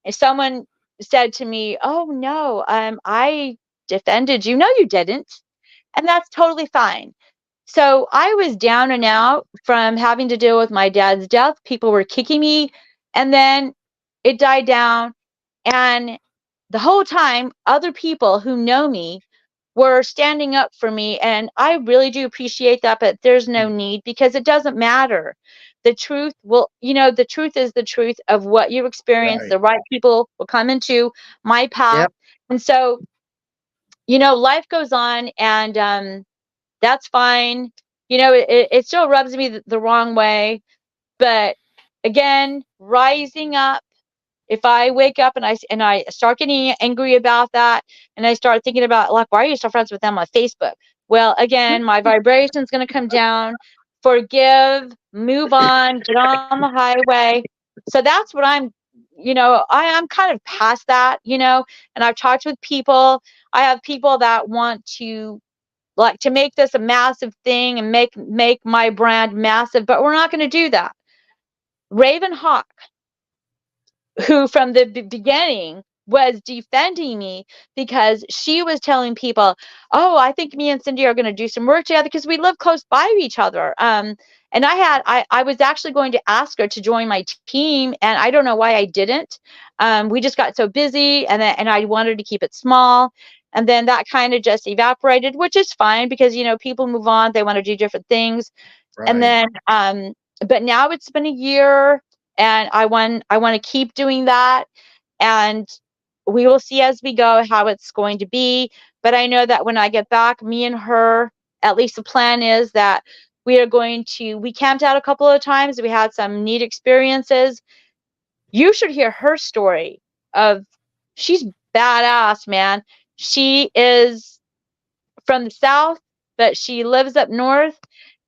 [SPEAKER 4] If someone said to me, oh no, I defended you. No, you didn't. And that's totally fine. So I was down and out from having to deal with my dad's death. People were kicking me, and then it died down. And the whole time, other people who know me were standing up for me. And I really do appreciate that, but there's no need because it doesn't matter. The truth the truth is the truth of what you experience.
[SPEAKER 2] Right.
[SPEAKER 4] The right people will come into my path. And so, life goes on, and that's fine. It still rubs me the wrong way. But again, rising up, if I wake up and I start getting angry about that, and I start thinking about, like, why are you still friends with them on Facebook? Well, again, my vibration is going to come down. Forgive, move on, get on the highway. So that's what I'm I'm kind of past that, and I've talked with people. I have people that want to make this a massive thing and make my brand massive, but we're not going to do that. Raven Hawk, who from the beginning was defending me because she was telling people, oh, I think me and Cindy are going to do some work together because we live close by each other. And I was actually going to ask her to join my team, and I don't know why I didn't. We just got so busy, and I wanted to keep it small. And then that kind of just evaporated, which is fine because, people move on. They want to do different things.
[SPEAKER 2] Right.
[SPEAKER 4] And then, but now it's been a year, and I want to keep doing that. And we will see as we go how it's going to be. But I know that when I get back, me and her, at least the plan is that we camped out a couple of times. We had some neat experiences. You should hear her story she's badass, man. She is from the South, but she lives up north.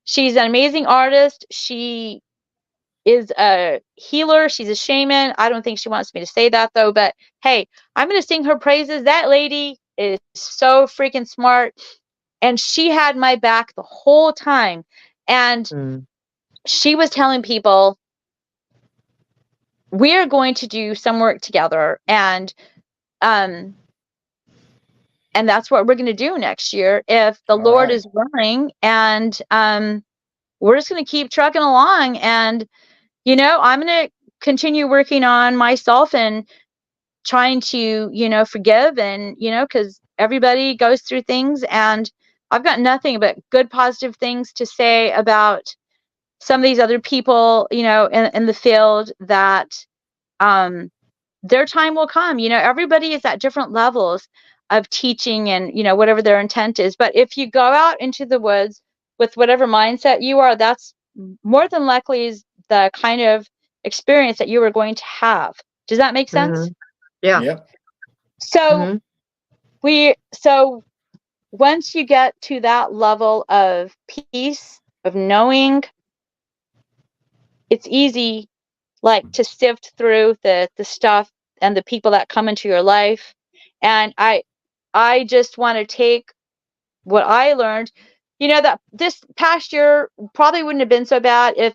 [SPEAKER 4] She's an amazing artist. She is a healer. She's a shaman. I don't think she wants me to say that, though. But hey, I'm going to sing her praises. That lady is so freaking smart. And she had my back the whole time. And she was telling people, we're going to do some work together. And that's what we're going to do next year if the Lord is willing. And we're just going to keep trucking along. And, I'm going to continue working on myself and trying to, forgive and, because everybody goes through things. And I've got nothing but good, positive things to say about some of these other people, in the field that their time will come. Everybody is at different levels of teaching and, whatever their intent is. But if you go out into the woods with whatever mindset you are, that's more than likely is the kind of experience that you are going to have. Does that make sense?
[SPEAKER 3] Mhm. Yeah.
[SPEAKER 2] Yep.
[SPEAKER 4] So so once you get to that level of peace, of knowing, it's easy like to sift through the stuff and the people that come into your life. And I just want to take what I learned, that this past year probably wouldn't have been so bad if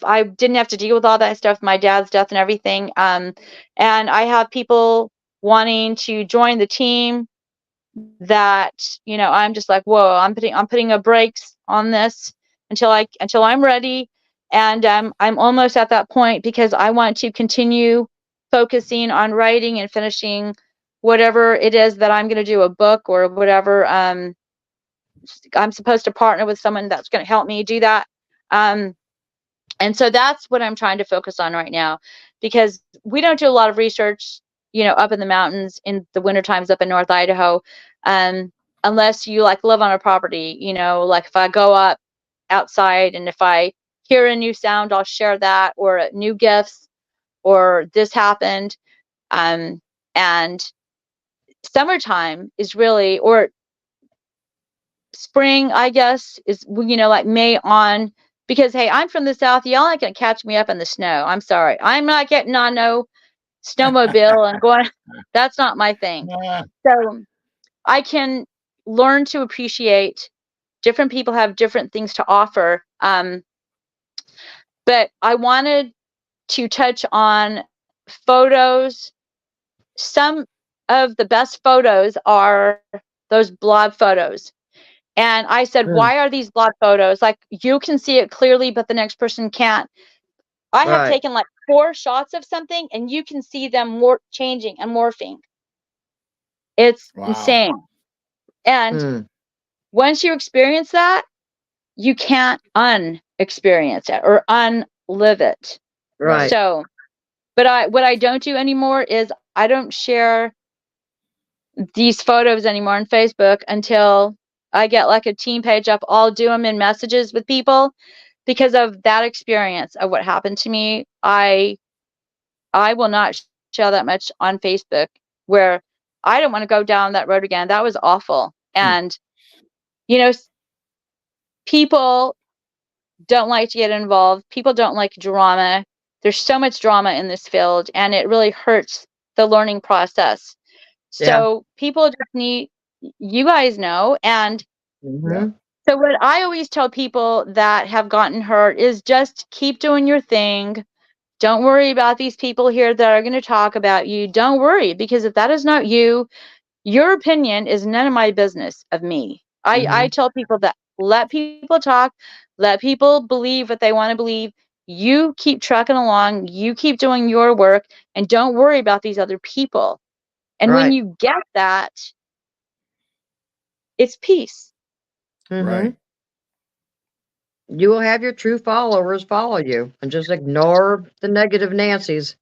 [SPEAKER 4] I didn't have to deal with all that stuff, my dad's death and everything. And I have people wanting to join the team that, I'm just like, whoa, I'm putting a brakes on this until I'm ready. And I'm almost at that point because I want to continue focusing on writing and finishing whatever it is that I'm going to do, a book or whatever. I'm supposed to partner with someone that's going to help me do that. And so that's what I'm trying to focus on right now, because we don't do a lot of research, up in the mountains in the winter times up in North Idaho, unless you like live on a property, like if I go up outside and if I hear a new sound, I'll share that, or new gifts, or this happened. And summertime is really, or spring, I guess, is, like May on, because hey, I'm from the South. Y'all ain't gonna catch me up in the snow. I'm sorry. I'm not getting on no snowmobile and going. That's not my thing. So I can learn to appreciate different people have different things to offer. But I wanted to touch on photos. Some of the best photos are those blog photos. And I said, why are these blog photos? Like, you can see it clearly, but the next person can't. I have taken like 4 shots of something and you can see them changing and morphing. It's insane. And once you experience that, you can't unexperience it or unlive it.
[SPEAKER 3] Right.
[SPEAKER 4] So, but what I don't do anymore is I don't share these photos anymore on Facebook until I get like a team page up. I'll do them in messages with people because of that experience of what happened to me. I will not share that much on Facebook, where I don't want to go down that road again. That was awful. And, people don't like to get involved. People don't like drama. There's so much drama in this field, and it really hurts the learning process. So people just need, you guys know. And so what I always tell people that have gotten hurt is just keep doing your thing. Don't worry about these people here that are going to talk about you. Don't worry, because if that is not you, your opinion is none of my business of me. I tell people that let people talk, let people believe what they want to believe. You keep trucking along, you keep doing your work, and don't worry about these other people. And when you get that, it's peace.
[SPEAKER 2] Right.
[SPEAKER 3] You will have your true followers follow you, and just ignore the negative Nancy's.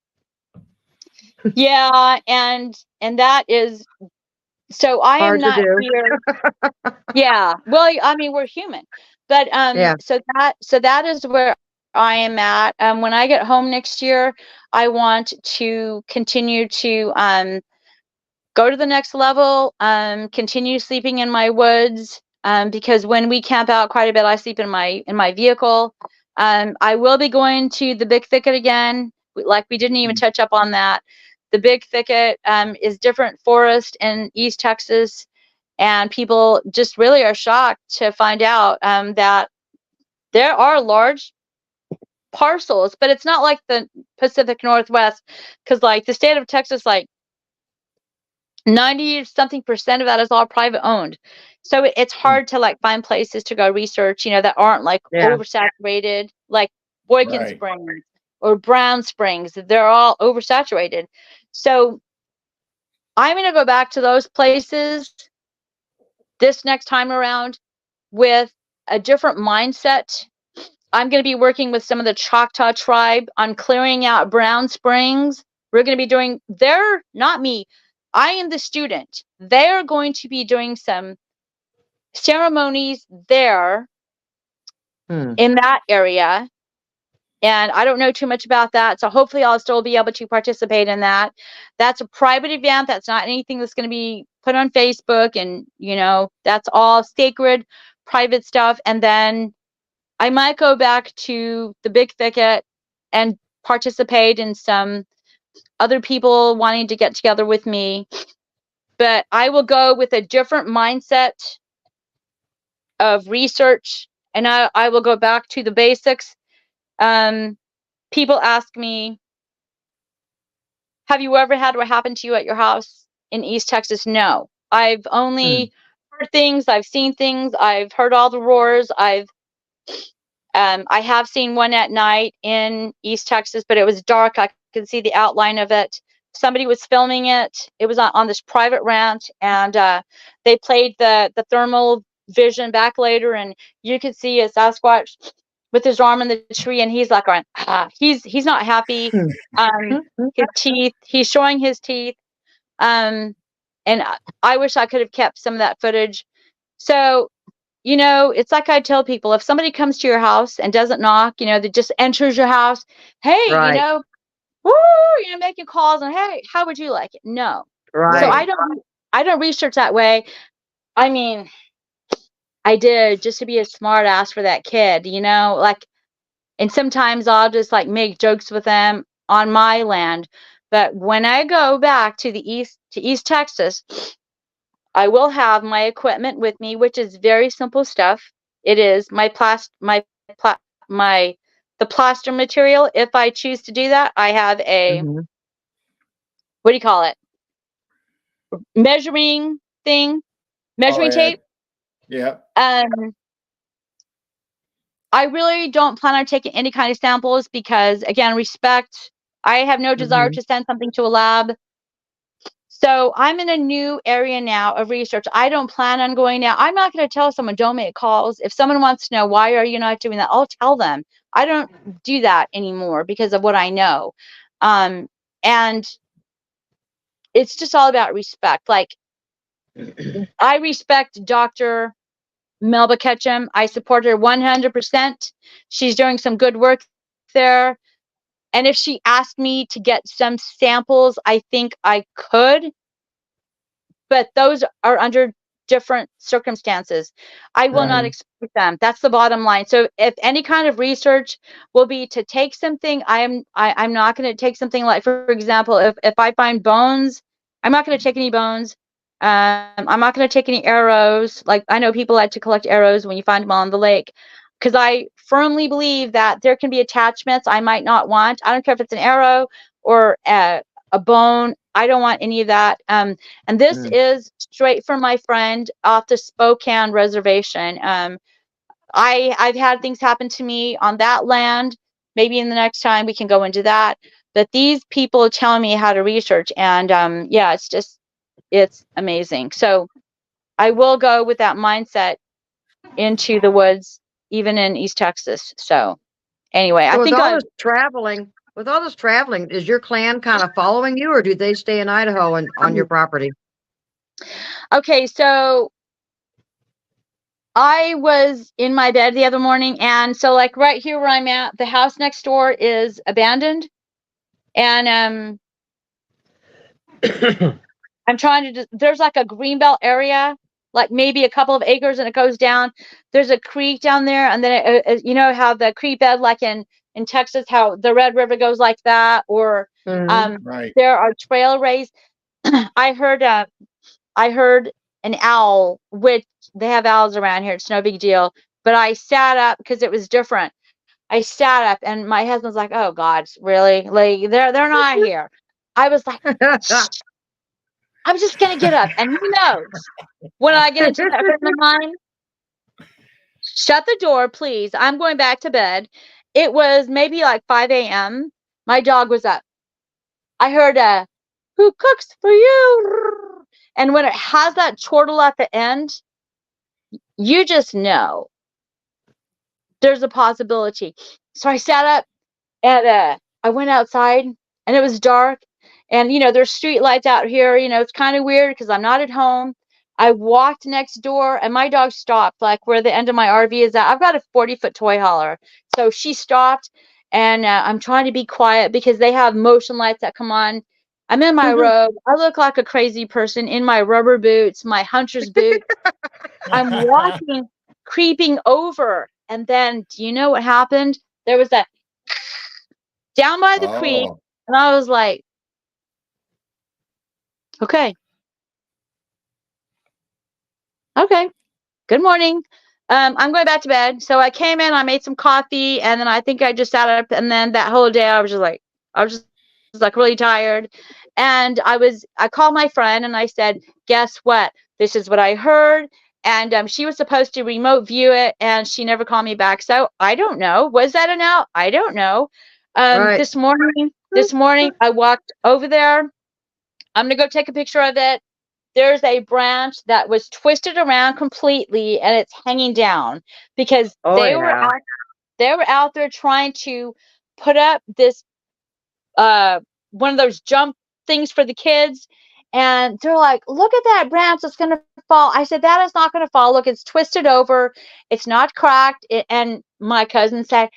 [SPEAKER 4] Yeah, and that is, so I am not here. Yeah. Well, I mean, we're human. But so that is where I am at. When I get home next year, I want to continue to go to the next level, continue sleeping in my woods, because when we camp out quite a bit, I sleep in my vehicle. I will be going to the Big Thicket again. Like, we didn't even touch up on that. The Big Thicket is different forest in East Texas, and people just really are shocked to find out that there are large parcels, but it's not like the Pacific Northwest, because like the state of Texas, like 90-something% of that is all private owned. So it's hard to like find places to go research, that aren't like oversaturated, like Boykin Springs or Brown Springs. They're all oversaturated. So I'm going to go back to those places this next time around with a different mindset. I'm going to be working with some of the Choctaw tribe on clearing out Brown Springs We're going to be doing, they're not me. I am the student. They're going to be doing some ceremonies there in that area. And I don't know too much about that. So hopefully I'll still be able to participate in that. That's a private event. That's not anything that's going to be put on Facebook. And, you know, that's all sacred, private stuff. And then I might go back to the Big Thicket and participate in some other people wanting to get together with me. But I will go with a different mindset of research, and I will go back to the basics. People ask me, have you ever had what happened to you at your house in East Texas? No. I've only heard things. I've seen things. I've heard all the roars. I have seen one at night in East Texas, but it was dark. I could see the outline of it. Somebody was filming it. It was on this private ranch, and they played the thermal vision back later, and you could see a Sasquatch with his arm in the tree, and he's like going, he's not happy. His teeth, he's showing his teeth. And I wish I could have kept some of that footage. So, you know, it's like I tell people, if somebody comes to your house and doesn't knock, you know, that just enters your house, hey, you know, woo, you know, making calls and hey, how would you like it? No.
[SPEAKER 3] Right.
[SPEAKER 4] So I don't research that way. I mean, I did just to be a smart ass for that kid, you know, like, and sometimes I'll just like make jokes with them on my land. But when I go back to East Texas, I will have my equipment with me, which is very simple stuff. It is the plaster material. If I choose to do that, I have a, what do you call it? Measuring thing, measuring tape.
[SPEAKER 2] Yeah.
[SPEAKER 4] I really don't plan on taking any kind of samples because, again, respect. I have no desire to send something to a lab. So I'm in a new area now of research. I don't plan on going now. I'm not going to tell someone don't make calls. If someone wants to know why are you not doing that, I'll tell them. I don't do that anymore because of what I know. And it's just all about respect. Like, I respect Dr. Melba Ketchum. I support her 100%. She's doing some good work there. And if she asked me to get some samples, I think I could. But those are under different circumstances. I will not exploit them. That's the bottom line. So if any kind of research will be to take something, I'm not going to take something like, for example, if I find bones, I'm not going to take any bones. I'm not going to take any arrows. Like, I know people like to collect arrows when you find them on the lake, because I firmly believe that there can be attachments I might not want. I don't care if it's an arrow or a bone. I don't want any of that. And this is straight from my friend off the Spokane reservation. I've had things happen to me on that land. Maybe in the next time we can go into that. But these people are telling me how to research, and yeah, it's amazing. So I will go with that mindset into the woods, even in East Texas. So anyway,
[SPEAKER 3] So
[SPEAKER 4] I think
[SPEAKER 3] with all this traveling, is your clan kind of following you, or do they stay in Idaho and on your property?
[SPEAKER 4] Okay, so I was in my bed the other morning, and so like right here where I'm at, the house next door is abandoned, and I'm trying to there's like a greenbelt area, like maybe a couple of acres, and it goes down. There's a creek down there, and then you know how the creek bed, like in Texas, how the Red River goes like that, or there are trailways. I heard an owl, which they have owls around here. It's no big deal. But I sat up because it was different. I sat up, and my husband's like, "Oh God, really? Like they're not here." I was like, I'm just gonna get up, and who knows when I get into that frame of mind. Shut the door, please. I'm going back to bed. It was maybe like 5 a.m. My dog was up. I heard a "Who cooks for you?" And when it has that chortle at the end, you just know there's a possibility. So I sat up and I went outside, and it was dark. And, there's street lights out here. It's kind of weird because I'm not at home. I walked next door and my dog stopped, like where the end of my RV is at. I've got a 40-foot toy hauler. So she stopped, and I'm trying to be quiet because they have motion lights that come on. I'm in my robe. I look like a crazy person in my rubber boots, my hunter's boots. I'm walking, creeping over. And then, do you know what happened? There was that down by the creek. And I was like, okay. Good morning. I'm going back to bed. So I came in, I made some coffee, and then I think I just sat up. And then that whole day I was just like really tired. And I called my friend and I said, guess what? This is what I heard. And she was supposed to remote view it, and she never called me back. So I don't know. Was that an out? I don't know.
[SPEAKER 3] Right.
[SPEAKER 4] This morning I walked over there. I'm going to go take a picture of it. There's a branch that was twisted around completely, and it's hanging down because they were out there trying to put up this one of those jump things for the kids, and they're like, look at that branch, it's going to fall. I said, that is not going to fall. Look, it's twisted over, it's not cracked. And my cousin said,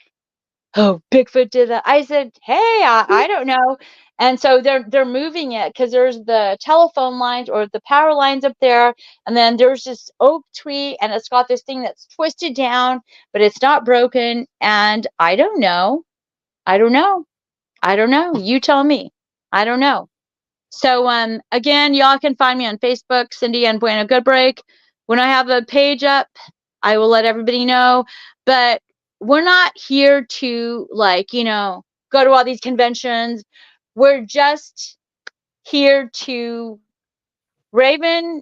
[SPEAKER 4] oh, Bigfoot did that. I said, hey, I don't know. And so they're moving it because there's the telephone lines or the power lines up there. And then there's this oak tree, and it's got this thing that's twisted down, but it's not broken. And I don't know. You tell me. I don't know. So again, y'all can find me on Facebook, Cindy and Bueno Goodbrake. When I have a page up, I will let everybody know. But we're not here to go to all these conventions. We're just here to. Raven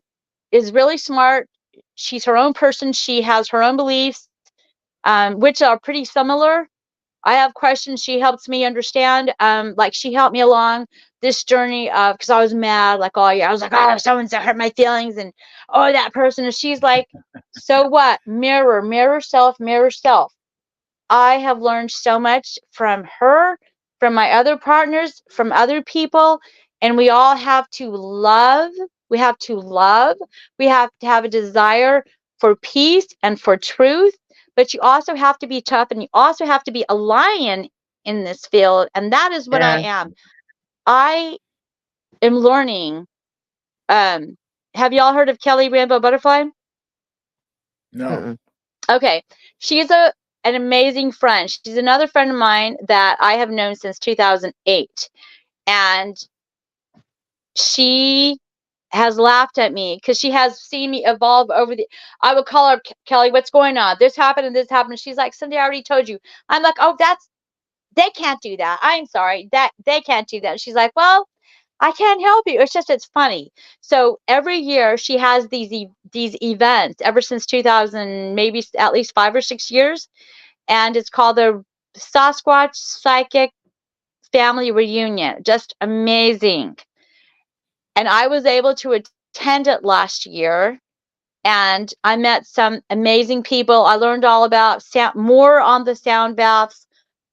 [SPEAKER 4] is really smart. She's her own person. She has her own beliefs, which are pretty similar. I have questions. She helps me understand. Like she helped me along this journey of, because I was mad like all year. I was like, oh, so-and-so hurt my feelings, and oh, that person. And she's like, so what? Mirror self. I have learned so much from her, from my other partners, from other people, and we all have to love. We have to love. We have to have a desire for peace and for truth, but you also have to be tough, and you also have to be a lion in this field, and that is what I am. I am learning. Have y'all heard of Kelly Rainbow Butterfly?
[SPEAKER 2] No.
[SPEAKER 4] Okay. She's an amazing friend. She's another friend of mine that I have known since 2008. And she has laughed at me because she has seen me evolve I would call her, Kelly, what's going on? This happened and this happened. And she's like, Cindy, I already told you. I'm like, oh, they can't do that. I'm sorry, that they can't do that. She's like, well, I can't help you. It's funny. So every year she has these events ever since 2000, maybe at least 5 or 6 years. And it's called the Sasquatch Psychic Family Reunion. Just amazing. And I was able to attend it last year. And I met some amazing people. I learned all about more on the sound baths,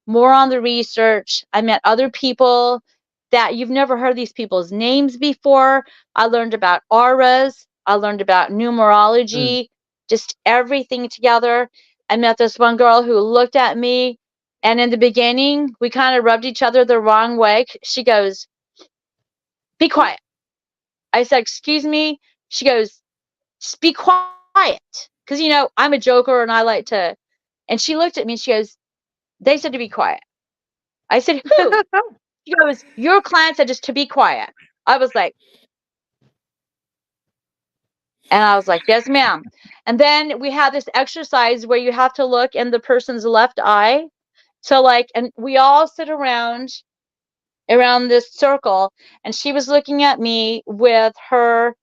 [SPEAKER 4] more on the research. I met other people that you've never heard these people's names before. I learned about auras. I learned about numerology, just everything together. I met this one girl who looked at me, and in the beginning, we kind of rubbed each other the wrong way. She goes, be quiet. I said, excuse me. She goes, just be quiet. Because, I'm a joker and I like to. And she looked at me and she goes, they said to be quiet. I said, who? She goes, your client said just to be quiet. I was like, yes, ma'am. And then we had this exercise where you have to look in the person's left eye. So and we all sit around this circle, and she was looking at me with her,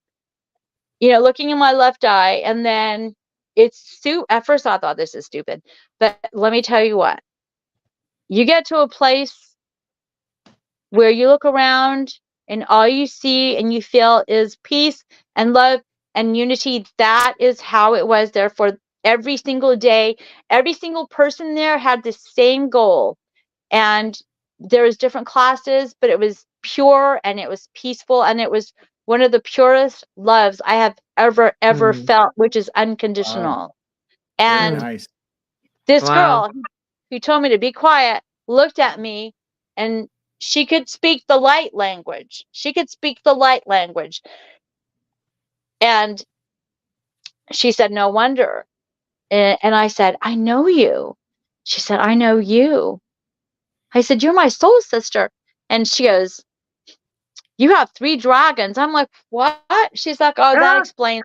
[SPEAKER 4] looking in my left eye. And then at first I thought this is stupid, but let me tell you what, you get to a place where you look around and all you see and you feel is peace and love and unity. That is how it was there for every single day. Every single person there had the same goal. And there was different classes, but it was pure and it was peaceful, and it was one of the purest loves I have ever felt, which is unconditional.
[SPEAKER 2] Very
[SPEAKER 4] And
[SPEAKER 2] nice.
[SPEAKER 4] this girl who told me to be quiet looked at me, and she could speak the light language. She could speak the light language. And she said, no wonder. And I said, I know you. She said, I know you. I said, you're my soul sister. And she goes, you have 3 dragons. I'm like, what? She's like, oh, that explains.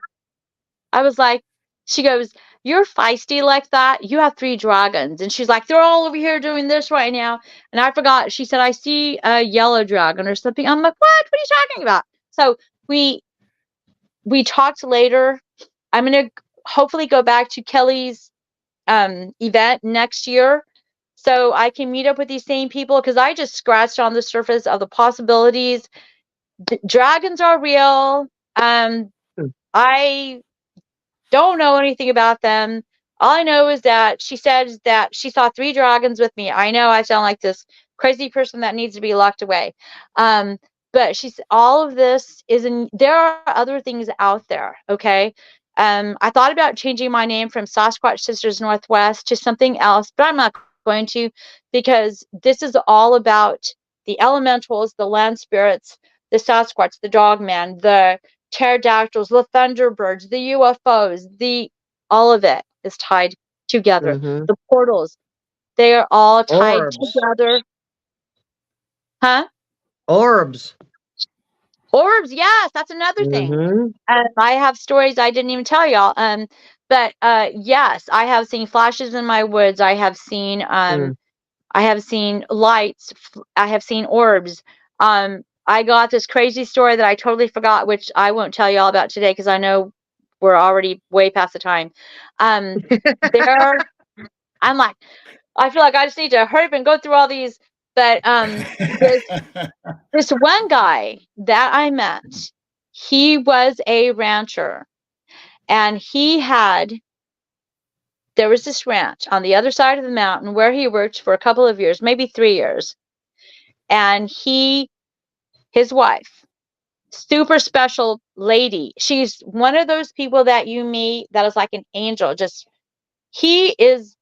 [SPEAKER 4] I was like, she goes, you're feisty like that. You have 3 dragons. And she's like, they're all over here doing this right now. And I forgot. She said, I see a yellow dragon or something. I'm like, what? What are you talking about? So we talked later. I'm going to hopefully go back to Kelly's event next year, so I can meet up with these same people, because I just scratched on the surface of the possibilities. Dragons are real. I don't know anything about them. All I know is that she said that she saw 3 dragons with me. I know I sound like this crazy person that needs to be locked away. But she's, all of this is in, there are other things out there. Okay. I thought about changing my name from Sasquatch Sisters Northwest to something else, but I'm not going to, because this is all about the elementals, the land spirits, the Sasquatch, the dogman, the pterodactyls, the thunderbirds, the UFOs, all of it is tied together. The portals, they are all tied together. Huh?
[SPEAKER 3] Orbs.
[SPEAKER 4] Orbs, yes, that's another thing. I have stories I didn't even tell y'all. But yes, I have seen flashes in my woods. I have seen lights. I have seen orbs. I got this crazy story that I totally forgot, which I won't tell y'all about today, because I know we're already way past the time. There, I'm like, I feel like I just need to hurry up and go through all these. But this one guy that I met, he was a rancher, and there was this ranch on the other side of the mountain where he worked for a couple of years, maybe 3 years. And his wife, super special lady. She's one of those people that you meet that is like an angel. He is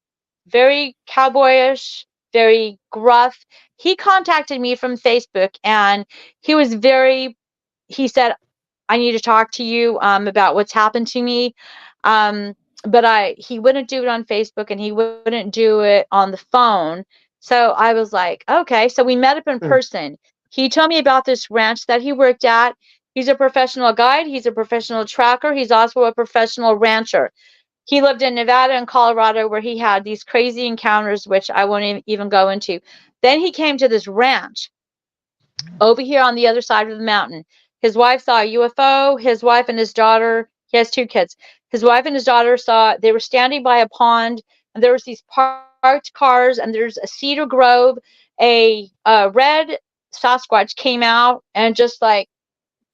[SPEAKER 4] very cowboyish, very gruff. He contacted me from Facebook, and he said, I need to talk to you about what's happened to me. But he wouldn't do it on Facebook, and he wouldn't do it on the phone. So I was like, okay. So we met up in person. He told me about this ranch that he worked at. He's a professional guide. He's a professional tracker. He's also a professional rancher. He lived in Nevada and Colorado, where he had these crazy encounters, which I won't even go into. Then he came to this ranch over here on the other side of the mountain. His wife saw a UFO. His wife and his daughter, he has 2 kids. His wife and his daughter they were standing by a pond, and there was these parked cars, and there's a cedar grove. A red Sasquatch came out and just like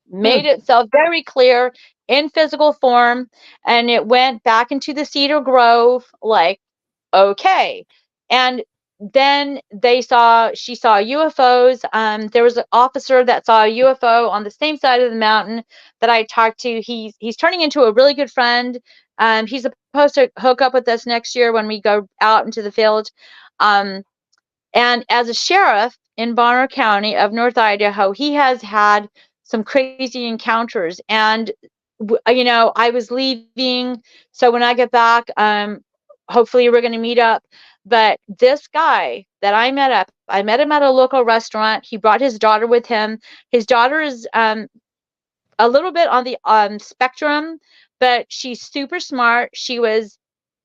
[SPEAKER 4] made itself very clear in physical form, and it went back into the cedar grove, like, okay. And then she saw UFOs. There was an officer that saw a UFO on the same side of the mountain that I talked to. He's turning into a really good friend. He's supposed to hook up with us next year when we go out into the field. And as a sheriff in Bonner County of North Idaho, he has had some crazy encounters. And I was leaving, so when I get back, hopefully we're going to meet up. But this guy that I met him at a local restaurant. He brought his daughter with him. His daughter is a little bit on the spectrum, but she's super smart. She was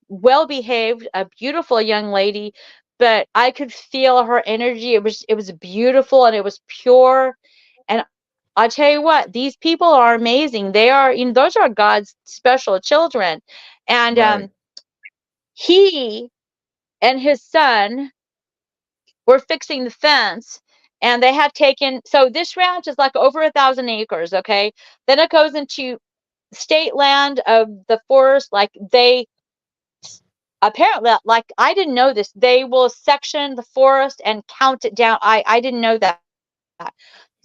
[SPEAKER 4] well behaved, a beautiful young lady, but I could feel her energy. It was beautiful, and it was pure. And I tell you what, these people are amazing. They are, those are God's special children. And
[SPEAKER 2] Right.
[SPEAKER 4] He and his son were fixing the fence, and they had taken, so this ranch is like over 1,000 acres. Okay. Then it goes into state land of the forest. Like apparently, like, I didn't know this. They will section the forest and count it down. I didn't know that.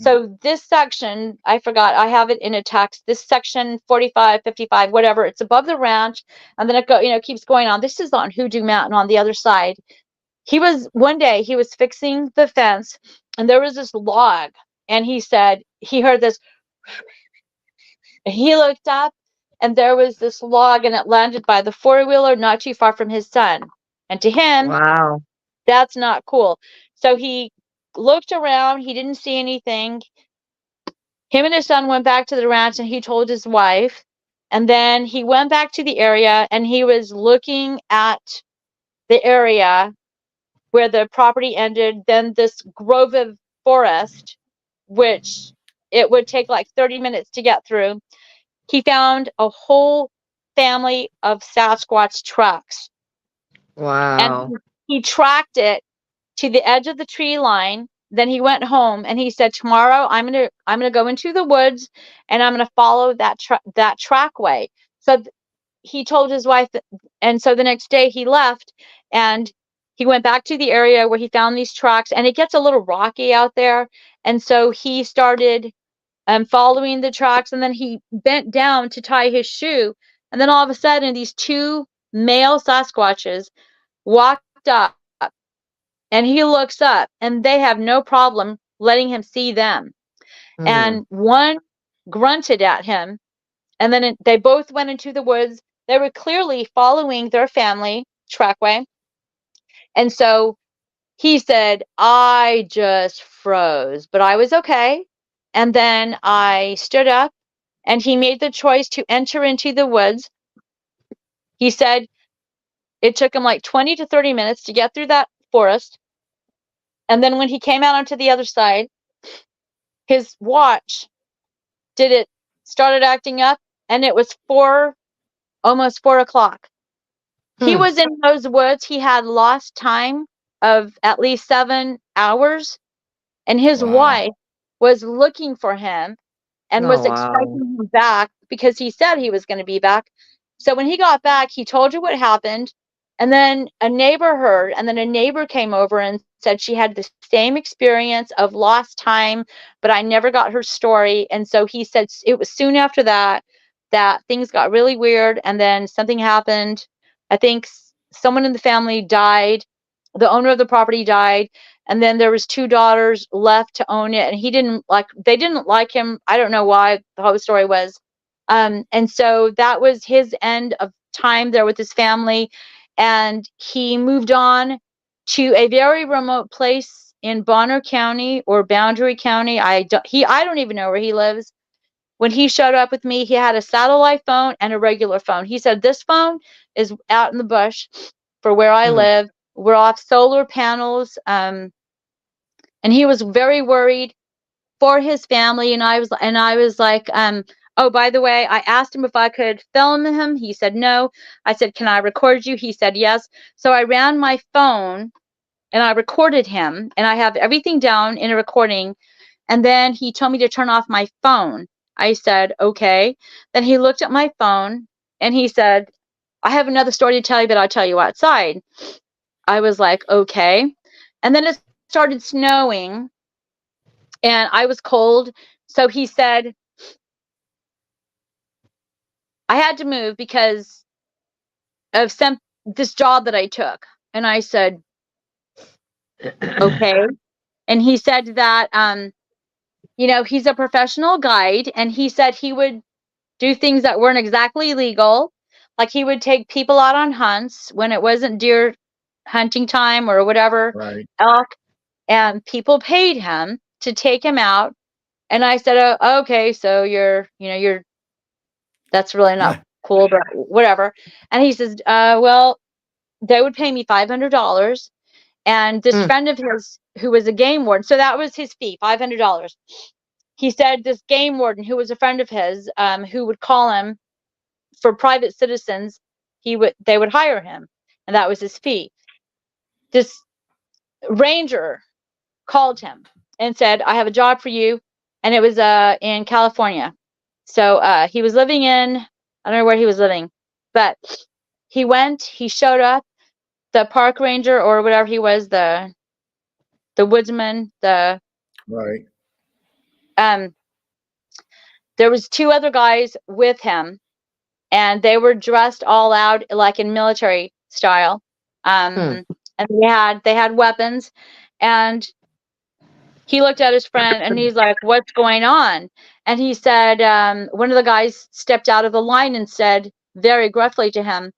[SPEAKER 4] So this section, I forgot, I have it in a text. This section 45, 55, whatever, it's above the ranch, and then it keeps going on. This is on Hoodoo Mountain on the other side. One day he was fixing the fence, and there was this log, and he said he heard this. He looked up, and there was this log, and it landed by the four-wheeler not too far from his son. And to him,
[SPEAKER 3] Wow.
[SPEAKER 4] that's not cool. So he looked around. He didn't see anything. Him and his son went back to the ranch, and he told his wife. And then he went back to the area, and he was looking at the area where the property ended. Then this grove of forest, which it would take like 30 minutes to get through. He found a whole family of Sasquatch tracks.
[SPEAKER 3] Wow.
[SPEAKER 4] And he tracked it to the edge of the tree line. Then he went home, and he said, tomorrow I'm gonna go into the woods, and I'm gonna follow that trackway. So he told his wife, and so the next day he left, and he went back to the area where he found these tracks, and it gets a little rocky out there. And so he started following the tracks, and then he bent down to tie his shoe, and then all of a sudden these two male Sasquatches walked up, and he looks up, and they have no problem letting him see them. And one grunted at him, and then they both went into the woods. They were clearly following their family trackway. And so he said, I just froze, but I was okay. And then I stood up, and he made the choice to enter into the woods. He said it took him like 20 to 30 minutes to get through that forest. And then when he came out onto the other side, his watch started acting up, and it was almost 4 o'clock. He was in those woods. He had lost time of at least 7 hours, and his wife was looking for him and was expecting him back because he said he was going to be back. So when he got back, he told her what happened, and then a neighbor heard, and then a neighbor came over and said she had the same experience of lost time, but I never got her story. And so he said it was soon after that things got really weird, and then something happened. I think someone in the family died. The owner of the property died, and then there was 2 daughters left to own it, and they didn't like him. I don't know why, the whole story was. And so that was his end of time there with his family, and he moved on to a very remote place in Bonner County or Boundary County. I don't even know where he lives. When he showed up with me, he had a satellite phone and a regular phone. He said, this phone is out in the bush for where I live. We're off solar panels. And he was very worried for his family. And I was like, oh, by the way, I asked him if I could film him. He said no. I said, can I record you? He said yes. So I ran my phone and I recorded him, and I have everything down in a recording. And then he told me to turn off my phone. I said, okay. Then he looked at my phone, and he said, I have another story to tell you, but I'll tell you outside. I was like, okay. And then it started snowing, and I was cold. So he said, I had to move because of this job that I took. And I said, okay. And he said that, he's a professional guide, and he said he would do things that weren't exactly legal. Like he would take people out on hunts when it wasn't deer hunting time or whatever, elk, and people paid him to take him out. And I said, oh, okay, so that's really not cool, but whatever. And he says, well, they would pay me $500. And this friend of his who was a game warden, so that was his fee, $500. He said this game warden who was a friend of his, who would call him for private citizens, they would hire him, and that was his fee. This ranger called him and said, I have a job for you, and it was in California. So he was living I don't know where he was living, but he went, he showed up, the park ranger or whatever he was, the woodsman,
[SPEAKER 2] Right.
[SPEAKER 4] There was 2 other guys with him, and they were dressed all out like in military style. And they had weapons, and he looked at his friend and he's like, "What's going on?" And he said, one of the guys stepped out of the line and said very gruffly to him,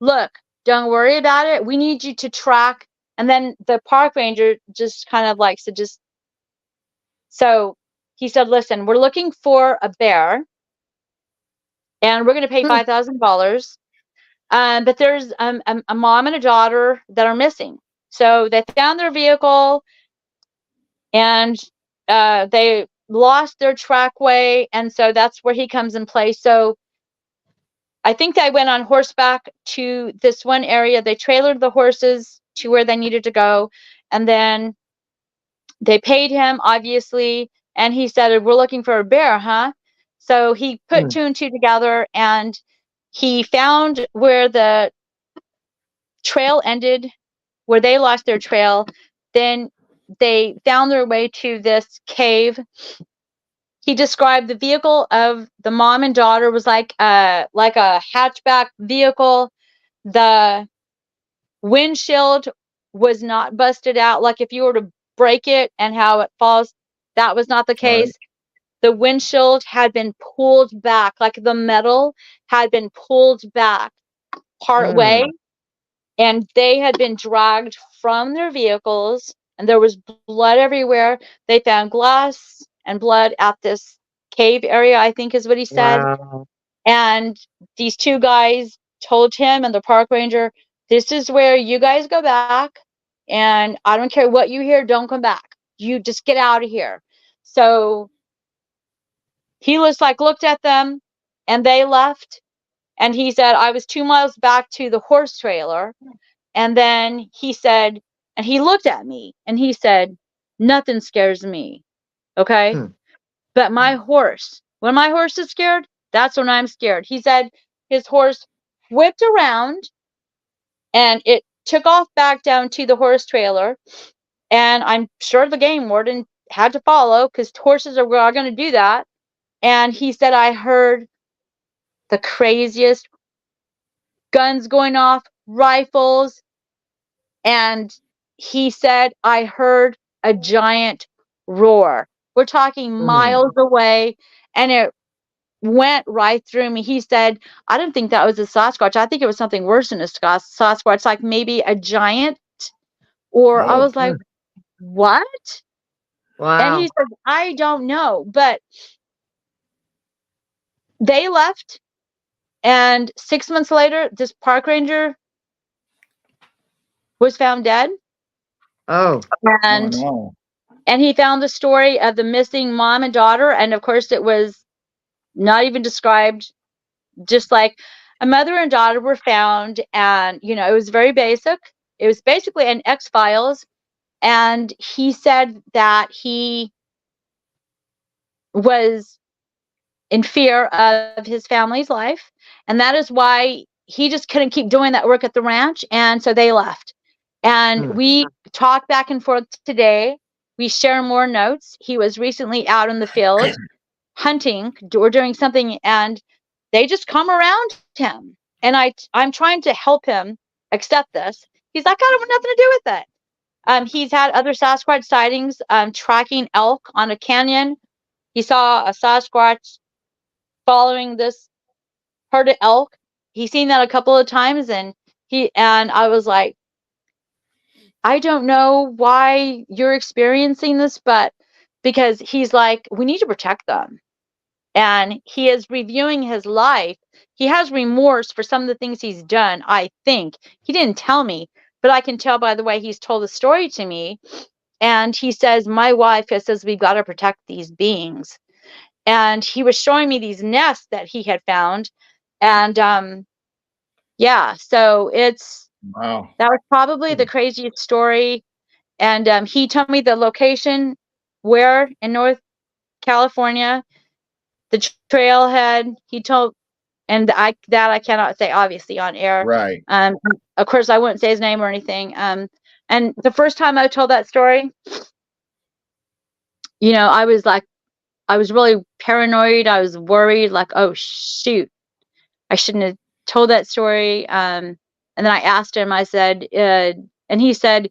[SPEAKER 4] "Look, don't worry about it. We need you to track." And then the park ranger just kind of like said, so he said, "Listen, we're looking for a bear, and we're going to pay $5,000. But there's a mom and a daughter that are missing. So they found their vehicle, and they lost their trackway, and so that's where he comes in play." So I think they went on horseback to this one area. They trailered the horses to where they needed to go, and then they paid him, obviously, and he said, "We're looking for a bear, huh?" So he put 2 and 2 together, and he found where the trail ended, where they lost their trail. Then they found their way to this cave. He described the vehicle of the mom and daughter was like a hatchback vehicle. The windshield was not busted out, like if you were to break it and how it falls. That was not the case.
[SPEAKER 2] Right.
[SPEAKER 4] The windshield had been pulled back, like the metal had been pulled back part way, and they had been dragged from their vehicles, and there was blood everywhere. They found glass and blood at this cave area, I think is what he said.
[SPEAKER 3] Wow.
[SPEAKER 4] And these 2 guys told him and the park ranger, "This is where you guys go back, and I don't care what you hear, don't come back. You just get out of here." So he was like, looked at them, and they left. And he said, "I was 2 miles back to the horse trailer." And then he said, and he looked at me and he said, "Nothing scares me. Okay. But my horse, when my horse is scared, that's when I'm scared." He said his horse whipped around and it took off back down to the horse trailer. And I'm sure the game warden had to follow because horses are going to do that. And he said, "I heard the craziest guns going off, rifles." And he said, "I heard a giant roar." We're talking miles away, and it went right through me. He said, "I didn't think that was a Sasquatch. I think it was something worse than a Sasquatch, like maybe a giant." Or I was like, "What?" And he
[SPEAKER 3] Wow.
[SPEAKER 4] said, "I don't know." But they left, and 6 months later, this park ranger was found dead.
[SPEAKER 3] Oh.
[SPEAKER 4] And
[SPEAKER 2] no.
[SPEAKER 4] and he found the story of the missing mom and daughter, and of course it was not even described, just like a mother and daughter were found. And it was very basic. It was basically an X-Files. And he said that he was in fear of his family's life, and that is why he just couldn't keep doing that work at the ranch, and so they left. And we talk back and forth today. We share more notes. He was recently out in the field hunting or doing something, and they just come around him. And I'm trying to help him accept this. He's like, "I don't want nothing to do with it." He's had other Sasquatch sightings, tracking elk on a canyon. He saw a Sasquatch following this herd of elk. He's seen that a couple of times, and I was like, "I don't know why you're experiencing this," but because he's like, "We need to protect them." And he is reviewing his life. He has remorse for some of the things he's done, I think. He didn't tell me, but I can tell by the way he's told the story to me. And he says, "My wife says we've got to protect these beings." And he was showing me these nests that he had found. And yeah, so
[SPEAKER 2] Wow.
[SPEAKER 4] that was probably the craziest story. And he told me the location where in North California, the trailhead. He told, and I cannot say obviously on air.
[SPEAKER 2] Right.
[SPEAKER 4] Of course, I wouldn't say his name or anything. And the first time I told that story, you know, I was really paranoid. I was worried, like, oh shoot, I shouldn't have told that story. And then I asked him, I said, and he said,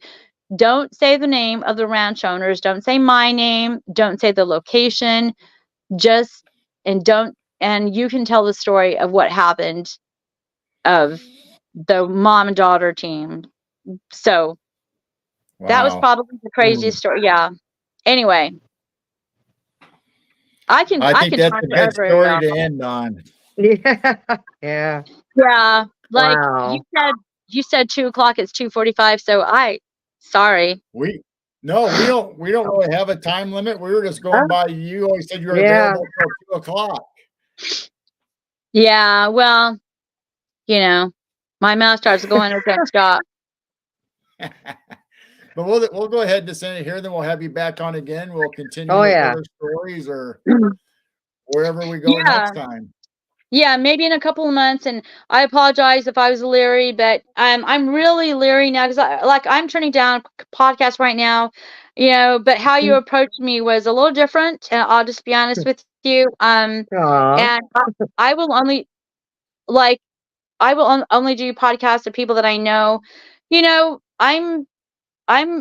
[SPEAKER 4] don't say the name of the ranch owners. Don't say my name. Don't say the location. Just, and you can tell the story of what happened of the mom and daughter team. So that was
[SPEAKER 2] Wow.
[SPEAKER 4] probably the craziest story. Yeah. Anyway, I
[SPEAKER 2] I think
[SPEAKER 4] can
[SPEAKER 2] that's
[SPEAKER 4] talk
[SPEAKER 2] a good
[SPEAKER 4] forever,
[SPEAKER 2] story
[SPEAKER 4] y'all.
[SPEAKER 2] to end on.
[SPEAKER 3] Yeah. Yeah.
[SPEAKER 4] Yeah. Like
[SPEAKER 3] Wow.
[SPEAKER 4] you said 2 o'clock, it's 2:45. So sorry.
[SPEAKER 2] We don't really have a time limit. We were just
[SPEAKER 4] Oh,
[SPEAKER 2] going by. You always said you were
[SPEAKER 3] Yeah.
[SPEAKER 2] available till 2 o'clock.
[SPEAKER 4] yeah. Well, you know, my mouth starts going, I can't stop.
[SPEAKER 2] But we'll go ahead and just end it here. Then we'll have you back on again. We'll continue
[SPEAKER 3] Oh
[SPEAKER 2] with
[SPEAKER 3] yeah.
[SPEAKER 2] other stories or wherever we go
[SPEAKER 4] Yeah.
[SPEAKER 2] next time.
[SPEAKER 4] Yeah, maybe in a couple of months. And I apologize if I was leery, but I'm really leery now because I'm turning down podcasts right now, you know. But how you approached me was a little different, and I'll just be honest with you.
[SPEAKER 3] Aw.
[SPEAKER 4] And I will only like only do podcasts of people that I know. You know, I'm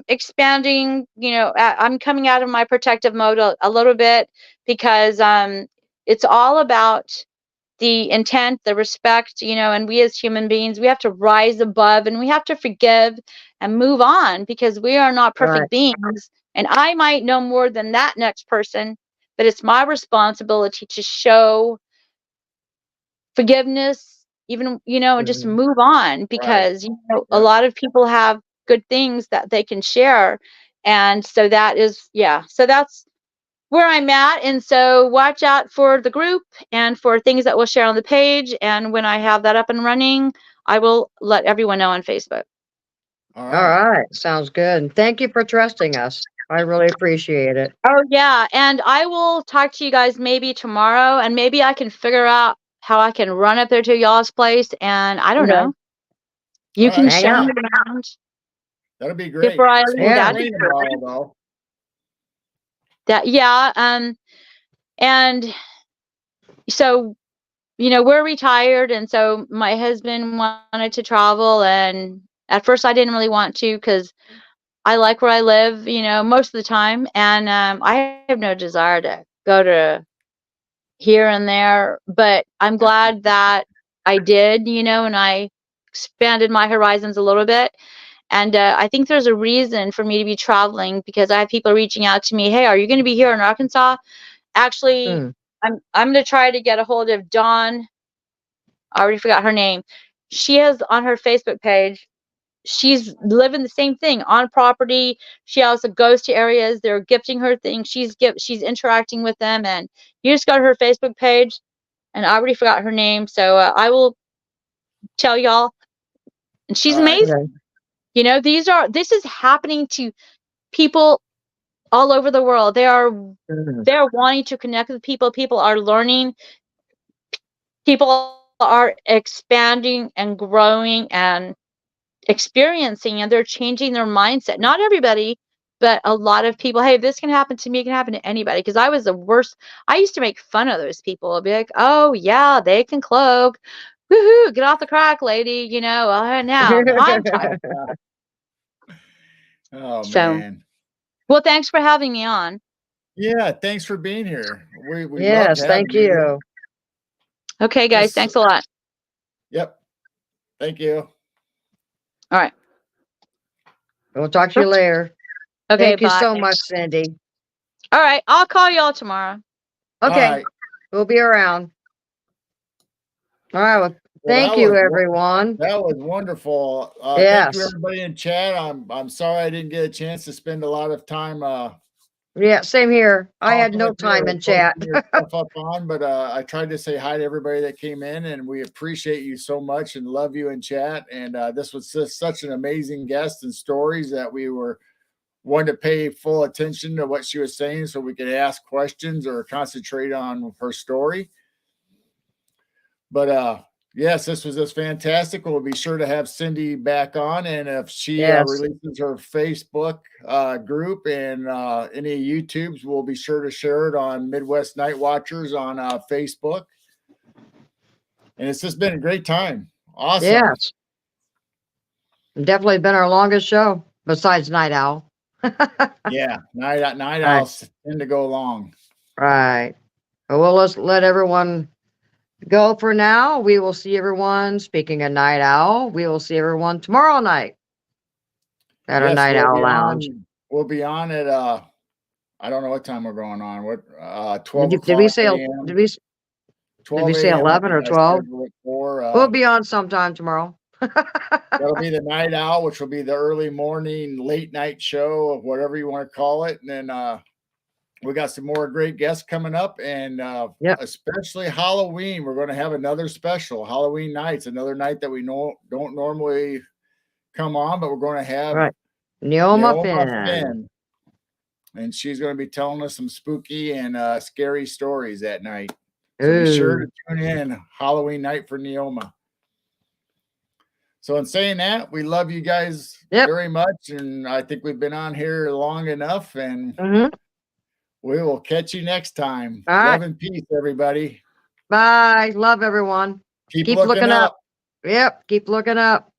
[SPEAKER 4] expanding. You know, I'm coming out of my protective mode a little bit because it's all about the intent, the respect, you know, and we as human beings, we have to rise above and we have to forgive and move on because we are not
[SPEAKER 3] Right.
[SPEAKER 4] perfect beings. And I might know more than that next person, but it's my responsibility to show forgiveness, even, you know, and just
[SPEAKER 3] Mhm.
[SPEAKER 4] move on
[SPEAKER 2] Right.
[SPEAKER 4] because, you know, a
[SPEAKER 2] Yep.
[SPEAKER 4] lot of people have good things that they can share. And so that is, yeah, so that's where I'm at. And so watch out for the group and for things that we'll share on the page. And when I have that up and running, I will let everyone know on Facebook.
[SPEAKER 2] All
[SPEAKER 3] All
[SPEAKER 2] right.
[SPEAKER 3] right. Sounds good. And thank you for trusting us. I really appreciate it.
[SPEAKER 4] Oh, yeah. And I will talk to you guys maybe tomorrow, and maybe I can figure out how I can run up there to y'all's place. And I don't
[SPEAKER 3] Okay.
[SPEAKER 4] know, you
[SPEAKER 2] All
[SPEAKER 4] can
[SPEAKER 2] right.
[SPEAKER 3] Hang
[SPEAKER 4] show
[SPEAKER 3] out.
[SPEAKER 4] me around
[SPEAKER 2] That'll be great.
[SPEAKER 4] before I
[SPEAKER 2] It's
[SPEAKER 4] leave.
[SPEAKER 2] supposed to
[SPEAKER 3] Yeah.
[SPEAKER 4] That'd be
[SPEAKER 2] rain
[SPEAKER 4] great.
[SPEAKER 2] tomorrow, though.
[SPEAKER 4] Yeah. And so, you know, we're retired, and so my husband wanted to travel, and at first I didn't really want to because I like where I live, you know, most of the time, and I have no desire to go to here and there, but I'm glad that I did, you know, and I expanded my horizons a little bit. And I think there's a reason for me to be traveling because I have people reaching out to me, hey, are you going to be here in Arkansas? Actually,
[SPEAKER 3] Hmm.
[SPEAKER 4] I'm going to try to get a hold of Dawn. I already forgot her name. She has on her Facebook page, she's living the same thing on property. She also goes to areas, they're gifting her things. She's interacting with them, and you just go to her Facebook page, and I already forgot her name. So I will tell y'all. And she's
[SPEAKER 2] All right.
[SPEAKER 4] amazing.
[SPEAKER 3] Okay.
[SPEAKER 4] You know, this is happening to people all over the world.
[SPEAKER 3] Mhm.
[SPEAKER 4] They're wanting to connect with people. People are learning. People are expanding and growing and experiencing, and they're changing their mindset. Not everybody, but a lot of people. Hey, this can happen to me, it can happen to anybody. Because I was the worst. I used to make fun of those people. I'd be like, oh yeah, they can cloak. Woohoo, get off the crack, lady. You know, now I'm tired.
[SPEAKER 2] Oh,
[SPEAKER 4] So,
[SPEAKER 2] man.
[SPEAKER 4] well, thanks for having me on.
[SPEAKER 2] Yeah. Thanks for being here. We loved
[SPEAKER 3] Yes.
[SPEAKER 2] having
[SPEAKER 3] Thank
[SPEAKER 2] you.
[SPEAKER 3] you.
[SPEAKER 4] Okay, guys,
[SPEAKER 2] Just,
[SPEAKER 4] thanks a lot.
[SPEAKER 2] yep. Thank you.
[SPEAKER 4] All right.
[SPEAKER 3] We'll talk to you later.
[SPEAKER 4] Okay,
[SPEAKER 3] Thank you
[SPEAKER 4] bye.
[SPEAKER 3] so much, Cindy.
[SPEAKER 4] All right, I'll call y'all tomorrow.
[SPEAKER 2] All
[SPEAKER 3] Okay.
[SPEAKER 2] right.
[SPEAKER 3] We'll be around. All right. Well,
[SPEAKER 2] Well,
[SPEAKER 3] thank you, everyone.
[SPEAKER 2] that was wonderful. Thank you,
[SPEAKER 3] Yes.
[SPEAKER 2] everybody in chat. I'm sorry I didn't get a chance to spend a lot of time
[SPEAKER 3] Yeah. Same here. I had
[SPEAKER 2] talking
[SPEAKER 3] no
[SPEAKER 2] with you
[SPEAKER 3] time
[SPEAKER 2] or
[SPEAKER 3] in chat.
[SPEAKER 2] posting your stuff up on, but I tried to say hi to everybody that came in, and we appreciate you so much and love you in chat. And this was just such an amazing guest and stories that we were wanting to pay full attention to what she was saying so we could ask questions or concentrate on her story. But yes, this was just fantastic. We'll be sure to have Cindy back on, and if she
[SPEAKER 3] Yes.
[SPEAKER 2] releases her Facebook group and any YouTubes, we'll be sure to share it on Midwest Night Watchers on Facebook. And it's just been a great time. Awesome.
[SPEAKER 3] Yes. Definitely been our longest show besides Night Owl.
[SPEAKER 2] Yeah, night
[SPEAKER 3] Right.
[SPEAKER 2] owls tend to go long.
[SPEAKER 3] Right. Well, let's let everyone go for now. We will see everyone. Speaking of Night Owl, we will see everyone tomorrow night at our
[SPEAKER 2] Yes,
[SPEAKER 3] Night
[SPEAKER 2] we'll
[SPEAKER 3] Owl
[SPEAKER 2] be
[SPEAKER 3] Lounge.
[SPEAKER 2] we'll be on at I don't know what time we're going on. What 12
[SPEAKER 3] Did we
[SPEAKER 2] o'clock
[SPEAKER 3] say
[SPEAKER 2] a.m.
[SPEAKER 3] did we
[SPEAKER 2] 12
[SPEAKER 3] say
[SPEAKER 2] a.m.
[SPEAKER 3] 11 or 12?
[SPEAKER 2] For
[SPEAKER 3] We'll be on sometime tomorrow.
[SPEAKER 2] that'll be the Night Owl, which will be the early morning, late night show of whatever you want to call it. And then we got some more great guests coming up, and
[SPEAKER 3] Yep.
[SPEAKER 2] especially Halloween. We're going to have another special Halloween nights, another night that we don't normally come on, but we're going to have
[SPEAKER 3] Right. Neoma
[SPEAKER 2] Neoma
[SPEAKER 3] Finn.
[SPEAKER 2] Finn, and she's going to be telling us some spooky and scary stories that night. So be sure
[SPEAKER 3] Ooh.
[SPEAKER 2] to tune in Halloween night for Neoma. So in saying that, we love you guys
[SPEAKER 3] Yep.
[SPEAKER 2] very much, and I think we've been on here long enough, and
[SPEAKER 3] Mhm.
[SPEAKER 2] we will catch you next time.
[SPEAKER 3] All right.
[SPEAKER 2] Love and peace, everybody.
[SPEAKER 3] Bye. Love everyone.
[SPEAKER 2] Keep
[SPEAKER 3] Keep
[SPEAKER 2] looking
[SPEAKER 3] looking
[SPEAKER 2] up.
[SPEAKER 3] up. Yep. Keep looking up.